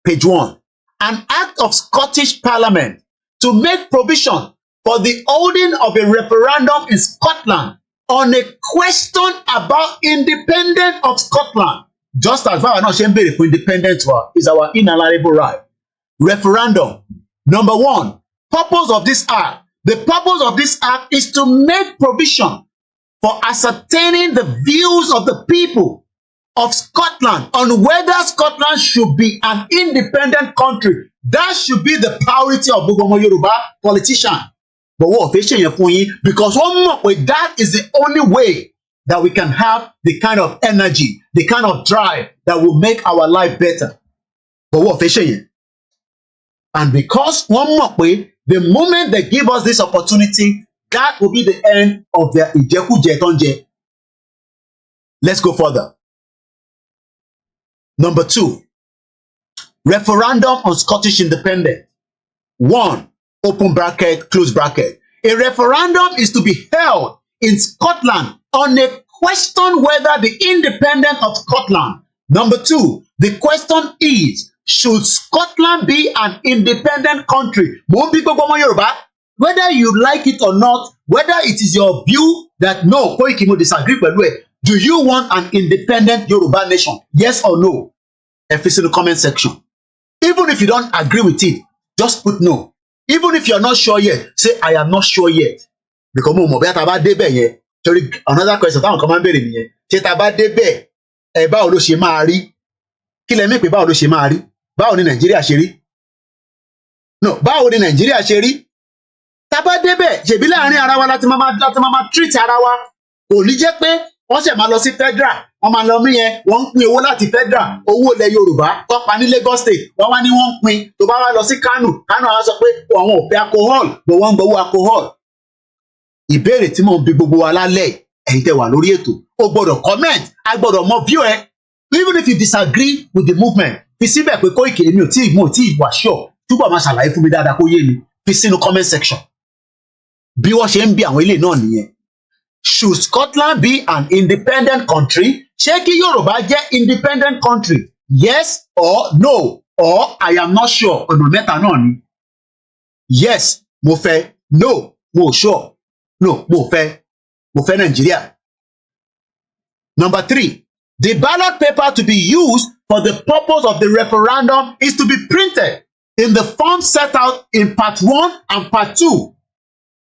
Page 1. An act of Scottish Parliament to make provision for the holding of a referendum in Scotland on a question about independence of Scotland. Just as far as for independence is our inalienable right. Referendum. Number 1. Purpose of this act. The purpose of this act is to make provision for ascertaining the views of the people of Scotland on whether Scotland should be an independent country. That should be the priority of Gbogbo Yoruba politician. But what because that is the only way that we can have the kind of energy, the kind of drive that will make our life better. But what and because the moment they give us this opportunity, that will be the end of their Ijeku. Let's go further. Number 2, referendum on Scottish independence. 1, open bracket, close bracket. A referendum is to be held in Scotland on a question whether the independence of Scotland. Number 2, the question is, should Scotland be an independent country? Whether you like it or not, whether it is your view that no, koikimedia disagree with it, do you want an independent Yoruba nation? Yes or no? If it's in the comment section. Even if you don't agree with it, just put no. Even if you're not sure yet, say I am not sure yet. Because another question, báwo ni Nàìjíríà ṣe rí? No, báwo ni Nàìjíríà ṣe rí? Tá bá débẹ̀, ṣebí láàrin ara wa láti máa treat ara wa. Kò ní jẹ́ pé wọ́n ṣe máa lọ sí federal, wọ́n máa lọ mí yẹn, wọ́n ń pín owó láti federal, owó ilẹ̀ Yorùbá, tó pa ní Lagos State, wọ́n wá ní wọ́n ń pín, tó bá wá lọ sí Kano, Kano á sọ pé àwọn ò fẹ́ alcohol, bọ̀ wọ́n ń gbowó alcohol. Ìbéèrè tí mò ń bi gbogbo wa lálẹ́, ẹ̀yin tẹ́ wà lórí ètò, o gbọ́dọ̀ comment, a gbọ́dọ̀ mọ view ẹ. Even if you disagree with the movement, fi síbẹ̀ pé Koiki mi ò tí ì wà sure, túbọ̀ máa ṣàlàyé fún mi dáadáa kó yé mi, fi sínú comment section. Bí wọ́n ṣe ń bi àwọn ilé náà nìyẹn. Should Scotland be an independent country? Ṣé kí Yorùbá jẹ́ independent country? Yes or no? Or I am not sure. Ọ̀nà mẹ́ta náà ni. Yes, mo fẹ́. No, mo sure. No, mo fẹ́ Nigeria. Number 3, the ballot paper to be used for the purpose of the referendum is to be printed in the form set out in part 1 and part 2.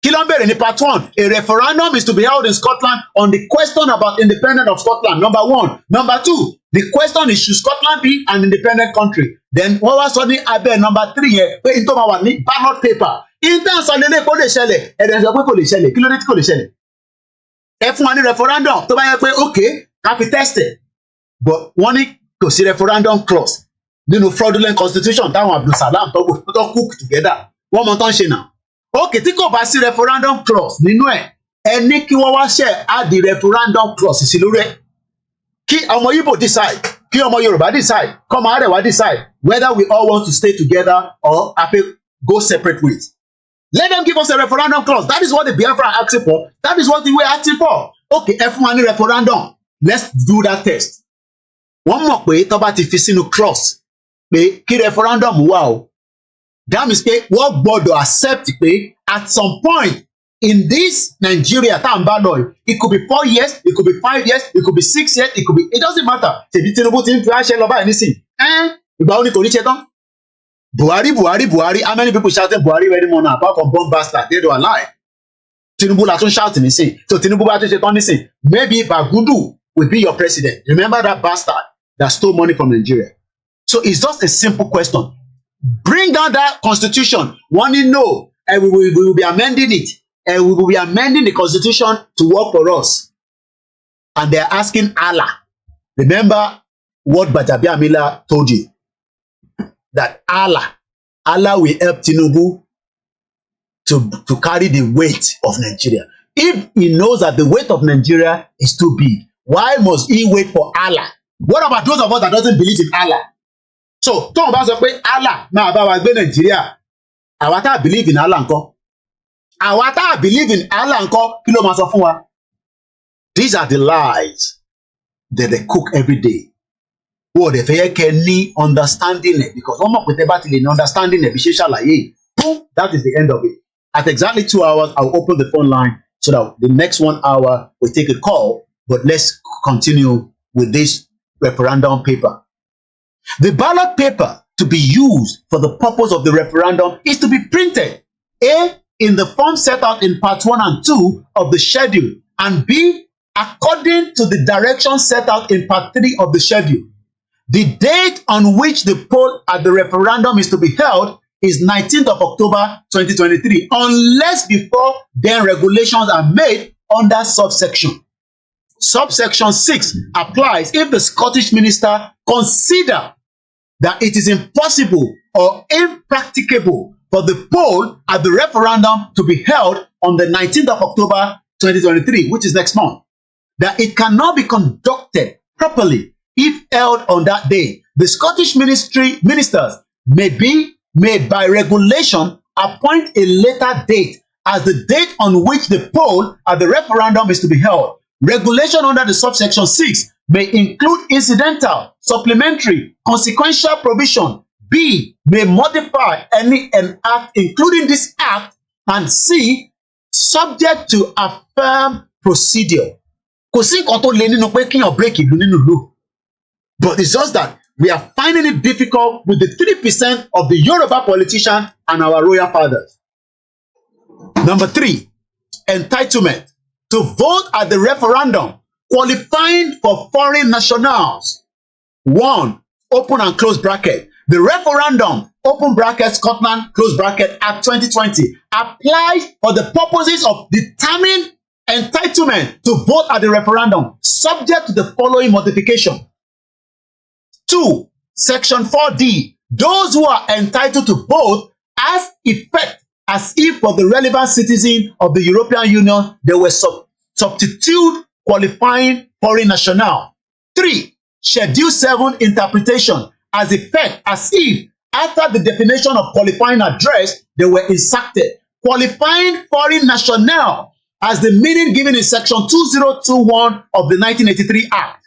Kí ló ń bẹ̀rẹ̀ ní part 1? A referendum is to be held in Scotland on the question about independence of Scotland. Number 1. Number 2, the question is, should Scotland be an independent country? Then wọ́n wá sọ ní abẹ́ number 3 yẹn pé n tó máa wà ní ballot paper. Intan sọ lélẹ̀ kó lè ṣẹlẹ̀, ẹ̀rẹ̀ sọ pé kò lè ṣẹlẹ̀. Kí ló dé tí kò lè ṣẹlẹ̀? Ẹ fún wa ní referendum tó bá yẹ pé okay, ká fi test it. But wọ́n ní kò sí referendum clause nínú fraudulent constitution táwọn Abdulsalam tó cook together. Wọ́n mọ tán ṣe náà. Okay, tí kò bá sí referendum clause nínú ẹ̀, ẹ ní kí wọ́n wá ṣe add the referendum clause sí lórí ẹ̀. Kí ọmọ Igbo decide, kí ọmọ Yorùbá decide, kọ́mọ Arewa decide whether we all want to stay together or go separate ways. Let them give us a referendum clause. That is what the Biafra are asking for. That is what we were asking for. Okay, ẹ fún wa ní referendum. Let's do that test. Wọ́n mọ̀ pé tó bá ti fi sínú clause pé kí referendum wà o. That means pé wọ́n gbọ́dọ̀ accept pé at some point in this Nigeria tá à ń bá lọ, it could be 4 years, it could be 5 years, it could be 6 years, it could be, it doesn't matter. Ṣèbí Tinubu ti ń fi àṣẹ lọ báyìí nísìn. Ìgbà wo ni kò ní ṣe tán? Buhari, how many people shouting Buhari very morning apart from bomb bastard? They don't lie. Tinubu la tún shout nísìn. So Tinubu bá tún ṣe tán nísìn. Maybe Bagudu will be your president. Remember that bastard that stole money from Nigeria? So it's just a simple question. Bring down that constitution. One in no, and we will be amending it. And we will be amending the constitution to work for us. And they're asking Allah. Remember what Gbajabiamila told you. That Allah will help Tinubu to carry the weight of Nigeria. If he knows that the weight of Nigeria is too big, why must he wait for Allah? What about those of us that doesn't believe in Allah? So, tó ń bá sọ pé Allah máa bá wa gbé Nigeria, àwa tá believe in Allah ńkọ́? Àwa tá believe in Allah ńkọ́, kí ló máa sọ fún wa? These are the lies that they cook every day. Wọ́n dẹ̀ fẹ́ yẹ kẹ́ ní understanding it, because wọ́n mọ̀ pé tẹ́ bá ti lè ní understanding it bí ṣe ṣàlàyé. Boom, that is the end of it. At exactly 2 hours, I'll open the phone line so that the next 1 hour we'll take a call. But let's continue with this referendum paper. The ballot paper to be used for the purpose of the referendum is to be printed, A, in the form set out in part 1 and 2 of the schedule, and B, according to the directions set out in part 3 of the schedule. The date on which the poll at the referendum is to be held is 19th of October 2023, unless before then regulations are made under subsection. Subsection 6 applies if the Scottish minister consider that it is impossible or impracticable for the poll at the referendum to be held on the 19th of October 2023, which is next month, that it cannot be conducted properly if held on that day. The Scottish ministers may by regulation appoint a later date as the date on which the poll at the referendum is to be held. Regulation under the subsection 6 may include incidental, supplementary, consequential provision. B, may modify any act, including this act, and C, subject to a firm procedure. Kò sí nǹkan tó le nínú pé kíyàn break ìlú nínú ìlú. But it's just that we are finding it difficult with the 3% of the Yoruba politicians and our royal fathers. Number 3, entitlement to vote at the referendum qualifying for foreign nationals. 1, open and close bracket. The referendum, open bracket, Scotland, close bracket, Act 2020, applies for the purposes of determining entitlement to vote at the referendum, subject to the following modification. 2, Section 4D, those who are entitled to vote has effect as if for the relevant citizen of the European Union they were substitute qualifying foreign national. 3, Schedule 7 interpretation as effect as if after the definition of qualifying address they were inserted qualifying foreign national as the meaning given in Section 2021 of the 1983 Act.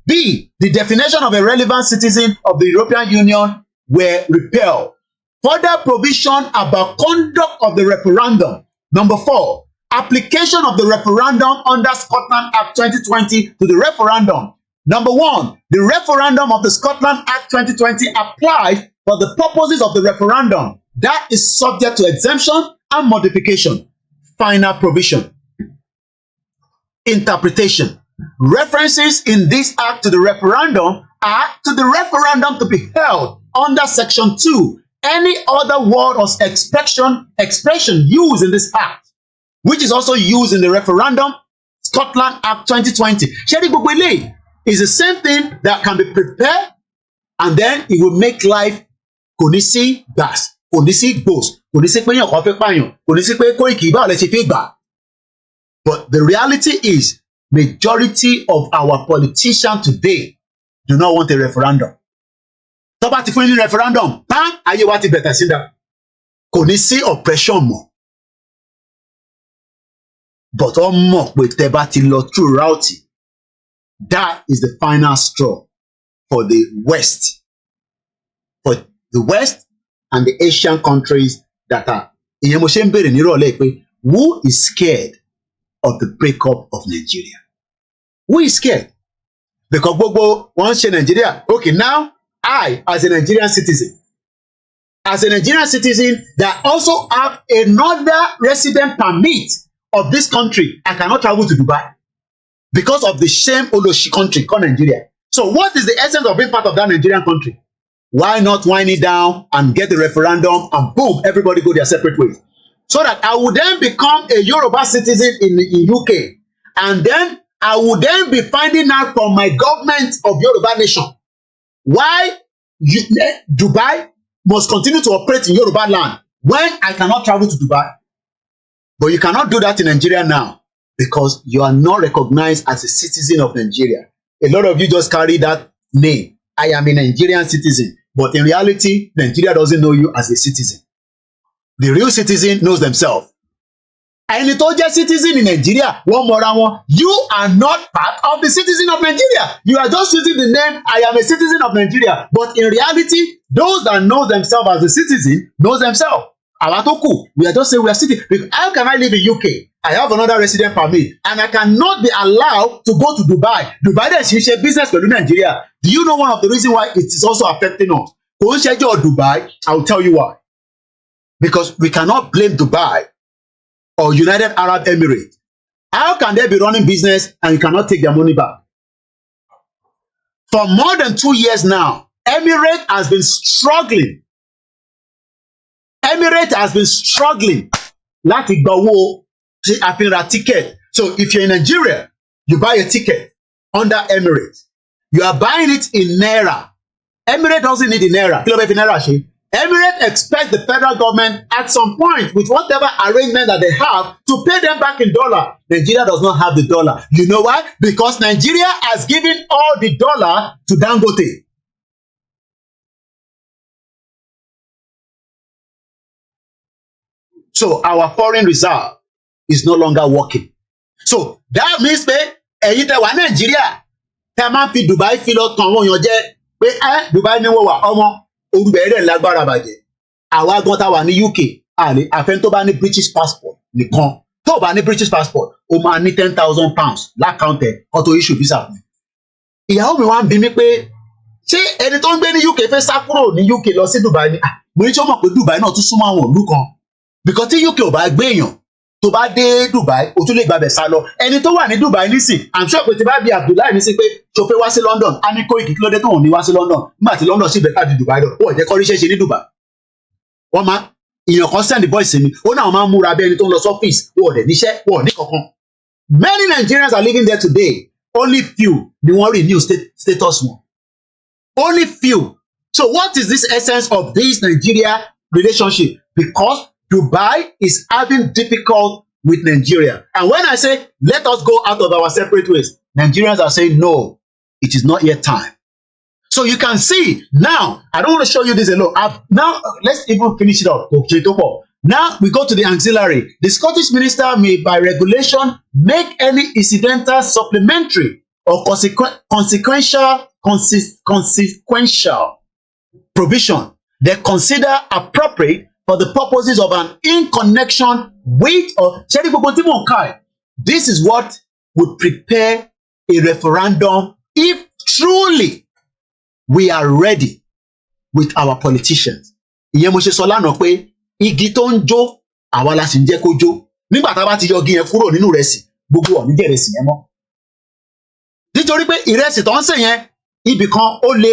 B, the definition of a relevant citizen of the European Union were repealed. Further provision about conduct of the referendum Number 4, application of the referendum under Scotland Act 2020 to the referendum. Number 1, the referendum of the Scotland Act 2020 applies for the purposes of the referendum. That is subject to exemption and modification. Final provision. Interpretation. References in this act to the referendum are to the referendum to be held under Section 2. Any other word or expression used in this act, which is also used in the referendum, Scotland Act 2020. Sheri gbogbo eléyìí is the same thing that can be prepared, and then it will make life kò ní sí gbàs, kò ní sí gbòs, kò ní sí pé yàn kan fẹ́ pààyàn, kò ní sí pé Koiki báwo lẹ ṣe fẹ́ gbà. But the reality is, majority of our politicians today do not want a referendum. Tó bá ti fún ní referendum, tán ayé wa ti bẹ̀tẹ̀ sí dá. Kò ní sí oppression mọ́. But ó mọ̀ pé tẹ́ bá ti lọ through routing, that is the final straw for the West. For the West and the Asian countries that are. Ìyẹn mo ṣe ń bèrè nírọ̀lẹ́ pé who is scared of the breakup of Nigeria? Who is scared? Because gbogbo wọn ṣe Nigeria. Okay, now I, as a Nigerian citizen, that also have another resident permit of this country, I cannot travel to Dubai because of the shame Oloshi country called Nigeria. So what is the essence of being part of that Nigerian country? Why not wind it down and get the referendum and boom, everybody go their separate ways? So that I would then become a Yoruba citizen in UK, and then I would then be finding out from my government of Yoruba nation why Dubai must continue to operate in Yoruba land when I cannot travel to Dubai. But you cannot do that in Nigeria now because you are not recognized as a citizen of Nigeria. A lot of you just carry that name. I am a Nigerian citizen. But in reality, Nigeria doesn't know you as a citizen. The real citizen knows themselves. Ẹni tó jẹ́ citizen in Nigeria, wọ́n mọra wọn. You are not part of the citizen of Nigeria. You are just using the name, I am a citizen of Nigeria. But in reality, those that know themselves as a citizen knows themselves. Àwa tó kù, we are just saying we are citizens. How can I live in UK? I have another resident permit, and I cannot be allowed to go to Dubai. Dubai dẹ̀ ṣe ṣe business pẹ̀lú Nigeria. Do you know one of the reasons why it is also affecting us? Kò ń ṣẹjọ́ Dubai, I will tell you why. Because we cannot blame Dubai or United Arab Emirates. How can they be running business and you cannot take their money back? For more than 2 years now, Emirates has been struggling. Emirates has been struggling láti gba owó tí a fi ra ticket. So if you're in Nigeria, you buy a ticket under Emirates. You are buying it in Naira. Emirates doesn't need in Naira. Kí ló fẹ́ fi Naira ṣe? Emirates expect the federal government at some point with whatever arrangement that they have to pay them back in dollar. Nigeria does not have the dollar. You know why? Because Nigeria has given all the dollar to Dangote. So our foreign reserve is no longer working. So that means pé ẹ̀yin tẹ́ wà Nigeria tẹ́ máa fi Dubai fi lọ tàn wọ́n yàn jẹ́ pé Dubai ni wọ́n wà ọmọ orúbẹ̀rẹ̀ lágbára bàjẹ́. Àwa gan tá wà ní UK àfẹn tó bá ní British passport nìkan tó bá ní British passport ó máa ní £10,000 lákàntẹ̀ kan tó issue visa fún mi. Ìyàwó mi wá ń bi mí pé ṣé ẹni tó ń gbé ní UK fẹ́ sá kúrò ní UK lọ sí Dubai ni? Mo ní tí ó mọ̀ pé Dubai náà tún súnmọ́ àwọn ìlú kan. Because tí UK ò bá gbé èèyàn tó bá dé Dubai ó tún lè gbàbẹ̀ sá lọ. Ẹni tó wà ní Dubai nísìn I'm sure pé tí bá bí Abdullahi ní sí pé tó fẹ́ wá sí London á ní Koiki kí ló dé tó wọ́n ní wá sí London nígbà tí London sì bẹ̀ká ju Dubai lọ wọ́n jẹ́ kọ́ ríṣẹ́ ṣe ní Dubai. Wọ́n máa èèyàn kan send voice mi ó náà máa ń múra bí ẹni tó ń lọ sọ́fíìsì wọ́n dẹ̀ níṣẹ́ wọ́n ní kankan. Many Nigerians are living there today. Only few ni wọ́n renew status wọn. Only few. So what is this essence of this Nigeria relationship? Because Dubai is having difficult with Nigeria. And when I say, let us go out of our separate ways, Nigerians are saying, no, it is not yet time. So you can see, now, I don't want to show you this alone. Now, let's even finish it up. Now, we go to the auxiliary. The Scottish minister may, by regulation, make any incidental, supplementary, or consequential provision they consider appropriate for the purposes of an in connection with or this is what would prepare a referendum if truly we are ready with our politicians. Ìyẹn mo ṣe sọ lánàá pé igi tó ń jó àwa la sì ń jẹ́ kó jó. Nígbà tá a bá ti yọ igi yẹn kúrò nínú ìrẹsì, gbogbo ọ̀ ní jẹ́ ìrẹsì yẹn mọ́. Nítorí pé ìrẹsì tó ń sè yẹn, ibì kan ó le,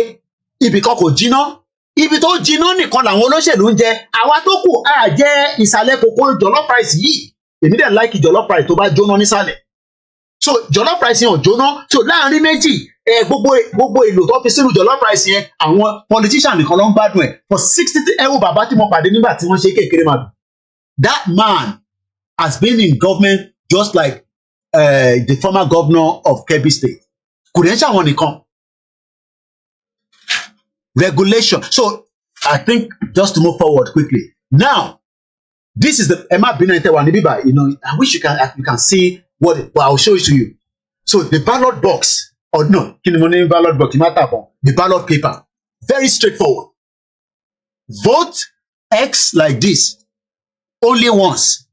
ibì kan kò jiná. Ibi tó jiná nìkan làwọn olóṣèlú ń jẹ. Àwa tó kù á jẹ ìsàlẹ̀ kòkó jollof rice yìí. Èmi dẹ̀ like jollof rice tó bá jóná nísàlẹ̀. So jollof rice yẹn ò jóná. So láàrin méjì, gbogbo èlò tó fi sínú jollof rice yẹn, àwọn politician nìkan ló ń gbádùn ẹ̀. For 60 ẹ̀wù bàbá tí mo pàdé nígbà tí wọ́n ṣe kékeré màdùn. That man has been in government just like the former governor of Kebbi State. Kò dẹ̀ ń ṣàwọn nìkan. Regulation. So I think just to move forward quickly. Now, this is the Emma Binete Wanibiba. You know, I wish you can see what but I'll show it to you. So the ballot box, or no, ballot box, the ballot paper, very straightforward. Vote X like this, only once.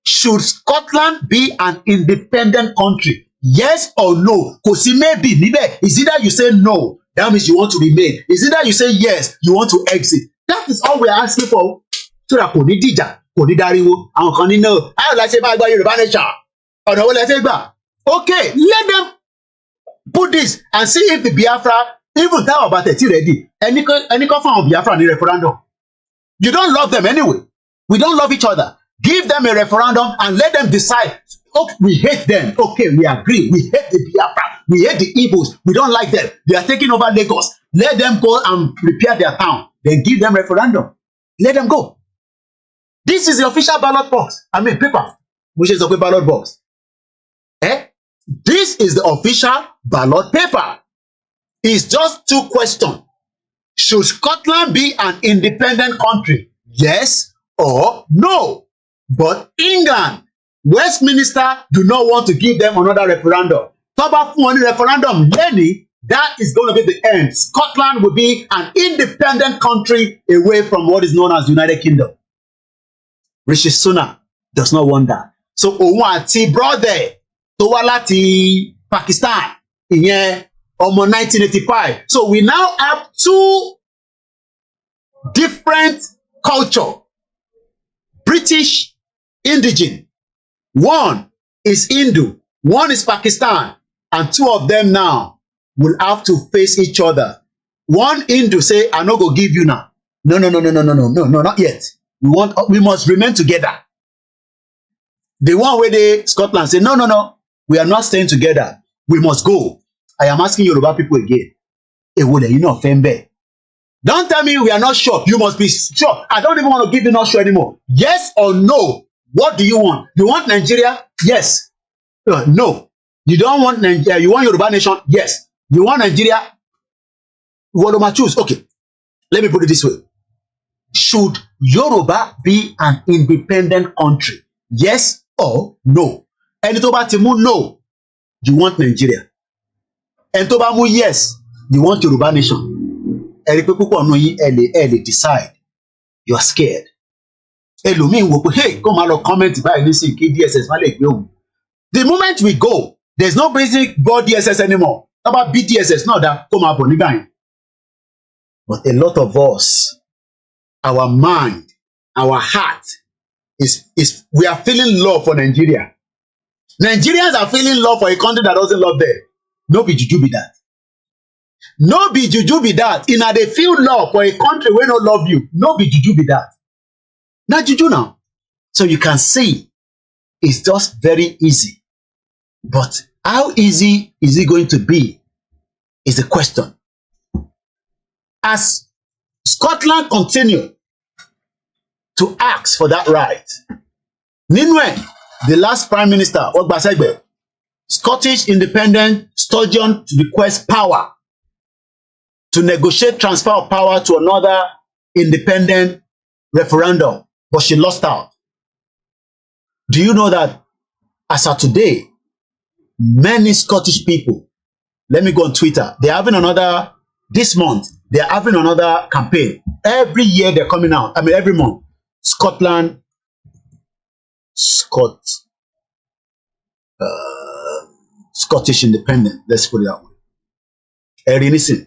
Should Scotland be an independent country? Yes or no? Because it may be, it's either you say no, that means you want to remain. It's either you say yes, you want to exit. That is all we are asking for. So that kò ní dìjà, kò ní dariwo, àwọn kan ní no. How la ṣe máa gba Yorùbá nation? Ọ̀nà wo la ṣe gbà? Okay, let them put this and see if the Biafra, even táwọn ọba tẹ̀tí ready, ẹni kan fún àwọn Biafra ní referendum. You don't love them anyway. We don't love each other. Give them a referendum and let them decide. Oh, we hate them. Okay, we agree. We hate the Biafra. We hate the Igbos. We don't like them. They are taking over Lagos. Let them go and repair their town. Then give them referendum. Let them go. This is the official ballot box. I mean, paper. Which is the ballot box. This is the official ballot paper. It's just two questions. Should Scotland be an independent country? Yes or no? But England, Westminster do not want to give them another referendum. Toba fún wọn ní referendum lẹ́ni, that is going to be the end. Scotland will be an independent country away from what is known as the United Kingdom. Rishi Sunak does not want that. So òun àti brother tó wá láti Pakistan, ìyẹn ọmọ 1985. So we now have two different culture. British Indigenous. One is Hindu, one is Pakistan, and two of them now will have to face each other. One Hindu say, I no go give you now. No, not yet. We must remain together. The one where they Scotland say, no, we are not staying together. We must go. I am asking Yoruba people again. Don't tell me we are not sure. You must be sure. I don't even want to give you not sure anymore. Yes or no? What do you want? You want Nigeria? Yes. No. You don't want Nigeria. You want Yoruba nation? Yes. You want Nigeria? What do I choose? Okay. Let me put it this way. Should Yoruba be an independent country? Yes or no? Ẹni tó bá ti mú no, you want Nigeria. Ẹni tó bá mú yes, you want Yoruba nation. Ẹni pé púpọ̀ nù yín ẹ lè decide. You are scared. Ẹlòmíín wò pé hey, kó máa lọ comment báyìí nísìnyí kí DSS má lè gbé òun. The moment we go, there's no basic board DSS anymore. How about BDSS? No, that kó máa bọ̀ nígbà yẹn. But a lot of us, our mind, our heart is we are feeling love for Nigeria. Nigerians are feeling love for a country that doesn't love them. No be juju be that. No be juju be that. In they feel love for a country where no love you. No be juju be that. Not juju now. So you can see it's just very easy. But how easy is it going to be is the question. As Scotland continue to ask for that right, meanwhile, the last Prime Minister, Ogbasegbe, Scottish independent Sturgeon to request power to negotiate transfer of power to another independent referendum, but she lost out. Do you know that as of today, many Scottish people, let me go on Twitter, they're having another, this month, they're having another campaign. every year they're coming out. I mean, every month. Scottish independent. Let's put it that way. Listen.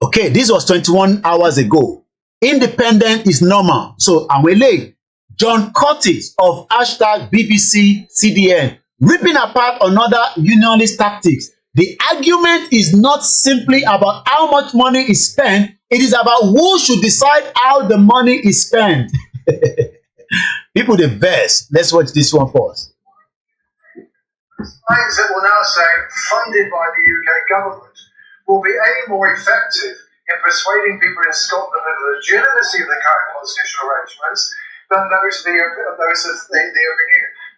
Okay, this was 21 hours ago. Independent is normal. So, Awele, John Curtis of #BBC CDN, ripping apart another unionist tactics. The argument is not simply about how much money is spent. It is about who should decide how the money is spent. People the best. Let's watch this one first. Lines that will now say funded by the UK government will be any more effective in persuading people in Scotland of the legitimacy of the current constitutional arrangements than those of the EU.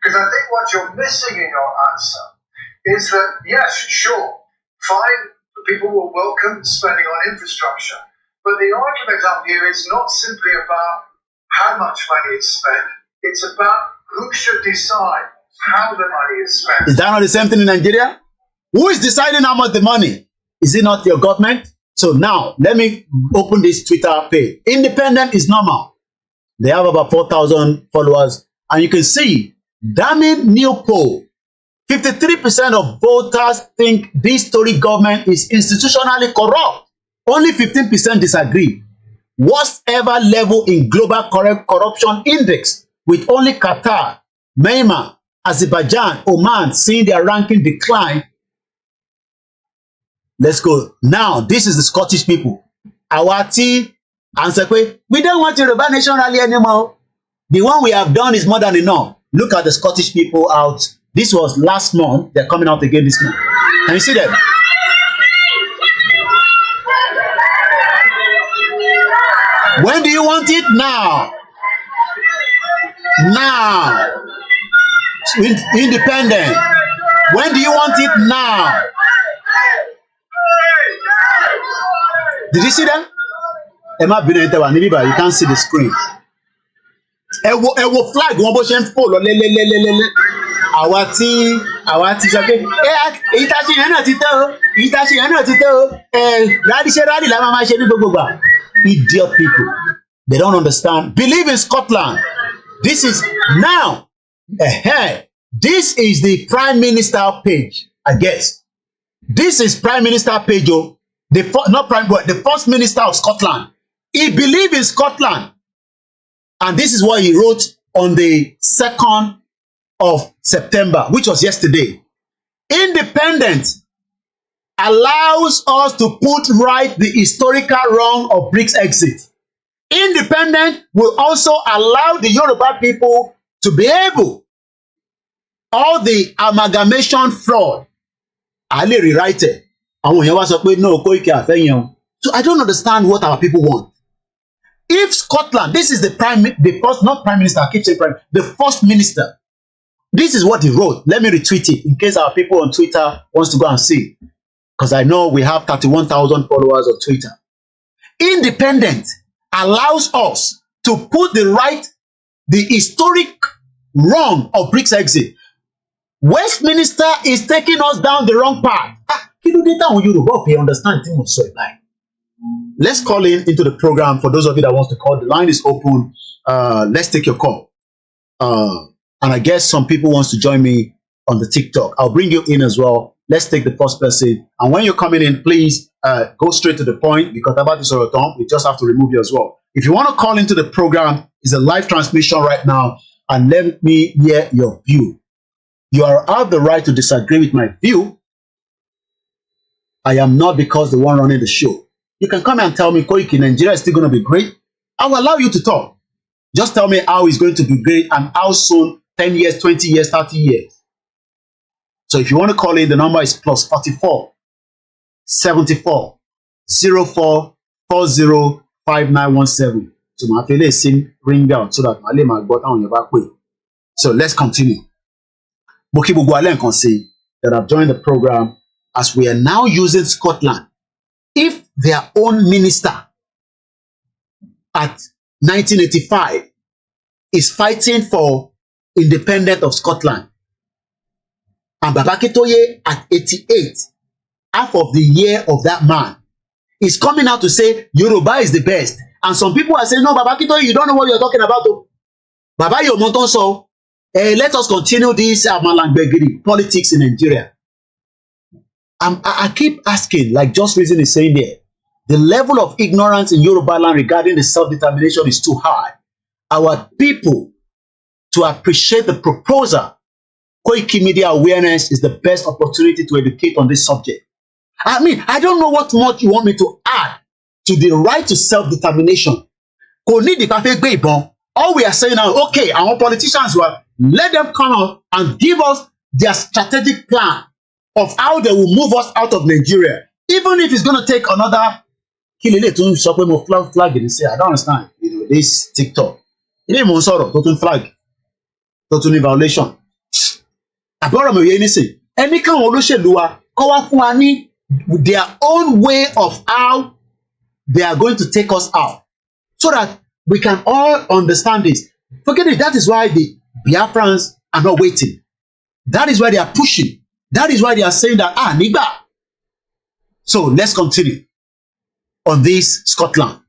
Because I think what you're missing in your answer is that, yes, sure, fine, people will welcome spending on infrastructure, but the argument up here is not simply about how much money is spent, it's about who should decide how the money is spent. Is that not the same thing in Nigeria? Who is deciding how much the money? Is it not your government? So now, let me open this Twitter page. Independent is normal. They have about 4,000 followers. And you can see, damning new poll. 53% of voters think this Tory government is institutionally corrupt. Only 15% disagree. Worst ever level in global corruption index, with only Qatar, Myanmar, Azerbaijan, Oman seeing their ranking decline. Let's go. Now, this is the Scottish people. Awati and Sekwe, we don't want Yoruba nation rally anymore. The one we have done is more than enough. Look at the Scottish people out. This was last month. They're coming out again this month. Can you see them? When do you want it? Now. Now. Independent. When do you want it? Now. Did you see them? Emma Bineta, you can't see the screen. Ewo flag one bó ṣe ń fò lọ lélélélélé. Àwa tí sọ pé èyí tá ṣe yẹn náà ti tẹ́ o, èyí tá ṣe yẹn náà ti tẹ́ o. Rádì la máa ṣe ní gbogbo gbà. Idiot people. They don't understand. Believe in Scotland. This is now. This is the Prime Minister page, I guess. This is Prime Minister page, oh. The First Minister of Scotland. He believed in Scotland. And this is what he wrote on the 2nd of September, which was yesterday. Independent allows us to put right the historical wrong of BRICS exit. Independent will also allow the Yoruba people to be able, all the amalgamation fraud, Ali rewrite it. No, so I don't understand what our people want. If Scotland, this is the first minister. This is what he wrote. Let me retweet it in case our people on Twitter wants to go and see. Because I know we have 31,000 followers on Twitter. Independent allows us to put the historic wrong of BRICS exit. Westminster is taking us down the wrong path. Understand things so bad. Let's call into the program. For those of you that wants to call, the line is open. Let's take your call. And I guess some people wants to join me on the TikTok. I'll bring you in as well. Let's take the first person. And when you're coming in, please go straight to the point, because about this Oroton, we just have to remove you as well. If you want to call into the program, it's a live transmission right now, and let me hear your view. You have the right to disagree with my view. I am not because the one running the show. You can come and tell me, Koiki, Nigeria is still going to be great. I will allow you to talk. Just tell me how it's going to be great and how soon, 10 years, 20 years, 30 years. So if you want to call in, the number is +44 74 04 40 5917. So my feel sim ring out so that my name got on your back way. So let's continue. Bokibu Gwalen can say that I've joined the program as we are now using Scotland. If their own minister at 1985 is fighting for independence of Scotland, and Babakitoye at 88, half of the year of that man, is coming out to say Yoruba is the best, And some people are saying, no, Baba Kito, you don't know what you're talking about. Baba Yomonton, so let us continue this Malangbegiri politics in Nigeria. I keep asking, like Just Reason is saying there, the level of ignorance in Yoruba land regarding the self-determination is too high. Our people, to appreciate the proposal, koikimedia awareness is the best opportunity to educate on this subject. I mean, I don't know what more you want me to add to the right to self-determination. All we are saying now, okay, our politicians will let them come out and give us their strategic plan of how they will move us out of Nigeria. Even if it's going to take another flag and say, I don't understand, this TikTok. Flag, total violation. Any their own way of how they are going to take us out, so that we can all understand this. Forget it. That is why the Biafrans are not waiting. That is why they are pushing. That is why they are saying that, Nigba. So let's continue on this Scotland.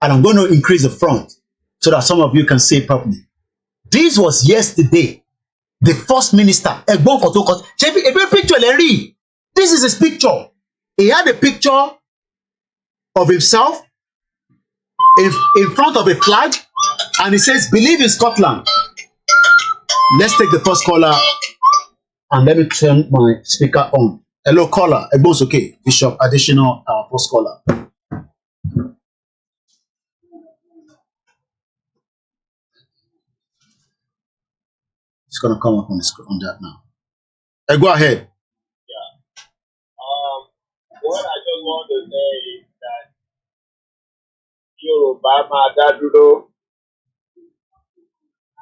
And I'm going to increase the front so that some of you can see it properly. This was yesterday. The first minister, this is his picture. He had a picture of himself in front of a flag, and he says, believe in Scotland. Let's take the first caller, and let me turn my speaker on. Hello, caller. Everyone's okay. Bishop, additional first caller. It's going to come up on that now. Go ahead. What I just want to say is that Yoruba máa dá dúró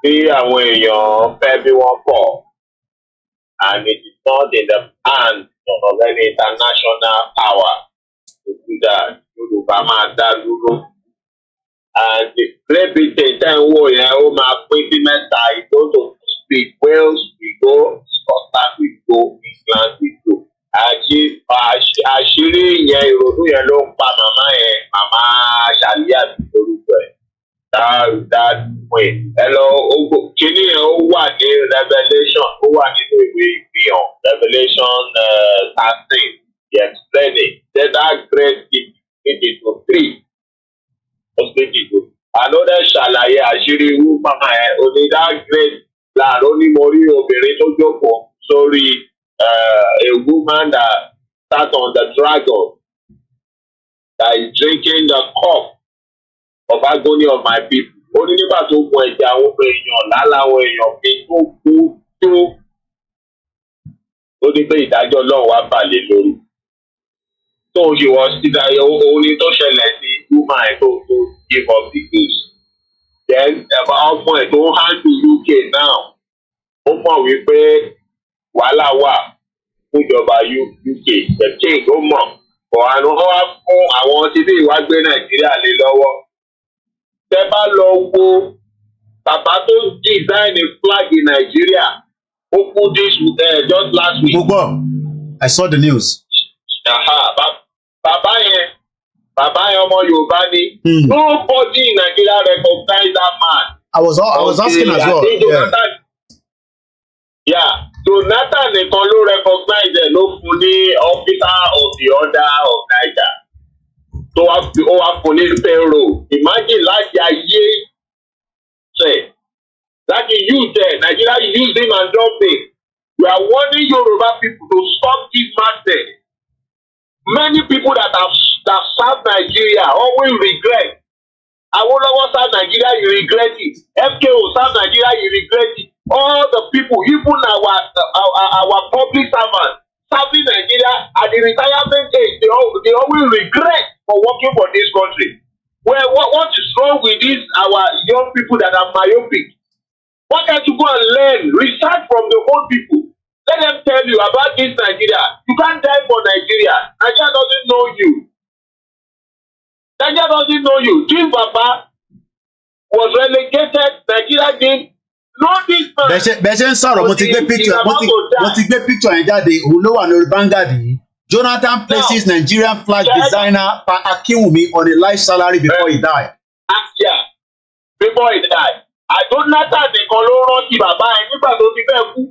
bí àwọn èèyàn fẹ́ bí wọ́n pọ̀, and it is not in the hands of any international power to do that. Yoruba máa dá dúró. And the Great Britain tẹ́ ń wò yẹn ó máa pín sí mẹ́ta. It goes to speak Wales, we go Scotland, we go England, we go. Àṣírí yẹn ìrònú yẹn ló ń pa màmá yẹn, màmá ṣàlíyà tó lórúkọ ẹ̀. That way. Hello, kíní yẹn ó wà ní Revelation, ó wà nínú ìwé ìfihàn Revelation 13. He explained it. Then that great split into 3. Split into. Another ṣàlàyé àṣírí woman yẹn, only that great land, ó ní mo rí obìnrin tó jókòó sórí. A woman that sat on the dragon, that is drinking the cup of agony of my people. Ó ní nígbà tó gun ẹ̀jẹ̀ àwọn èèyàn láláwọn èèyàn mi tó kú tó. Ó ní pé ìdájọ́ Ọlọ́run wá balẹ̀ lórí. So she was òun ni tó ṣẹlẹ̀ sí woman ẹ̀ tó give up the goods. Then ọmọ ẹ̀ tó hand to UK now. Ó mọ̀ wípé wàhálà wà fún ìjọba UK, the king ó mọ̀, bọ̀ àná wá fún àwọn títí ìwágbé Nàìjíríà lé lọ́wọ́. Tẹ́ bá lọ wo bàbá tó design a flag in Nigeria, ó kú this just last week. Gbogbo, I saw the news. Bàbá yẹn ọmọ Yorùbá ni. Nobody in Nigeria recognize that man. I was asking as well. Yeah. Jonathan nìkan ló recognize ẹ̀ ló fún ní officer of the order of Niger. Tó wá fún ní payroll. Imagine láti ayé ṣẹ̀. Láti use ẹ̀, Nigeria use him and drop him. We are warning Yoruba people to stop this madness. Many people that served Nigeria always regret. Awolowo served Nigeria, you regret it. FKO served Nigeria, you regret it. All the people, even our public servants serving Nigeria at the retirement age, they always regret for working for this country. Well, what is wrong with this our young people that are myopic? Why can't you go and learn, research from the old people? Let them tell you about this Nigeria. You can't die for Nigeria. Nigeria doesn't know you. Nigeria doesn't know you. Jim Baba was relegated. Nigeria did. Bẹ́ẹ̀ ṣe ń sọ̀rọ̀ mo ti gbé picture yẹn jáde òun ló wà lórí Vanguard yìí Jonathan places Nigerian flag designer Pa Akinwumi on a life salary before he died. Yeah, before he died. Jonathan nìkan ló rántí bàbá ẹ̀ nígbà tó fi fẹ́ kú.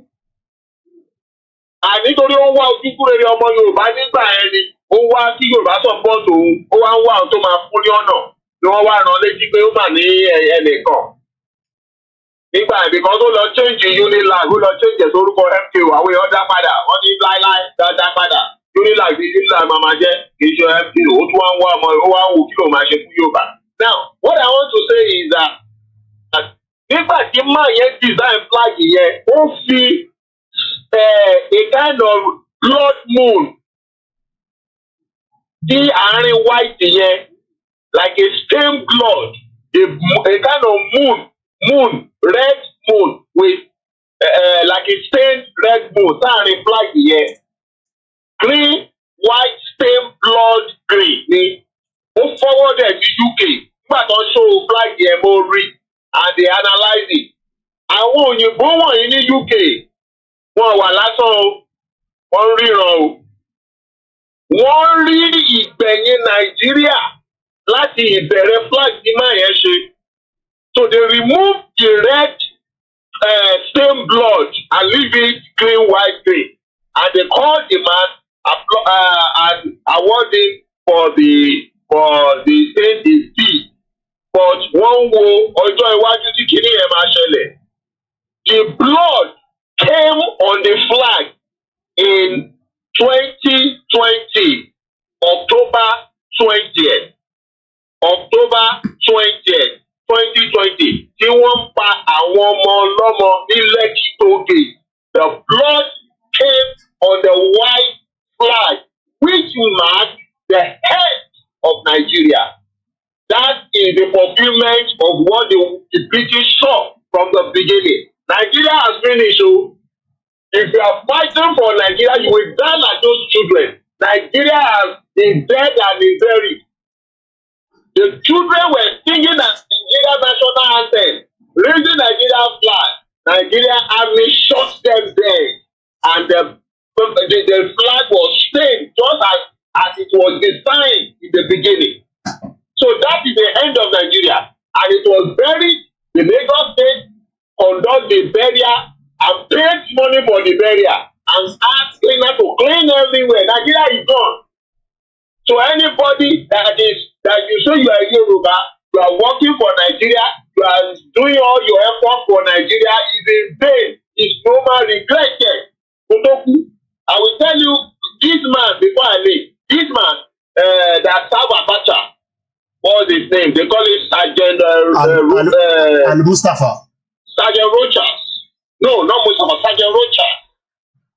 Nítorí ó ń wá ojúkú rere ọmọ Yorùbá nígbà yẹn ni ó wá kí Yorùbá support òun, ó wá ń wá ohun tó máa fún ní ọ̀nà ni wọ́n wá rán létí pé ó mà ní ẹnìkan. Nígbà ìbìkan tó lọ change Unilag, ó lọ change ẹ̀ sórúkọ MKO, àwọn èèyàn dá padà, wọ́n ní láíláí dá padà. Unilag bí Unilag máa jẹ́ kì í ṣe MKO, ó tún wá ń wá ọmọ, ó wá ń wò kí ló máa ṣe fún Yorùbá. Now, what I want to say is that nígbà tí máa yẹn design flag yẹn, ó fi a kind of blood moon sí àárín white yẹn, like a stained blood, a kind of moon, red moon with like a stained red moon sáàrin flag yẹn. Green, white, stained blood green ni ó forward ẹ̀ sí UK nígbà tó ń show flag yẹn mo rí and they analyse it. Àwọn òyìnbó wọ̀nyí ní UK wọ́n wà lásán o, wọ́n ríran o. Wọ́n rí ìgbẹ̀yìn Nàìjíríà láti ìbẹ̀rẹ̀ flag tí máa yẹn ṣe. So they remove the red stained blood and leave it green, white, green. And they call the man and award him for the thing he did. But wọ́n wo ọjọ́ iwájú tí kìíní yẹn máa ṣẹlẹ̀. The blood came on the flag in 2020, October 20th. October 20th, 2020. Tí wọ́n pa àwọn ọmọ ọlọ́mọ ní Lekki toll gate. The blood came on the white flag, which marked the head of Nigeria. That is the fulfillment of what the British saw from the beginning. Nigeria has finished. So if you are fighting for Nigeria, you will die like those children. Nigeria is dead and is buried. The children were singing the Nigeria national anthem, raising Nigeria flag. Nigeria army shot them dead, and the flag was stained just as it was designed in the beginning. So that is the end of Nigeria, and it was buried. The Lagos State conduct the burial and paid money for the burial and ask cleaner to clean everywhere. Nigeria is gone. So anybody that you say you are Yoruba, you are working for Nigeria, you are doing all your effort for Nigeria is in vain. It's no more regretted. I will tell you, this man before I leave, this man that serve Abacha. What's his name? They call it Sergeant Al-Mustafa. Sergeant Rochas. No, not Mustafa. Sergeant Rochas.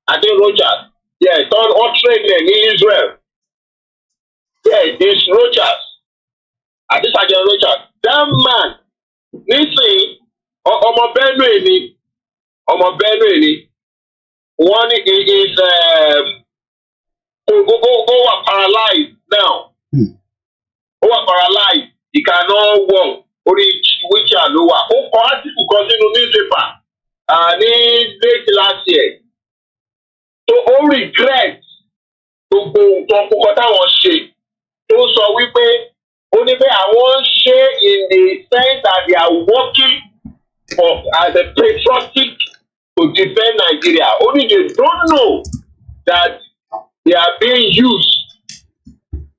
I think Rochas. Yeah, it's all training in Israel. Yeah, it's Rochas. I think Sergeant Rochas. That man, listen, ọmọ Benue ni, one is paralyzed now. Ó wà paralyzed, he cannot walk, orí wheelchair ló wà. Ó kọ article kan sínú newspaper ní late last year. So ó regret gbogbo nǹkan kókó táwọn ṣe. Tó sọ wípé ó ní pé àwọn ṣe in the sense that they are working as a patriotic to defend Nigeria. Only they don't know that they are being used.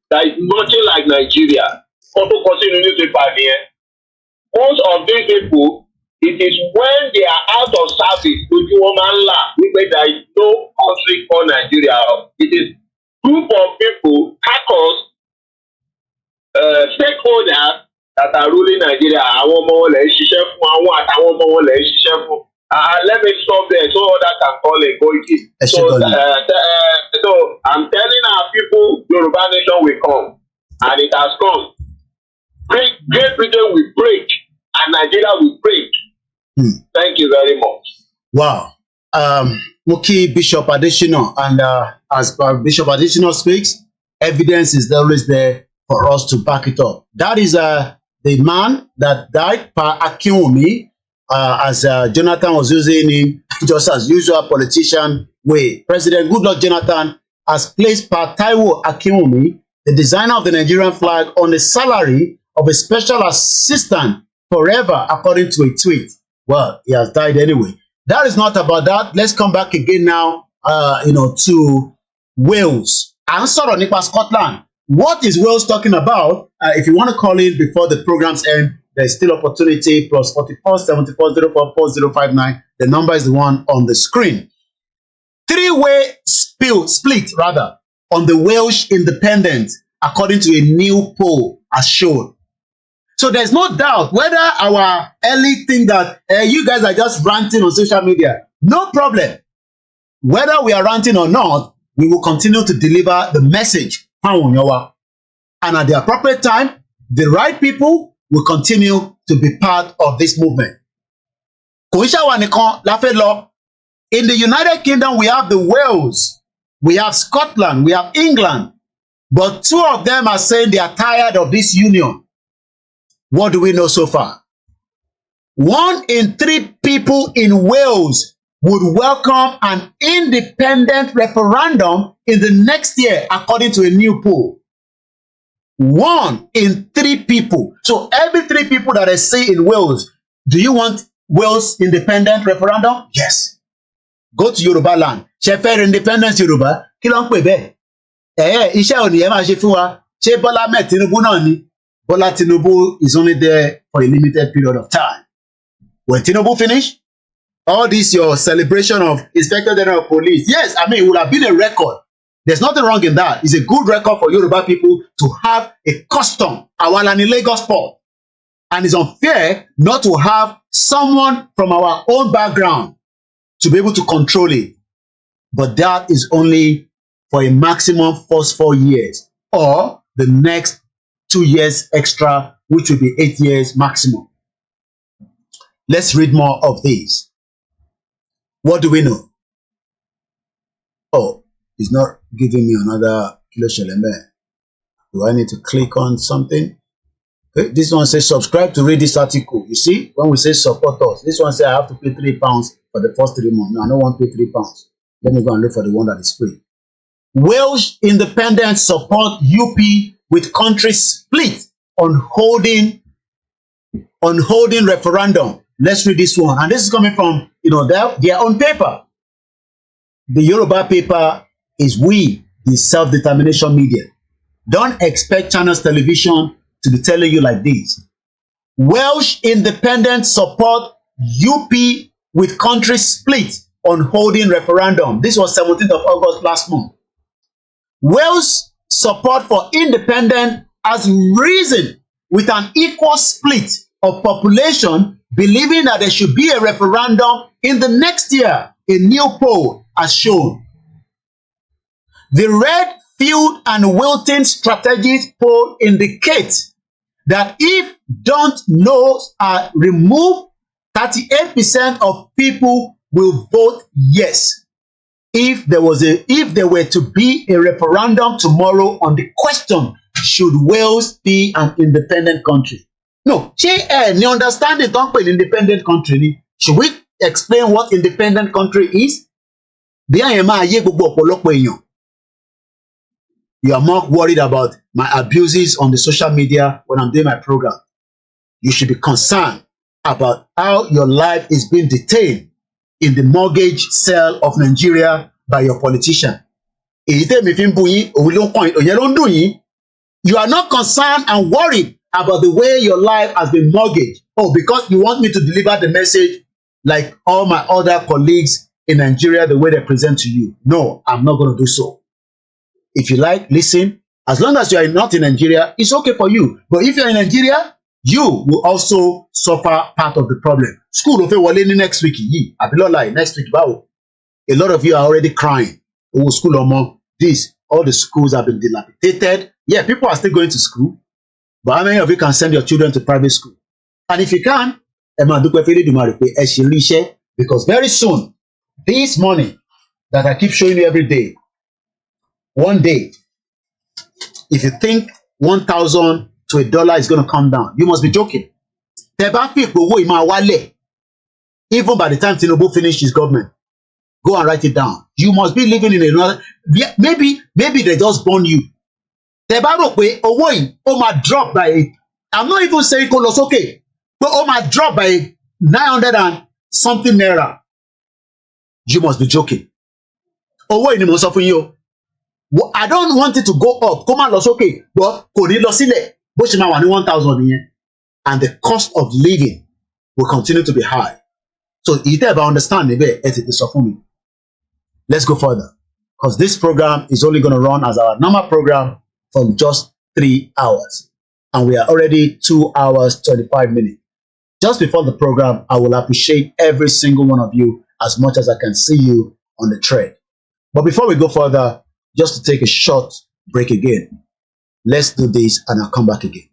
That is nothing like Nigeria. Most of these people, it is when they are out of service, there is no country called Nigeria. It is group of people, hackers, stakeholders that are ruling Nigeria. Let me stop there so others can call it Koiki. So I'm telling our people, Yoruba nation will come, and it has come. Great Britain will break, and Nigeria will break. Thank you very much. Wow. Muki Bishop Adesina, and as Bishop Adesina speaks, evidence is always there for us to back it up. That is the man that died, Pa Akinwumi. As Jonathan was using him just as usual politician way. President Goodluck Jonathan has placed Pa Taiwo Akinwumi, the designer of the Nigerian flag, on the salary of a special assistant forever, according to a tweet. Well, he has died anyway. That is not about that. Let's come back again now, to Wales. And sort of nípa Scotland. What is Wales talking about? If you want to call in before the programs end, there's still opportunity, plus 44 74 044 059. The number is the one on the screen. Three-way split on the Welsh independence, according to a new poll has shown. So there's no doubt whether our elite think that you guys are just ranting on social media. No problem. Whether we are ranting or not, we will continue to deliver the message. And at the appropriate time, the right people will continue to be part of this movement. In the United Kingdom, we have the Wales, we have Scotland, we have England, but two of them are saying they are tired of this union. What do we know so far? 1 in 3 people in Wales would welcome an independent referendum in the next year, according to a new poll. 1 in 3 people. So every 3 people that I see in Wales, do you want Wales independent referendum? Yes. Go to Yoruba land. Ṣé fẹ́ independence Yoruba? Kí ló ń pè bẹ́ẹ̀? Iṣẹ́ ò ní ẹ máa ṣe fún wa. Ṣé Bọ́lá Ahmed Tinubu náà ni? Bola Tinubu is only there for a limited period of time. When Tinubu finish, all this your celebration of Inspector General of Police, yes, I mean, it would have been a record. There's nothing wrong in that. It's a good record for Yoruba people to have a custom, Awalani Lagos port. And it's unfair not to have someone from our own background to be able to control it. But that is only for a maximum first 4 years, or the next 2 years extra, which will be 8 years maximum. Let's read more of these. What do we know? Oh, it's not giving me another kilo sheleme. Do I need to click on something? Okay, this one says subscribe to read this article. You see, when we say support us, this one says I have to pay £3 for the first 3 months. No, I don't want to pay £3. Let me go and look for the one that is free. Welsh independents support UP with country split on holding referendum. Let's read this one. And this is coming from, their own paper. The Yoruba paper is We, the Self-Determination Media. Don't expect Channels Television to be telling you like this. Welsh independents support UP with country split on holding referendum. This was 17th of August last month. Wales support for independence has risen with an equal split of population believing that there should be a referendum in the next year, a new poll has shown. The Redfield and Wilton Strategies poll indicates that if don't knows are removed, 38% of people will vote yes. If there were to be a referendum tomorrow on the question, should Wales be an independent country? No, you understand it, don't put independent country. Should we explain what independent country is? You are more worried about my abuses on the social media when I'm doing my program. You should be concerned about how your life is being detained in the mortgage cell of Nigeria by your politician. You are not concerned and worried about the way your life has been mortgaged. Oh, because you want me to deliver the message like all my other colleagues in Nigeria, the way they present to you. No, I'm not going to do so. If you like, listen. As long as you are not in Nigeria, it's okay for you. But if you're in Nigeria, you will also suffer part of the problem. School of next week, next week. A lot of you are already crying. Oh, school all the schools have been dilapidated. Yeah, people are still going to school. But how many of you can send your children to private school? And if you can, because very soon, this money that I keep showing you every day, one day, if you think 1,000 to $1 is going to come down, you must be joking. Even by the time Tinubu finished his government, Go and write it down. You must be living in another. Maybe they just born you. Tẹ́ bá rò pé owó yìí ó máa drop by. I'm not even saying kó lọ sókè, but ó máa drop by 900 and something naira. You must be joking. Owó yìí ni mo sọ fún yín o. I don't want it to go up. Kó má lọ sókè, but kò ní lọ sílẹ̀. Bó ṣe máa wà ní 1,000 nìyẹn. And the cost of living will continue to be high. So you never understand níbẹ̀ ẹ tètè sọ fún mi. Let's go further, because this program is only going to run as our normal program from just 3 hours. And we are already 2 hours, 25 minutes. Just before the program, I will appreciate every single one of you as much as I can see you on the thread. But before we go further, just to take a short break again, let's do this and I'll come back again.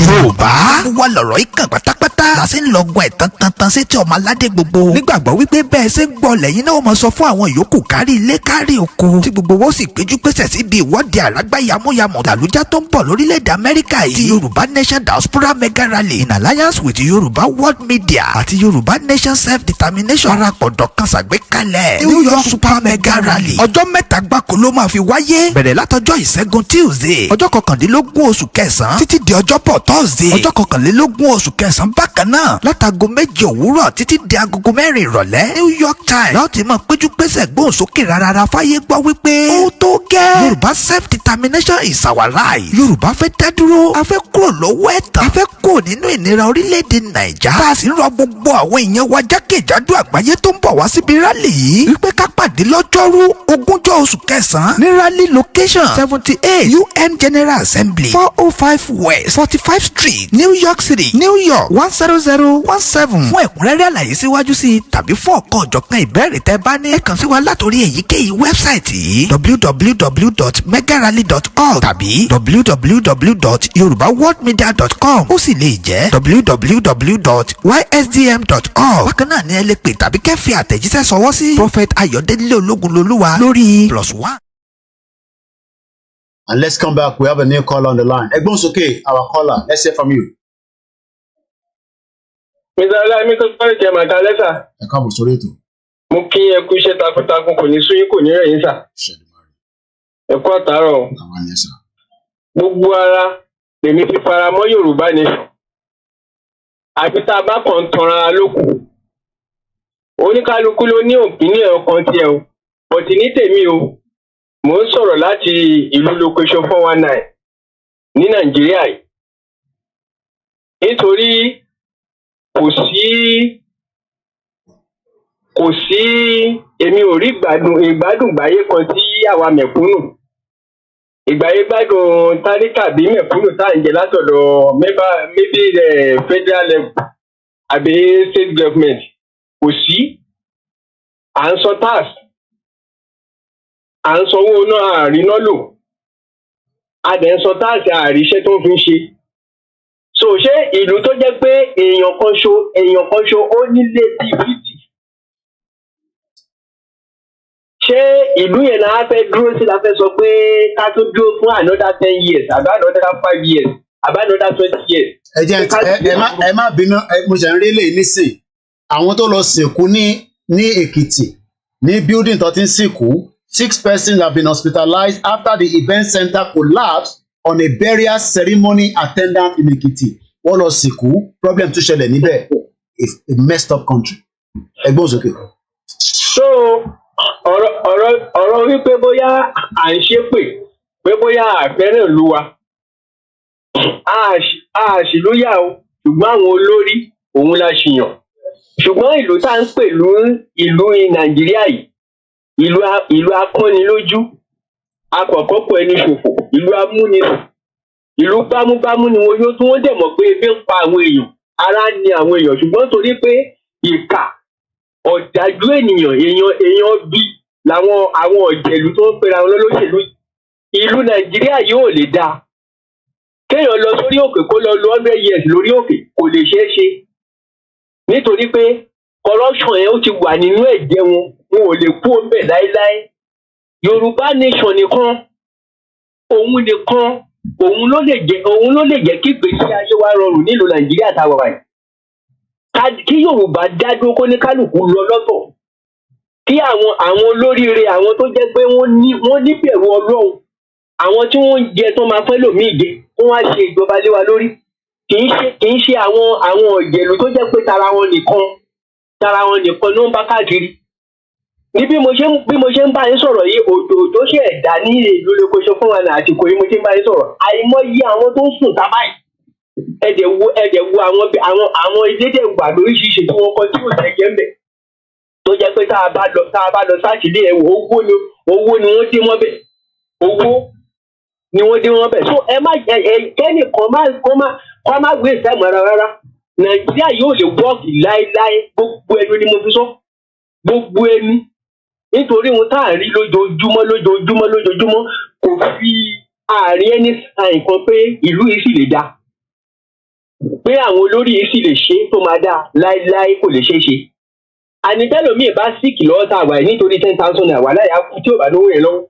Yorùbá wà lọ̀rọ̀ ìkàn pátápátá la ṣe ń lọ́gbọ́n ẹ̀ tán sétí ọmọ aládé gbogbo nígbàgbọ́ wípé bẹ́ẹ̀ ṣe ń gbọ́ lẹ́yìn náà mọ̀ sọ fún àwọn yòókù kárí ilé kárí oko tí gbogbo wọn sì péjú pésẹ̀ síbi ìwọ́de àrágbá yamuyamu tàlújá tó ń bọ̀ lórílẹ̀‐èdè Amẹ́ríkà yìí ti Yorùbá Nation Diaspora Mega Rally in alliance with Yoruba World Media àti Yorùbá Nation Self-Determination parapọ̀ dọ̀kan ṣàgbékalẹ̀ New York Super Mega Rally ọjọ́ mẹ́ta gbáko ló máa fi wáyé bẹ̀rẹ̀ látọjọ́ ìṣẹ́gun Tuesday ọjọ́ kọkàndínlógún oṣù kẹsàn-án títí di ọjọ́bọ̀ Thursday ọjọ́ kọkànlélógún oṣù kẹsàn-án bákan náà látago méje òwúrọ̀ títí di agogo 4 ìrọ̀lẹ́ New York Times láti máa péjú pésẹ̀ gbóhùn sókè rárá fáyé gbọ́ wípé ó tó gẹ́ Yorùbá self-determination is our right Yorùbá fẹ́ dá dúró a fẹ́ kúrò lọ́wọ́ ẹ̀tàn a fẹ́ kúrò nínú ìnira orílẹ̀-èdè Nàìjà bá a sì ń rọ gbogbo àwọn èèyàn wa jákèjádò àgbáyé tó ń bọ̀ wá síbi rálì yìí wípé ká pàdé lọ́jọ́rú 20 oṣù kẹsàn-án ní rally location 78 UN General Assembly 405 West 45 Street New York City New York 10017 fún ẹ̀kúnrẹ́rẹ́ àlàyé síwájú sí i tàbí fún ọ̀kan ọ̀jọ̀kan ìbéèrè tẹ́ bá ní ẹ kàn sí wa látòrí èyíkéyìí wẹ́bsáìtì yìí www.megarally.org tàbí www.yorubaworldmedia.com ó sì lè jẹ́ www.ysdm.org bákan náà ni ẹ lè pè tàbí kẹ́ fi àtẹ̀jíṣẹ́ sọwọ́ sí Prophet Ayọ̀délé Ológunlolúwa lórí +1. And let's come back. We have a new caller on the line. Egbonsoke, our caller. Let's hear from you. Mr. Olami tó fẹ́ jẹ́ màdá lẹ́sà. Ẹ káàbọ̀ sórí ètò. Mo kí ẹ kú iṣẹ́ takuntakun kò ní sún yín kò ní rẹ̀ yín sà. Ẹ kú àtàárọ̀. Gbogbo ara lèmi fi fara mọ́ Yorùbá nation. Àfi tá a bá kàn tanra lókù. Oníkálukú ló ní opinion ọkàn tiẹ̀ o. Bọ̀tì ní tèmi o. Mo ń sọ̀rọ̀ láti ìlú location 419 ní Nàìjíríà yìí. Nítorí kò sí èmi ò rí ìgbádùn gbáyé kan tí àwa mẹ̀kúnnù ìgbáyé gbádùn tálíkà bí mẹ̀kúnnù tá à ń jẹ látọ̀dọ̀ maybe the federal level àbí state government kò sí à ń sọ tax à ń sanwó náà àríná lò a dẹ̀ ń sọ tax àríṣẹ́ tó fi ń ṣe. So ṣé ìlú tó jẹ́ pé èèyàn kan ṣo ó nílé bíi 50 ṣé ìlú yẹn náà fẹ́ dúró sí la fẹ́ sọ pé ká tó dúró fún another 10 years àbí another 5 years àbí another 20 years. ẹ má bínú mo ṣe ń rí lè nísìn àwọn tó lọ sìnkú ní Èkìtì ní building tó ti ń sìnkú 6 persons have been hospitalized after the event center collapsed on a burial ceremony attendant in Ekiti. Wọ́n lọ sìnkú problem tún ṣẹlẹ̀ níbẹ̀. It's a messed up country. Ẹgbọ́n òsókè. So ọ̀rọ̀ wípé bóyá à ń ṣépè pé bóyá àfẹ́rẹ́ ìlú wa àṣìlúyà o ṣùgbọ́n àwọn olórí òun la ṣìyàn ṣùgbọ́n ìlú tá à ń pè ìlú Nàìjíríà yìí ìlú akọ́nilójú akọ̀kọ́kọ́ ẹni ṣòfò ìlú amúnisìn ìlú bámúbámú ni wọn yóò tún wọn dẹ̀ mọ̀ pé ebi ń pa àwọn èèyàn ara ni àwọn èèyàn ṣùgbọ́n torí pé ìkà ọ̀dájú èèyàn bí làwọn àwọn ọ̀jẹ̀lú tó ń pera wọn lólóṣèlú ìlú Nàìjíríà yóò lè dáa kéèyàn lọ sórí òkè kó lọ lo 100 years lórí òkè kò lè ṣeé ṣe nítorí pé corruption yẹn ó ti wà nínú ẹ̀jẹ̀ wọn ò lè kú ọbẹ̀ láéláé Yorùbá nation nìkan òun nìkan òun ló lè jẹ́ kí ìgbésí ayé wa rọrùn nílùú Nàìjíríà táwa wáyé. Kí Yorùbá dá dúró kó ní kálukú lọ lọ́tọ̀, kí àwọn olóríire, àwọn tó jẹ́ pé wọ́n níbẹ̀rù Ọlọ́run, àwọn tí wọ́n ń jẹ tó máa fẹ́ lòmíì jẹ, wọ́n wá ṣe ìjọba lé wa lórí. Kì í ṣe àwọn òjèlú tó jẹ́ pé tara wọn nìkan ló ń bá káàkiri. Ní bí mo ṣe ń bá yín sọ̀rọ̀ yìí, òjò ṣe ẹ̀dá ní ìlú lókoṣo fún wa náà àsìkò yìí mo ṣe ń bá yín sọ̀rọ̀. Àìmọye àwọn tó ń sùn tábàì. Ẹ̀dẹ̀ wo àwọn ìdédé wà lóríṣiríṣi tí wọ́n kọ́ tí ò tẹ̀ jẹ́ ń bẹ̀. Tó jẹ́ pé tá a bá lọ sáàtìlé ẹ̀wọ̀ owó ni wọ́n dé wọ́n bẹ̀. Owó ni wọ́n dé wọ́n bẹ̀. So kẹ́nìkan má gbé ìsẹ́mu rárá. Nàìjíríà yóò lè wọ́ọ̀kì láéláé, gbogbo ẹnu ni mo fi sọ. Gbogbo ẹnu. Nítorí wọn tá à ń rí lójoojúmọ́ kò fi àárín ẹni sàn kan pé ìlú yìí sì lè dá. Pé àwọn olórí yìí sì lè ṣe tó máa dá láéláé kò lè ṣeé ṣe. Ànitẹ́lòmíì bá síkì lọ́wọ́ tá a wà nítorí 10,000 naira wà láyà kú tí ò bá lówó yẹn lọ́wọ́.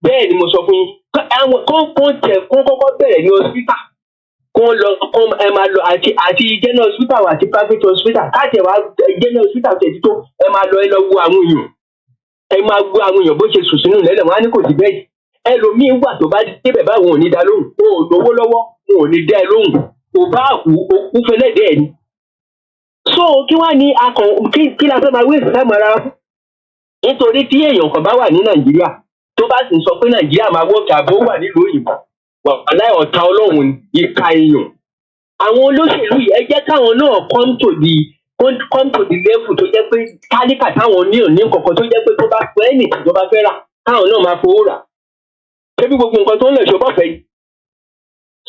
Bẹ́ẹ̀ ni mo sọ fún yín. Àwọn kó kọ́kọ́ bẹ̀rẹ̀ ní hospital. Ẹ máa lọ àti general hospital àti private hospital. Káàtì ẹ̀wà general hospital tẹ̀sí tó ẹ máa lọ wo àwọn èèyàn. Ẹ máa wo àwọn èèyàn bó ṣe sùn sínú lẹ́lẹ̀ wọn á ní kò sí bẹ́ẹ̀. Ẹlòmíì wà tó bá débẹ̀ báwọn ò ní dá lóhùn. O ò lówó lọ́wọ́, wọn ò ní dá ẹ lóhùn. Kò bá òkú fẹlẹ́dẹ̀ ẹ̀ ni. So kí wá ní kí la fẹ́ máa wé ìsìlámù ara fún? Nítorí tí èèyàn kan bá wà ní Nàìjíríà tó bá sì sọ pé Nàìjíríà máa wọ́ọ̀kì àbó wà nílùú òyìnbó wàhálà ọ̀tá Ọlọ́run ìka èèyàn. Àwọn olóṣèlú yìí ẹ jẹ́ káwọn náà come to the level tó jẹ́ pé tálíkà táwọn ní kọ̀ọ̀kan tó jẹ́ pé tó bá fẹ́ ẹnì tó bá fẹ́ rà káwọn náà máa fowó rà. Ṣé bí gbogbo nǹkan tó ń lọ ṣe bọ́fẹ̀ yìí?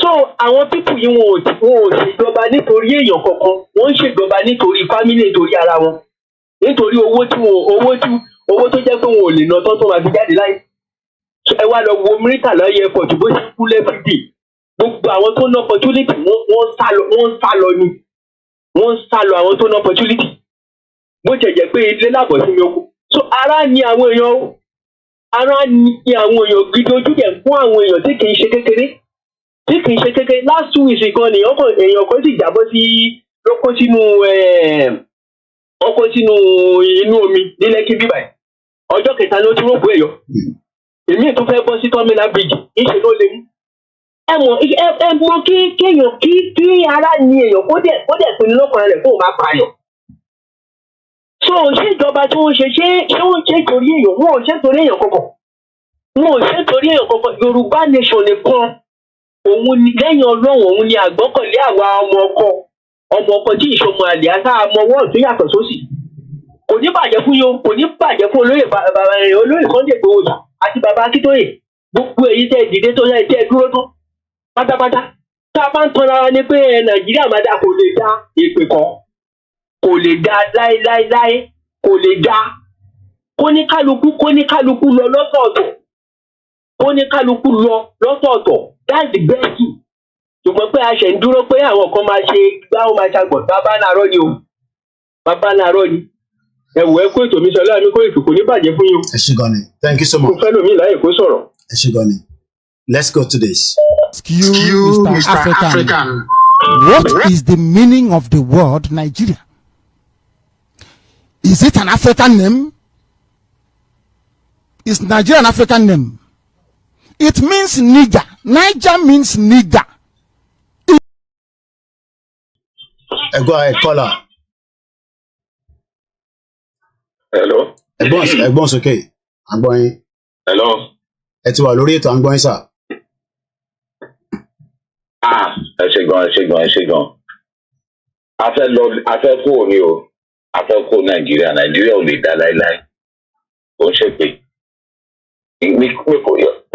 So àwọn pípù yìí wọn ò ṣèjọba nítorí èèyàn kankan, wọ́n ń ṣèjọba nítorí fámílì, nítorí ara wọn, nítorí owó tó jẹ́ pé wọn ò lè ná tán tó máa fi jáde láyé. Ẹ wá lọ wo Murtala airport bó ṣe kú everyday. Gbogbo àwọn tó ná opportunity wọ́n sá lọ àwọn tó ná opportunity. Bó ṣe jẹ́ pé ilé lábọ̀ sí mi oko. So ara ni àwọn èèyàn gidi ojú dẹ̀ fún àwọn èèyàn tí kì í ṣe kékeré. Last 2 weeks kan ni èèyàn kan sì jábọ́ sí lóko sínú inú omi ní Lẹ́kí bíbáyìí. Ọjọ́ kẹta ló tún rògbò ẹ̀yọ́. Èmi tó fẹ́ bọ́ sí terminal bridge ìṣe ló lè mú. Ẹ mọ kí ara ni èèyàn kó dẹ̀ pinnu lọ́kàn rẹ̀ kó máa pààyàn. So ṣé ìjọba tí wọ́n ṣe wọ́n ṣe torí èèyàn, wọ́n ò ṣe torí èèyàn kankan. Yorùbá nation nìkan òun ni lẹ́yìn Ọlọ́run, òun ni àgbọ́kànlé àwa ọmọ ọkọ tí ìṣọmọ àlè àtà ọmọ wọ́ọ̀ tó yàtọ̀ sósì. Kò ní bàjẹ́ fún yóò, kò ní bàjẹ́ fún olóyè Sunday Igboho àti bàbá Akíntóyè. Gbogbo èyí tẹ́ dìde tó yẹ tẹ́ dúró tán pátápátá. Tá a bá ń tanra wa ni pé Nàìjíríà máa dá, kò lè dá èpè kan, kò lè dá láéláé, kò lè dá. Kóníkálukú lọ lọ́tọ̀ọ̀tọ̀. That's the best thing. Ṣùgbọ́n pé a ṣẹ̀ ń dúró pé àwọn kan máa ṣe gbáwó máa ṣàgbọ̀n bàbá nàárọ̀ ni. Ẹ̀wọ̀ ẹ kó ètò mi sọ láàánú kó ètò kò ní bàjẹ́ fún yín. Ẹ ṣé gan ni. Thank you so much. Mo fẹ́ lómi láyè kó sọ̀rọ̀. Ẹ ṣé gan ni. Let's go to this. Excuse Mr. African. What is the meaning of the word Nigeria? Is it an African name? Is Nigeria an African name? It means nigger. Niger means nigger. Go ahead, caller. Hello. Ẹ̀gbọ́n sókè. Àgbọ̀yìn. Hello. Ẹ ti wà lórí ètò àgbọ̀yìn sà. Ẹ ṣé gan. A fẹ́ kú òní o. A fẹ́ kú Nàìjíríà. Nàìjíríà ò lè dá láéláé. Kò ń ṣe pé.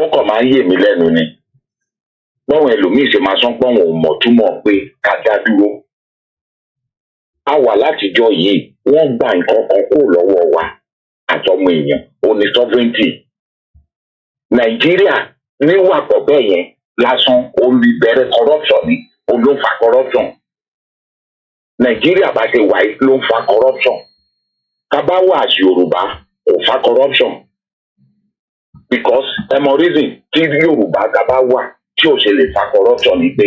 Ó kàn máa ń yè mí lẹ́nu ni. Báwọn ẹlòmíì ṣe máa sán pọ́n òun mọ̀ túmọ̀ pé ká dá dúró. A wà látijọ́ yìí, wọ́n gba nǹkan kan kúrò lọ́wọ́ wa àtọmọ èèyàn, ó ní sovereignty. Nàìjíríà níwà pọ̀ bẹ́ẹ̀ yẹn lásán, ó lè bẹ̀rẹ̀ corruption ni, ó ló ń fa corruption. Nàìjíríà bá ṣe wà yìí ló ń fa corruption. Kábà wà àti Yorùbá kò fa corruption. Because reason tí Yorùbá kábà wà tí tí ò ṣe lè fa corruption ni pé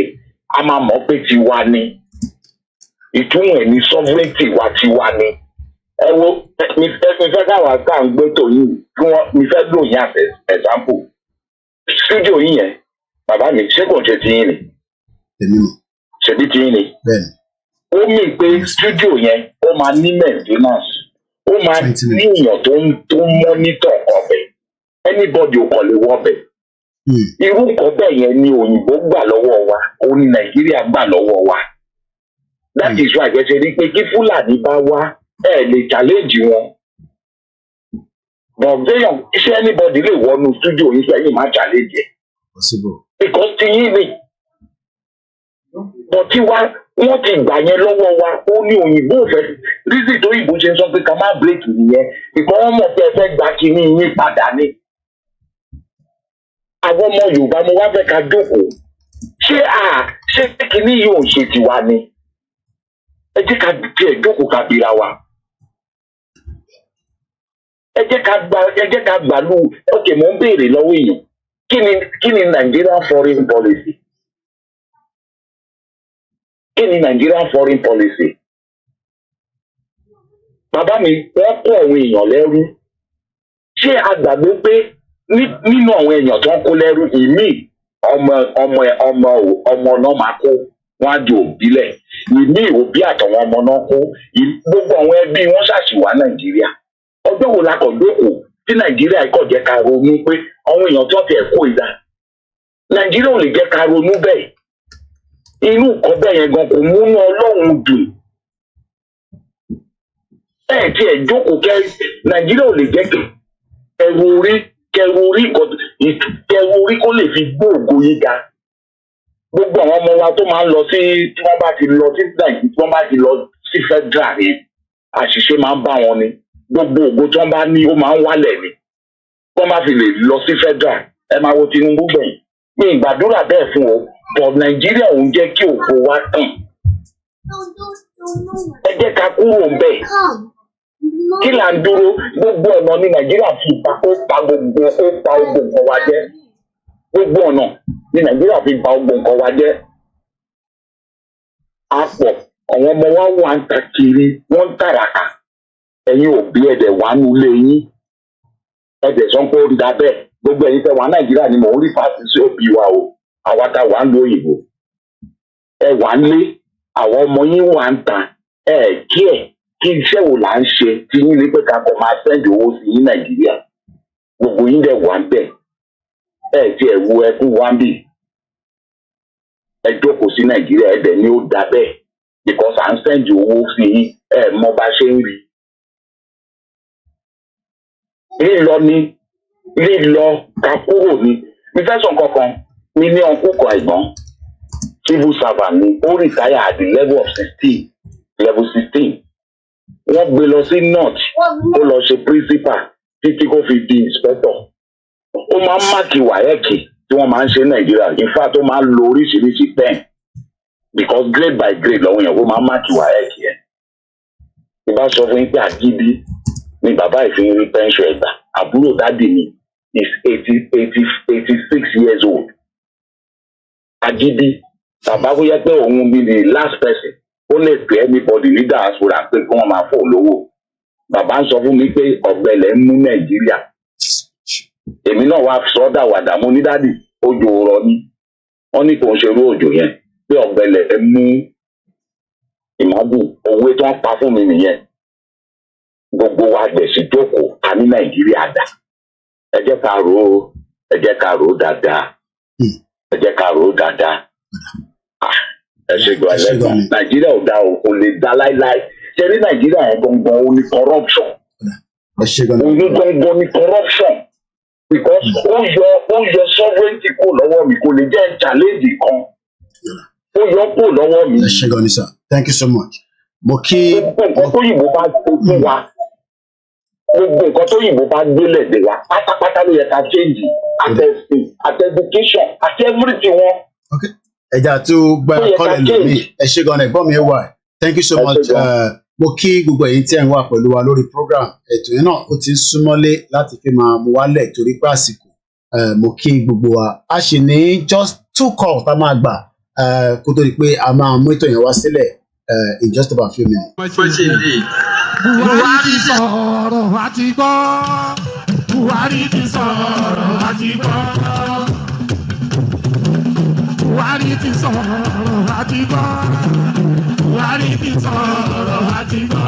a máa mọ̀ pé tiwa ni ìtumọ̀ ẹ̀ ní sovereignty wa tiwa ni ẹ wo mi fẹ́ káwa ká ń gbé tòyìn kí wọ́n mi fẹ́ lò yín as example studio yín yẹn bàbá mi ṣé kò ṣe ti yín ni ṣèbí ti yín ni ó mì pé studio yẹn ó máa ní maintenance ó máa ní èèyàn tó ń monitor ọbẹ̀ anybody ò kàn lè wọbẹ̀ irú nǹkan bẹ́ẹ̀ yẹn ni òyìnbó gbà lọ́wọ́ wa òun ni nàìjíríà gbà lọ́wọ́ wa that is why gẹ́gẹ́ rí pé kí fúlàní bá wá lè challenge wọn but déyàn iṣẹ́ anybody lè wọnú studio yìí sẹ́yìn máa challenge ẹ̀ because ti yín ni but tiwa wọ́n ti gbà yẹn lọ́wọ́ wa ó ní òyìnbó fẹ́ reason tó òyìnbó ṣe ń sọ pé ká má break nìyẹn because wọ́n mọ̀ pé ẹ fẹ́ gba kinní yín padà ni àwọn ọmọ yorùbá mo wá fẹ́ ká jókòó ṣé kinní yìí ò ṣe tiwa ni ẹ jẹ́ ká tiẹ̀ jókòó ká bira wa ẹ jẹ́ ká gbàlú ok mo ń béèrè lọ́wọ́ èèyàn kí ni Nigerian foreign policy kí ni Nigerian foreign policy bàbá mi wọ́n kó àwọn èèyàn lẹ́rú ṣé a gbàgbé pé nínú àwọn èèyàn tó ń kó lẹ́rú ìmí ọmọ náà máa kó wọn á di òbílẹ̀ ìmí òbí àtàwọn ọmọ náà kó gbogbo àwọn ẹbí wọn ṣàṣìwà Nàìjíríà ọjọ́ wo la kọ̀ jókòó tí Nàìjíríà kọ̀ jẹ́ ká ronú pé àwọn èèyàn tó ti ẹ̀ kó ìdá Nàìjíríà ò lè jẹ́ ká ronú bẹ́ẹ̀ inú nǹkan bẹ́ẹ̀ yẹn gan kò múnú Ọlọ́run dùn tí ẹ̀ jókòó kẹ́ Nàìjíríà ò lè jẹ́ kẹrù orí kó lè fi gbó ògo yín ga gbogbo àwọn ọmọ wa tó máa ń lọ sí tí wọ́n bá ti lọ sí Nàìjíríà tí wọ́n bá ti lọ sí federal yẹn àṣìṣe máa ń bá wọn ni gbogbo ògo tí wọ́n bá ní ó máa ń wálẹ̀ ni wọ́n máa fi lè lọ sí federal ẹ máa wo Tinubu gbẹ̀yìn ní ìgbàdúrà bẹ́ẹ̀ fún o but Nàìjíríà òun jẹ́ kí ògo wa tàn ẹ jẹ́ ká kúrò ń bẹ̀ kí là ń dúró gbogbo ọ̀nà ní Nàìjíríà fi pa gbogbo nǹkan wa jẹ́ gbogbo ọ̀nà ní Nàìjíríà fi ba gbogbo nǹkan wa jẹ́ àpọ̀ àwọn ọmọ wa wà ń ta kiri wọ́n ń tàràkà ẹ̀yin òbí ẹ̀dẹ̀ wà nù lé yín ẹ̀dẹ̀ sọ pé ó rí da bẹ́ẹ̀ gbogbo ẹ̀yin tẹ́ wà Nàìjíríà ni mò ń rí fásitì sí òbí wa o àwa ta wà ń lo òyìnbó ẹ wà ń lé àwọn ọmọ yín wà ń ta kí iṣẹ́ wo là ń ṣe tí yín ní pé ká kọ̀ máa sẹ́ndì owó sí yín Nàìjíríà gbogbo yín dẹ̀ wà ń bẹ̀ tí ẹ̀ wo ẹkún wá ń bì ẹ jókòó sí Nàìjíríà ẹ̀dẹ̀ ni ó da bẹ́ẹ̀ because à ń sẹ́ndì owó sí yín mọ bá ṣe ń rí lílọ ká kúrò ní ìfẹsọ̀ kankan mi ní ọkùnkàn ẹ̀gbọ́n civil servant ni ó retire at the level of 16 wọ́n gbé lọ sí north ó lọ ṣe principal títí kó fi di inspector ó máa ń máàkì wáyẹ̀kì tí wọ́n máa ń ṣe Nàìjíríà in fact ó máa ń lo oríṣiríṣi pen because grade by grade lọ́wọ́ yẹn ó máa ń máàkì wáyẹ̀kì yẹn ìbá sọ fún yín pé àgídí ni bàbá ìfihàn rí pension ẹgbà àbúrò dádì mi is 86 years old àgídí bàbá kó yẹ pé òun bí the last person ó lè pè anybody ní diaspora pé kí wọ́n máa fò lówó bàbá ń sọ fún mi pé ọ̀gbẹlẹ̀ ń mú Nàìjíríà èmi náà wá sọ́dà wàdà mo ní dádì òjò rọ̀ ni wọ́n ní kò ń ṣerú òjò yẹn pé ọ̀gbẹlẹ̀ ń mú ìmágùn owó tó ń pa fún mi nìyẹn gbogbo wa gbèsè jókòó a ní Nàìjíríà dà ẹ jẹ́ ká rò ó dáadáa ẹ jẹ́ ká rò ó dáadáa ẹ ṣe gbọ́ ẹlẹ́gbọ́n Nàìjíríà ò dá o kò lè dá láíláí ṣe ní Nàìjíríà yẹn gbọ̀ngbọ̀n ó ní corruption òun gbọ̀ngbọ̀n ní corruption because ó yọ sovereignty kó lọ́wọ́ mi kò lè jẹ́ challenge kan ó yọ kó lọ́wọ́ mi. ẹ ṣe gan ni sir thank you so much. mo kí nǹkan tó yìnbó bá tó fún wa gbogbo nǹkan tó yìnbó bá gbélé dé wa pátápátá ló yẹ ká change àtẹ̀sìn àtẹ̀dùkéṣọ̀n àti everything wọn. ẹja tó gba kọ́lẹ̀ lómi ẹ ṣe gan ẹ̀gbọ́n mi wà thank you so much. mo kí gbogbo ẹ̀yin tí ẹ̀ ń wà pẹ̀lú wa lórí program ètò yẹn náà ó ti ń súnmọ́lé láti fi máa mú wálẹ̀ torí pé àsìkò mo kí gbogbo wa a sì ní just two calls tá a máa gbà kó tó di pé a máa mú ètò yẹn wá sílẹ̀ in just about a few minutes. Buhari ti sọ̀rọ̀ àti gbọ́. Buhari ti sọ̀rọ̀ àti gbọ́. Buhari ti sọ̀rọ̀ àti gbọ́. Buhari ti sọ̀rọ̀ àti gbọ́.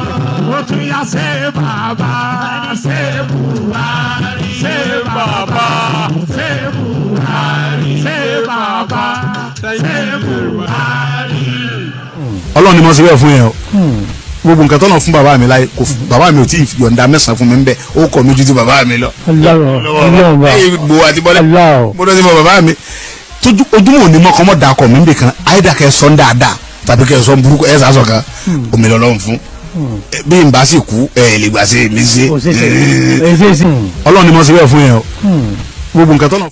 Ó tún yá ṣe bàbá, ṣe Buhari, ṣe bàbá, ṣe Buhari, ṣe bàbá, ṣe Buhari. Ọlọ́run ni mo ṣe bẹ́ẹ̀ fún yẹn o. Gbogbo nǹkan tọ́nà fún bàbá mi láyé kò bàbá mi ò tí ì yọ̀ǹda mẹ́sàn-án fún mi ń bẹ̀ ó kọ̀ mí ju ti bàbá mi lọ. Gbogbo àti bọ́lá mo lọ sí mọ bàbá mi ojúmọ̀ òní mọ́ kọ́mọ́ dà kọ̀ mí nìkan àyídà kẹ́ sọ́n dáadáa tàbí kẹ́ sọ́n burúkú ẹ̀ sàásọ̀ kan omi lọ́lọ́run fún bí n bá sì kú ẹ̀ lè gbà sí mi sí. Ọlọ́run ni mo ṣe bẹ́ẹ̀ fún yẹn o gbogbo nǹkan tọ́nà.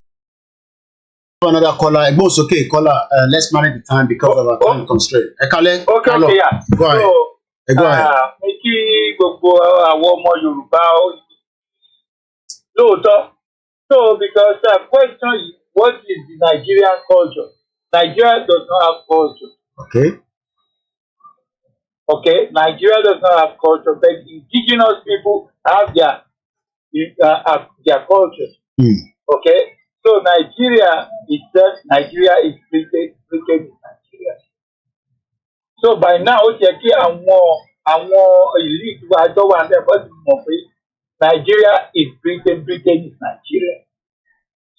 Another caller, Ẹ̀gbọ́n sókè caller, let's manage the time because of our time constraint. Ẹ kálẹ́. Okay, yeah. Go ahead. Ẹ kí gbogbo àwọn ọmọ Yorùbá lóòótọ́. So because the question is, what is the Nigerian culture? Nigeria does not have culture. Okay, Nigeria does not have culture, but indigenous people have their culture. Okay, so Nigeria itself, Nigeria is Britain is Nigeria. So by now, ó jẹ́ kí àwọn elite wa jọ wà ní ẹ̀kọ́ ti mọ̀ pé Nigeria is Britain is Nigeria.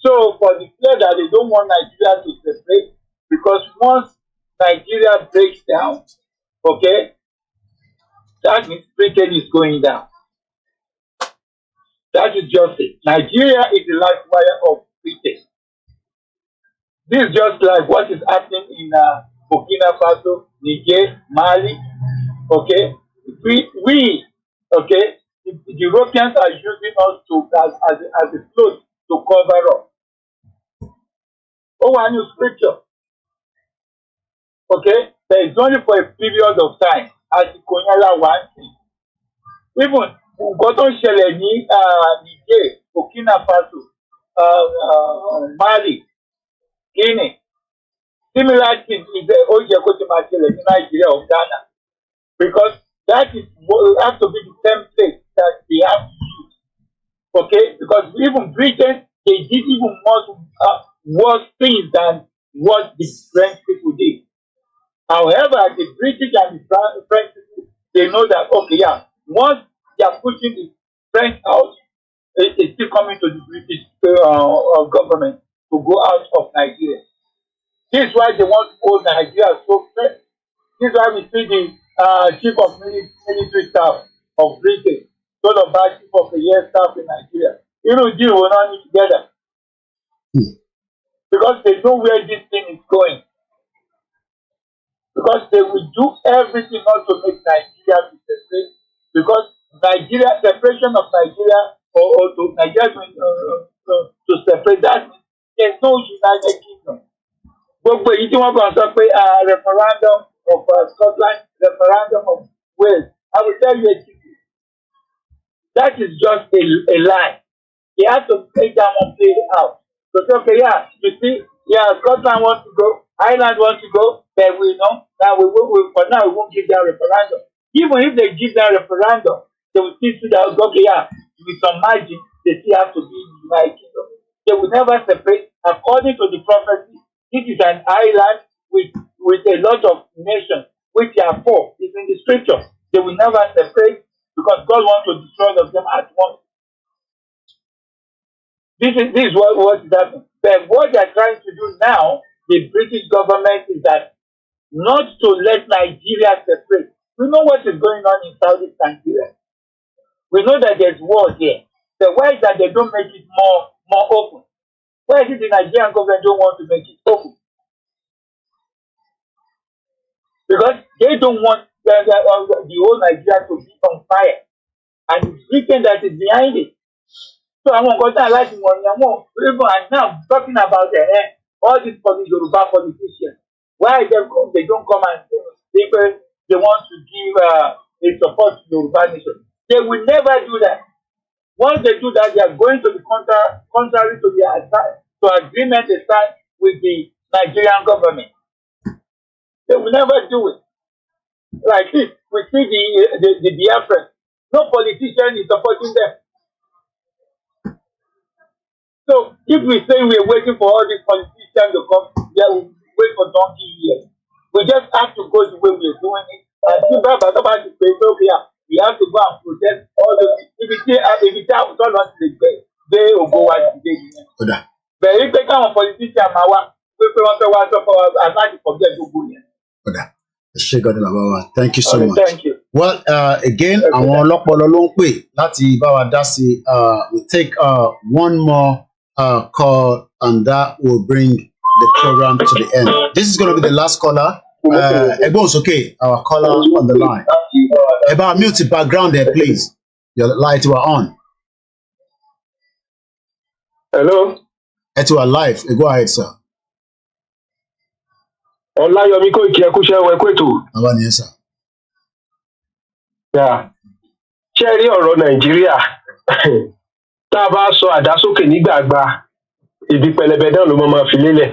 So for the fear that they don't want Nigeria to separate, because once Nigeria breaks down, okay, that means Britain is going down. That is just it. Nigeria is the life wire of Britain. This is just like what is happening in Burkina Faso, Niger, Mali. Okay, we okay, the Europeans are using us as a float to cover up. Oh, one new scripture. Okay, there is only for a period of time as the Konyala one thing. Even nǹkan tó ń ṣẹlẹ̀ ní Niger, Burkina Faso, Mali, Guinea, similar thing is ó yẹ kó ti máa ṣẹlẹ̀ ní Nigeria or Ghana, because that is have to be the template that they have to use. Okay, because even Britain, they did even worse things than what the French people did. However, the British and the French people, they know that, okay, yeah, once they are pushing the French out, it's still coming to the British government to go out of Nigeria. This is why they want to hold Nigeria so firm. This is why we see the chief of military staff of Britain, sort of chief of the year staff in Nigeria. You know, deal will not need together. Because they know where this thing is going. Because they will do everything not to make Nigeria be separate. Because Nigeria, separation of Nigeria or to Nigeria to separate, that means there's no United Kingdom. Gbogbo èyí tí wọ́n kàn sọ pé referendum of Scotland, referendum of Wales, I will tell you a secret. That is just a lie. They have to make that one play out. So say, okay, yeah, you see, yeah, Scotland wants to go, Ireland wants to go, but we know that for now we won't give them referendum. Even if they give them referendum, they will still see that, okay, yeah, with some margin, they still have to be in the United Kingdom. They will never separate. According to the prophecy, this is an island with a lot of nations, which are four. It's in the scripture. They will never separate because God wants to destroy them at once. This is what is happening. But what they are trying to do now, the British government, is that not to let Nigeria separate. We know what is going on in Southeast Nigeria. We know that there's war there. The why is that they don't make it more open? Why is it the Nigerian government don't want to make it open? Because they don't want the whole Nigeria to be on fire. And it's Britain that is behind it. So I want to go like one and now talking about all these Yoruba politicians. Why they don't come and say they want to give a support to Yoruba nation? They will never do that. Once they do that, they are going to the contrary to the agreement they signed with the Nigerian government. They will never do it. Like this, we see the Biafran. No politician is supporting them. So if we say we are waiting for all these politicians to come, yeah, we wait for donkey years. We just have to go the way we are doing it. And if we have to go and protest all the if it's out, don't want to they will go out today. But if they come a politician, thank you so much. Thank you. Well, again, àwọn ọlọ́pọlọ ló ń pè láti bá wa dá sí. We take one more call, and that will bring the program to the end. This is going to be the last caller. Everyone's okay. Our caller on the line. About mute the background there, please. Your light were on. Hello. It was live. Go ahead, sir. Olayomi Koiki Ekushe Wekwetu. How are you, sir? Yeah. Ṣé rí ọ̀rọ̀ Nàìjíríà tá a bá sọ àdásókè nígbàgbà ibi pẹlẹbẹ náà ló máa fi lélẹ̀.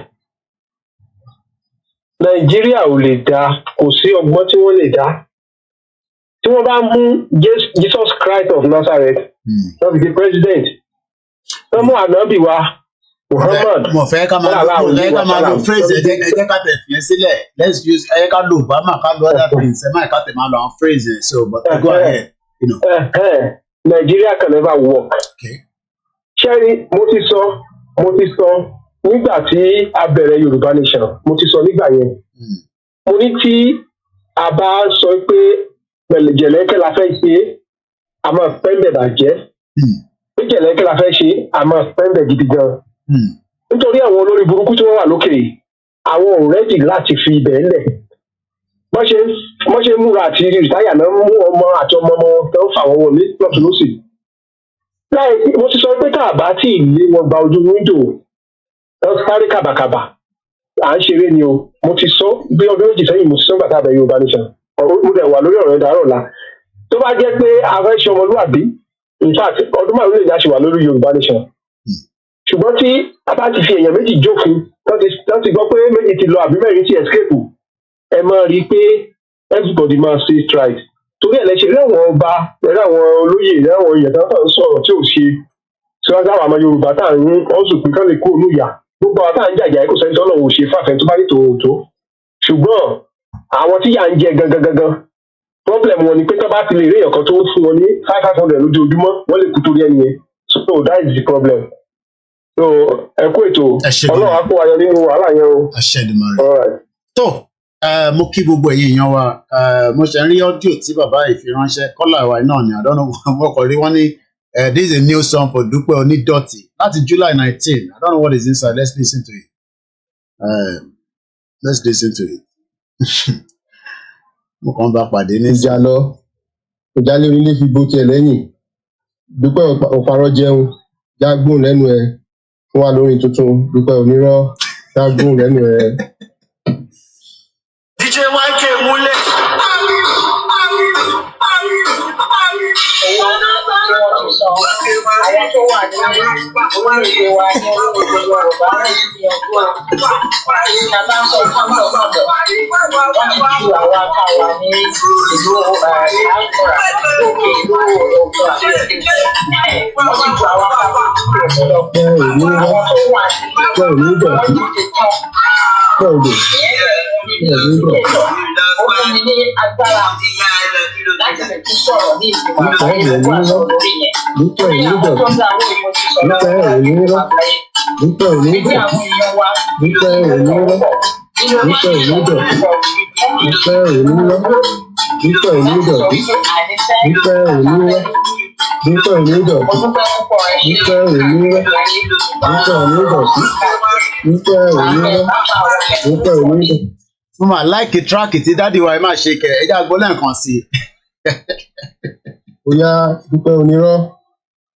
Nàìjíríà ò lè dá, kò sí ọgbọ́n tí wọ́n lè dá. Tí wọ́n bá mú Jesus Christ of Nazareth, wọ́n fi di president. Wọ́n mú ànábì wa Muhammad. Mo fẹ́ ká máa lo phrase ẹ̀jẹ̀ ká tẹ̀ fi sílẹ̀. Let's use ẹ̀jẹ̀ ká lo Obama ká lo other things. Ẹ má ká tẹ̀ máa lo àwọn phrases. So but go ahead. Nigeria can never work. Ṣẹ́rí mo ti sọ nígbà tí a bẹ̀rẹ̀ Yorùbá nation, mo ti sọ nígbà yẹn. Mo ní tí a bá sọ pé jẹ̀lẹ́kẹ́ la fẹ́ ṣe, a máa pẹ́ńbẹ̀ bàjẹ́. Pé jẹ̀lẹ́kẹ́ la fẹ́ ṣe, a máa pẹ́ńbẹ̀ gidi gan. Nítorí àwọn olórí burúkú tí wọ́n wà lókè yìí, àwọn ò rẹ́dì láti fi ibẹ̀ lẹ̀. Wọ́n ṣe múra àti rìtáyà náà mú ọmọ àti ọmọ tó ń fà wọ́n wọlé lọ́tún lọ́sì. Mo ti sọ pé tá a bá tí ì lé wọn gba ojú wíńdò wọ́n sáré kàbàkàbà à ń ṣeré ni o. Mo ti sọ bí ọdún méjì sẹ́yìn mo ti sọ nígbà tá a bẹ̀rẹ̀ Yorùbá nation. Mo dẹ̀ wà lórí ọ̀rọ̀ ìdárò ọ̀la. Tó bá jẹ́ pé a fẹ́ ṣe ọmọlúwàbí, in fact ọdún márùn-ún lè dá ṣe wà lórí Yorùbá nation. Ṣùgbọ́n tí a bá ti fi èèyàn méjì jókòó tó ti gbọ́ pé méjì ti lọ àbí mẹ́rin ti escape, ẹ máa rí i pé everybody máa stay strike. Torí ẹ̀ lẹ́sẹ̀ lẹ́wọ̀n ọba pẹ̀lú àwọn olóyè lẹ́wọ̀n èèyàn tó ń sọ̀rọ̀ tí ò ṣe síwájú àwọn ọmọ Yorùbá tá à ń ọ̀sùn pé kán lè kó ònú ìyá. Gbogbo àwọn tá à ń jàjà kò sẹ́ni tọ́lọ̀ ò ṣe fàfẹ́ tó bá ní tòótọ́. Ṣùgbọ́n àwọn tí yà ń jẹ gangan problem wọn ni pé tó bá ti lè rí èèyàn kan tó fún wọn ní 500 lójoojúmọ́ wọ́n lè kú torí ẹni yẹn. So that is the problem. So ẹ kú ètò Ọlọ́run á kó ayọ̀ nínú wàhálà yẹn o. Tó mo kí gbogbo ẹ̀yin èèyàn wa, mo ṣe ń rí ọ́díò tí bàbá yìí fi ránṣẹ́ kọ́là wa náà ni àdánù wọ́kọ̀ rí wọ́n ní this is a new song for Dúpẹ́ Onídọ̀tí láti July 19. I don't know what is inside. Let's listen to it. Let's listen to it. Mo kàn bá pàdé ní ìjà lọ ìjà lórí ilé fi bó tiẹ̀ lẹ́yìn Dúpẹ́ òparọ́ jẹun jágbóhùn lẹ́nu ẹ̀ fún wa lórí tuntun Dúpẹ́ onírọ́ jágbóhùn lẹ́nu ẹ̀. DJ YK múlẹ̀. Àwọn tó wà ní orílẹ̀-èdè wa ní orílẹ̀-èdè Yorùbá náà ti ọgbọ́n ìjàmbá ń sọ fún ọgbọ́n wọ́n ti ju àwọn akáwa ní ìlú àkùrà lókè ìlú òkè àti wọ́n ti ju àwọn akáwa ní àwọn tó wà ní ó fún mi ní agbára láti lè tún sọ̀rọ̀ ní ìgbìmọ̀ àgbáyé lọ́wọ́ àṣọ lórí yẹn. Lórí àwọn tó ń dá àwọn ìmọ̀ ti sọ̀rọ̀ lọ́wọ́ ìgbìmọ̀ àgbáyé. Níbi àwọn èèyàn wa nínú ọ̀pọ̀ nínú mo máa láìkì tíráàkì tí dádì wa ẹ máa ṣe kẹ ẹjá gbọ́ lẹ́ẹ̀kan sí i. Ó yá Dúpẹ́ onírọ́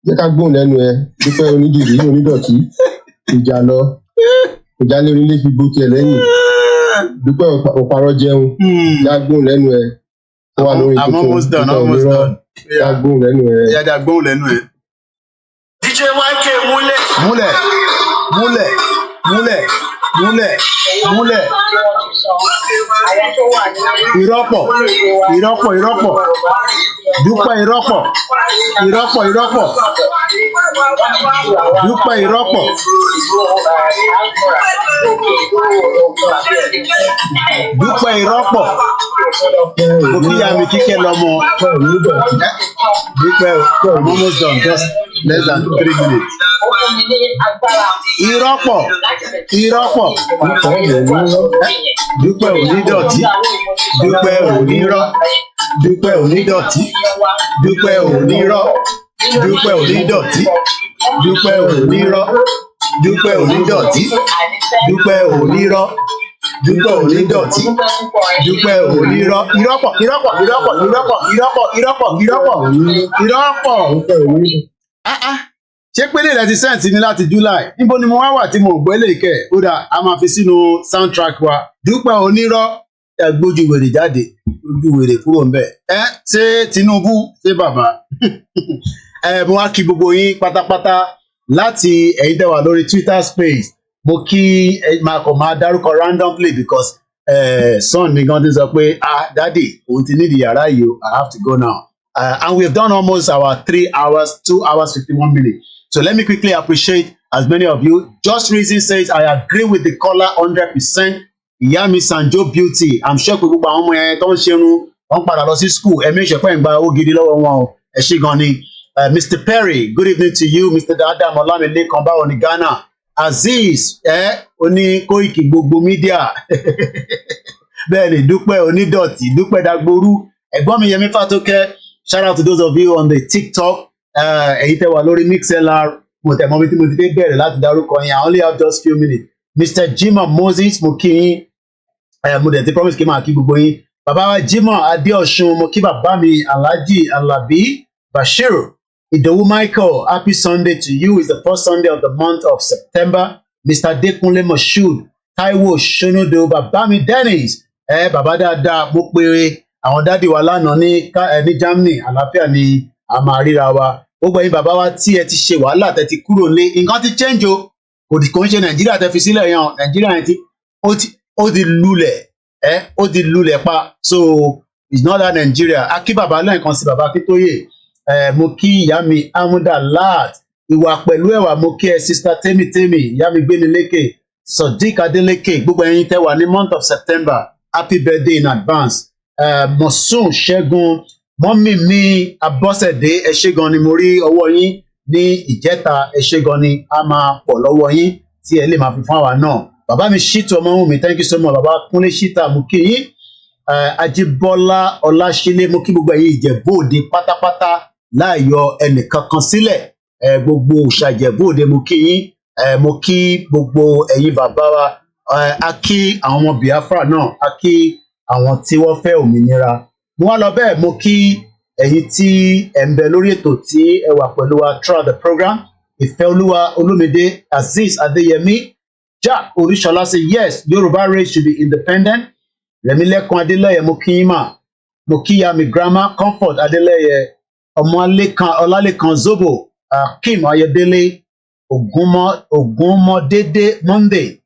jẹ́ ká gbóhùn lẹ́nu ẹ Dúpẹ́ onídìrí onídọ̀tí ìjà lọ ìjà lé onílé fi bó tiẹ̀ lẹ́yìn Dúpẹ́ òparọ́ jẹun já gbóhùn lẹ́nu ẹ fún wa lórí tuntun Dúpẹ́ onírọ́ já gbóhùn lẹ́nu ẹ. Já gbóhùn lẹ́nu ẹ. DJ YK múlẹ̀. múlẹ̀ múlẹ̀ múlẹ̀ múlẹ̀. Ìrọ́pọ̀. Dúpẹ́ ìrọ́pọ̀. Dúpẹ́ ìrọ́pọ̀. Dúpẹ́ ìrọ́pọ̀. Mo kí ya mi kíkẹ́ lọ́mọ. Dúpẹ́ I'm almost done, just less than 3 minutes. Ìrọ́pọ̀. Dúpẹ́ onídọ̀tí. Dúpẹ́ onírọ́. Dúpẹ́ onídọ̀tí. Dúpẹ́ onírọ́. Dúpẹ́ onídọ̀tí. Dúpẹ́ onírọ́. Dúpẹ́ onídọ̀tí. Dúpẹ́ onírọ́. Dúpẹ́ onídọ̀tí. Dúpẹ́ onírọ́. Ìrọ́pọ̀. Ṣé pélé rẹ ti sẹ́ǹtì mi láti July? Níbo ni mo wá wà tí mo gbọ́ lè kẹ́? Ó dà, a máa fi sínú soundtrack wa. Dúpẹ́ onírọ́. Ẹ gbójú wèrè jáde, gbójú wèrè kúrò ń bẹ̀. Ṣé Tinubu ṣé bàbá? Mo wá kí gbogbo yín pátápátá láti ẹ̀yin tẹ́ wà lórí Twitter space. Mo kí máa dárúkọ randomly because son mi gan ti sọ pé daddy òun ti nídìí yàrá yìí o, I have to go now. And we have done almost our 3 hours, 2 hours, 51 minutes. So let me quickly appreciate as many of you. Just Reason says, I agree with the caller 100%. Ìyá Sanjo Beauty. I'm sure pé gbogbo àwọn ọmọ yẹn tó ń ṣerun wọ́n padà lọ sí school. Ẹ make sure pé ẹ̀ ń gba owó gidi lọ́wọ́ wọn o. Ẹ ṣé gan ni. Mr. Perry, good evening to you. Mr. Adam Olamilekan báwo ní Ghana. Azeez, oní Koiki gbogbo media. Bẹ́ẹ̀ni, Dúpẹ́ onídọ̀tí, Dúpẹ́ Dagboru. Ẹ̀gbọ́n mi Yẹmí Fátókẹ́. Shout out to those of you on the TikTok. Ẹ̀yin tẹ́ wà lórí MixLR. Mo tẹ̀ mọ́ mi tí mo ti dé bẹ̀rẹ̀ láti dárúkọ yẹn. I only have just few minutes. Mr. Jimoh Moses, mo kí yín. Mo dẹ̀ ti promise kí n máa kí gbogbo yín. Bàbá wa Jimoh Adéọ̀ṣun, mo kí bàbá mi Alhaji Alabi Bashir. Ìdòwú Michael, happy Sunday to you. It's the first Sunday of the month of September. Mr. Dekunle Moshood, Taiwo Shonodo, bàbá mi Dennis. Bàbá dáadáa, mo pe àwọn dádì wa lánàá ní Germany, àlàáfíà ni a máa ríra wa. Gbogbo ẹ̀yin bàbá wa tí ẹ ti ṣe wàhálà tẹ́ ti kúrò lé, nǹkan ti change o. Kò ń ṣe Nàìjíríà tẹ́ fi sílẹ̀ yẹn o. Nàìjíríà yẹn ó ti lulẹ̀ pa. So it's not that Nigeria. A kí bàbá lẹ́ẹ̀kan sí bàbá Akíntóyè. Mo kí ìyá mi Amuda Lat. Ìwà pẹ̀lú ẹ̀wà mo kí ẹ Sister Temi, ìyá mi Gbémilékè, Sodiq Adeleke, gbogbo ẹ̀yin tẹ́ wà ní month of September. Happy birthday in advance. Mosun Ṣẹ́gun, mọ́mì mi Abọ́sẹ̀dé, ẹ ṣé gan ni mo rí ọwọ́ yín ní ìjẹta, ẹ ṣé gan ni a máa pọ̀ lọ́wọ́ yín tí ẹ lè máa fi fún àwa náà. Bàbá mi Ṣítù Ọmọ́wùnmí, thank you so much. Bàbá Kúnlé Ṣítà, mo kí yín. Ajíbọ́lá Ọláṣílé, mo kí gbogbo ẹ̀yin Ìjẹ̀bú-Òde pátápátá láìyọ ẹnìkankan sílẹ̀. Gbogbo òòṣà Ìjẹ̀bú-Òde mo kí yín. Mo kí gbogbo ẹ̀yin bàbá wa. A kí àwọn ọmọ Biafra náà, a kí àwọn tí wọ́n fẹ́ òmìnira. Mo wá lọ bẹ́ẹ̀, mo kí ẹ̀yin tí ẹ̀ ń bẹ lórí ètò tí ẹ wà pẹ̀lú wa throughout the program. Ìfẹ́olúwa Olúmídé, Azeez Adéyẹmí, Jack Oríṣọlá say yes, Yoruba race should be independent. Rẹ̀mílẹ́kan Adélẹ́yẹ, mo kí yín mà. Mo kí ya mi grandma Comfort Adélẹ́yẹ, Ọlálékan Zobo, Kim Ayọ̀délé, Ògúnmọ́dédé Monday,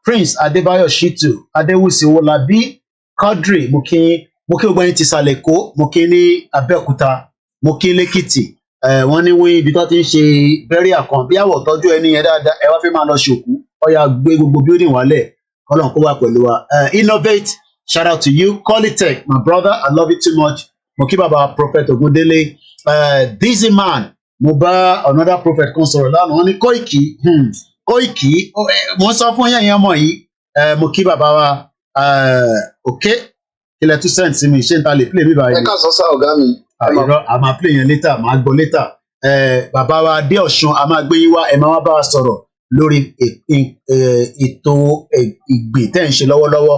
Prince Adébáyọ̀ Shitu, Adéwùsì Owólabí, Quadri, mo kí yín. Mo kí gbogbo ẹ̀yin ti Ìsàlẹ̀ Èkó, mo kí ní Abẹ́òkúta, mo kí lẹ́kìtì. Wọ́n ní wí ibi tó ti ń ṣe burial kan bí àwọ̀ tọ́jú ẹni yẹn dáadáa, ẹ wá fẹ́ máa lọ ṣòkú, ọ̀yà gbé gbogbo building wálẹ̀, Ọlọ́run kó wà pẹ̀lú wa. Innovate, shout out to you. Qualitech, my brother, I love you too much. Mo kí bàbá Prophet Ogundele. Dizzy man, mo bá another prophet kan sọ̀rọ̀ lánàá, wọ́n ní Koiki, mo sọ fún yẹn ọmọ yìí. Mo kí bàbá wa, okay. Ilẹ̀ tún send sí mi, ṣé n ta lè play mi báyìí? Ẹ ká sọ sá ọ̀gá mi. A máa play yẹn later, máa gbọ́ later. Bàbá wa Adéọ̀ṣun, a máa gbé yín wá, ẹ máa wá bá wa sọ̀rọ̀ lórí ètò ìgbìn tẹ́ ń ṣe lọ́wọ́lọ́wọ́.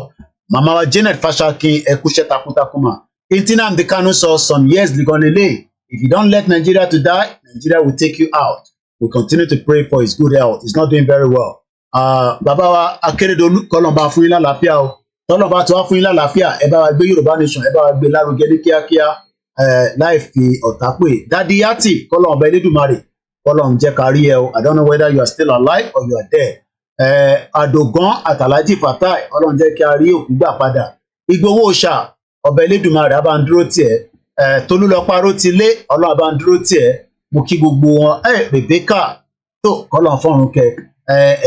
Màmá wa Janet Fashakin, ẹ kúṣẹ́ takuntakun mà. Nnamdi Kanu sọ some years gan lélẹ̀. If you don't let Nigeria to die, Nigeria will take you out. We continue to pray for his good health. He's not doing very well. Bàbá wa Akérédolú, kọ́lọ́mbà fún yín lálàáfíà o. Tọ́lọ̀ bá ti wá fún yín lálàáfíà, ẹ bá wa gbé Yorùbá nation, ẹ bá wa gbé lárugẹ ní kíákíá, láì fi ọ̀tá pè. Dádì Yátì, kọ́lọ̀ ọ̀bẹ Elédùmarè, kọ́lọ̀ ń jẹ́ ká rí ẹ o. I don't know whether you are still alive or you are dead. Àdògán àtàlájì Fatai Ọlọ́run jẹ́ kí a rí òkú gbà padà. Ìgbòho Òòṣà ọba Elédùmarè á bá ń dúró tiẹ̀. Tolúlọpá Rótilé Ọlọ́run á bá ń dúró tiẹ̀. Mo kí gbogbo wọn. Rebecca tó kọ́lọ̀ fọ́run kẹ.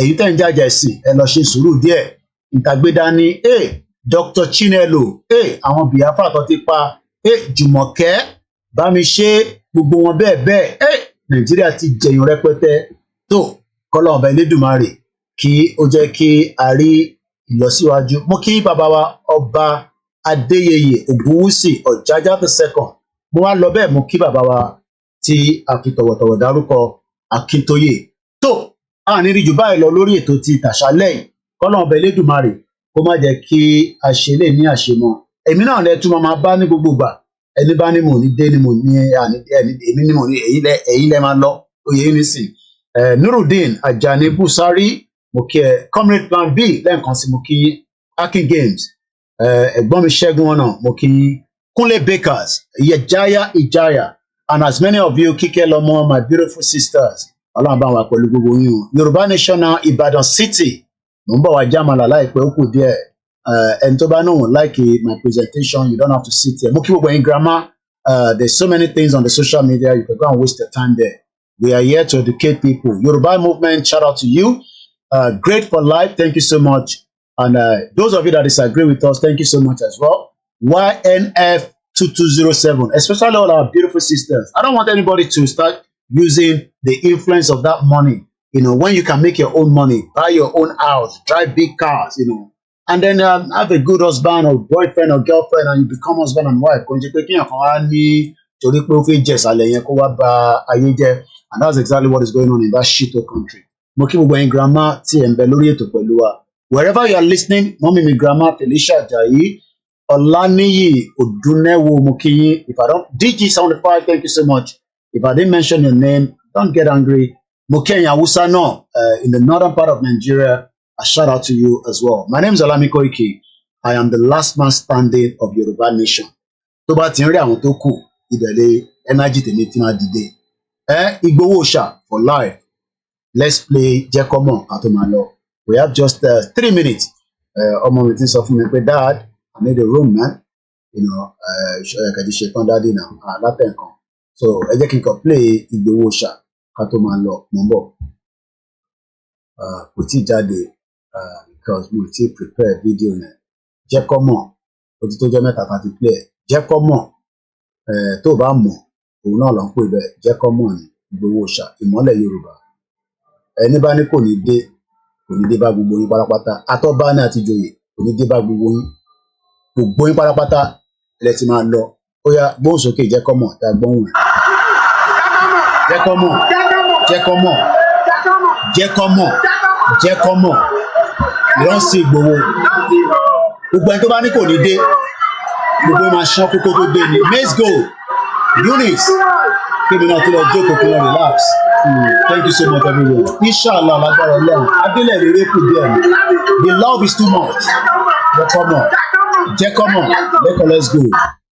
Èyí tẹ̀ ń jàjà ẹ̀sìn ẹ lọ ṣe sùúrù díẹ̀. Ìtàgbédání Dr. Chinelo àwọn Biafra tó ti pa Jùmọ̀kẹ́ Bámiṣé gbogbo wọn bẹ́ẹ̀ bẹ́ẹ̀ Nàìjíríà ti jẹyàn rẹpẹtẹ tó kọ́lọ̀ ọba Elédùmarè kí ó jẹ́ kí a rí ìlọsíwájú. Mo kí bàbá wa ọba Adéyẹyè Ògúnwùsì Ọ̀jájá II. Mo wá lọ bẹ́ẹ̀ mo kí bàbá wa tí a fi tọ̀wọ̀tọ̀wọ̀ dárúkọ Akíntóyè. Tó a ní rí jù báyìí lọ lórí ètò ti tàṣálẹ́ yìí. Kọ́lọ́run ọba Elédùmarè kó má jẹ́ kí a ṣe lè ní àṣemọ. Èmi náà lẹ tún máa bá ní gbogbo ìgbà. Ẹni bá ní mò ní dé ni mò ní èmi ní mò ní èyí lẹ máa lọ oyè yín nísìn. Nurudeen Ajani Busari mo kí ẹ Comrade Plan B lẹ́ẹ̀kan sí mo kí Akin Games ẹ̀gbọ́n mi Ṣẹ́gun ọ̀nà mo kí Kúnlé Bakers Ìjayà and as many of you Kíkẹ́ Lọ́mọ my beautiful sisters Ọlọ́run bá wa pẹ̀lú gbogbo yín o. Yorùbá Nation now Ìbàdàn City mo ń bọ̀ wá jámàlà láìpẹ́ ó kù díẹ̀ ẹni tó bá náà like my presentation you don't have to sit here. Mo kí gbogbo yín grandma there's so many things on the social media you can go and waste your time there. We are here to educate people. Yoruba movement, shout out to you. Great for life, thank you so much. And those of you that disagree with us, thank you so much as well. YNF2207, especially all our beautiful sisters. I don't want anybody to start using the influence of that money. You know, when you can make your own money, buy your own house, drive big cars, you know, and then have a good husband or boyfriend or girlfriend and you become husband and wife. And that's exactly what is going on in that shito country. Mo kí gbogbo ẹ̀yin grandma tí ẹ̀ ń bẹ lórí ètò pẹ̀lú wa. Wherever you are listening, mọ́mí mi grandma Felicia Ajayi, Ọláníyì Odúnẹ́wò mo kí yín. If I don't, DG75, thank you so much. If I didn't mention your name, don't get angry. Mo kí ẹ̀yin Hausa náà in the northern part of Nigeria, a shout out to you as well. My name is Olami Koiki. I am the last man standing of Yoruba Nation. Tó bá ti ń rí àwọn tó kù, ìbẹ̀lẹ̀ energy tèmi ti máa dìde. Ìgbòho Òòṣà for life. Let's play Jẹ́kọ́mọ̀ Àtòmálọ. We have just 3 minutes. Ọmọ mi ti sọ fún mi pé dad, I need a room man. You know, kàdí ṣe tán dáadé náà látẹ̀ nǹkan. So ẹ jẹ́ kí n kàn play Ìgbòho Òòṣà Àtòmálọ mọ̀ ń bọ̀. Kò tí jáde because mo ti prepare video náà. Jẹ́kọ́mọ̀ ó ti tó jẹ́ mẹ́ta kan ti play. Jẹ́kọ́mọ̀ tó bá mọ̀ òun náà ló ń pè bẹ́ẹ̀ Jẹ́kọ́mọ̀ ni Ìgbòho Òòṣà ìmọ́lẹ̀ Yorùbá. Ẹni bá ní kò ní dé bá gbogbo yín pátápátá atọ́ba ní àtijọ́yè kò ní dé bá gbogbo yín pátápátá ilẹ̀ ti máa lọ ó yá gbóhùn sókè Jẹ́kọ́mọ̀ tá a gbóhùn ẹ̀. Jẹ́kọ́mọ̀ Jẹ́kọ́mọ̀ Jẹ́kọ́mọ̀ Jẹ́kọ́mọ̀ ìránṣẹ́ Ìgbòho gbogbo ẹni tó bá ní kò ní dé gbogbo máa ṣán kókó tó dé ni let's go Eunice kébì náà tó lọ jókòó kí wọ́n relax. Thank you so much everyone. Inshallah lágbára Ọlọ́run adélẹ̀ rere kù díẹ̀ ni the love is too much. Jẹ́kọ́mọ̀ let's go.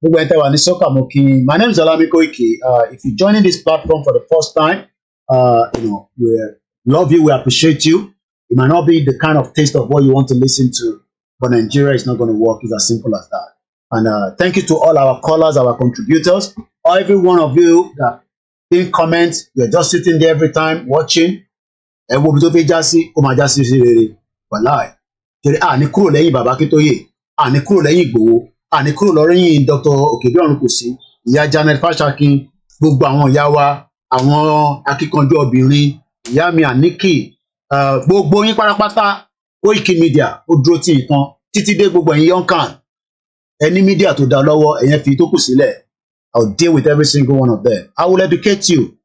Gbogbo ẹni tẹ́ wà ní sọ́kà mo kí yín. My name is Olami Koiki. If you're joining this platform for the first time, you know, we love you, we appreciate you. It might not be the kind of taste of what you want to listen to, but Nigeria is not going to work. It's as simple as that. And thank you to all our callers, our contributors, every one of you that didn't comment. You're just sitting there every time watching. Ẹ wo bí tó fẹ́ já sí, ó máa já sí rere. Wàláì. Torí àní kúrò lẹ́yìn bàbá Akíntóyè, àní kúrò lẹ́yìn Ìgbòho, àní kúrò lẹ́yìn Dr. Òkèbíọ̀run kò sí, ìyá Janet Fáṣákin, gbogbo àwọn ìyá wa, àwọn akíkanjú obìnrin, ìyá mi Àníkì, gbogbo yín pátápátá, koikimedia, ó dúró tì í tán, títí dé gbogbo ẹ̀yin yonkan. Any media to dá lọ́wọ́ ẹ̀yẹn fi tó kù sílẹ̀. I'll deal with every single one of them. I will educate you.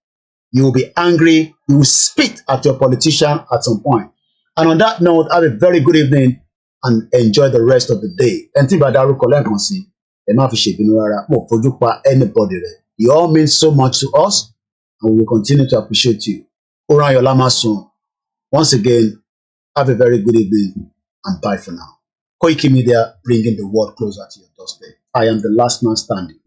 You will be angry. You will spit at your politician at some point. And on that note, have a very good evening and enjoy the rest of the day. And tí bá dárúkọ lẹ́ẹ̀kan sí, ẹ má fi ṣèbínú rárá. Mo fojú pa anybody rẹ̀. You all mean so much to us, and we will continue to appreciate you. Oran Ayọ̀ la máa sùn. Once again, have a very good evening and bye for now. Koikimedia, bringing the world closer to your doorstep. I am the last man standing.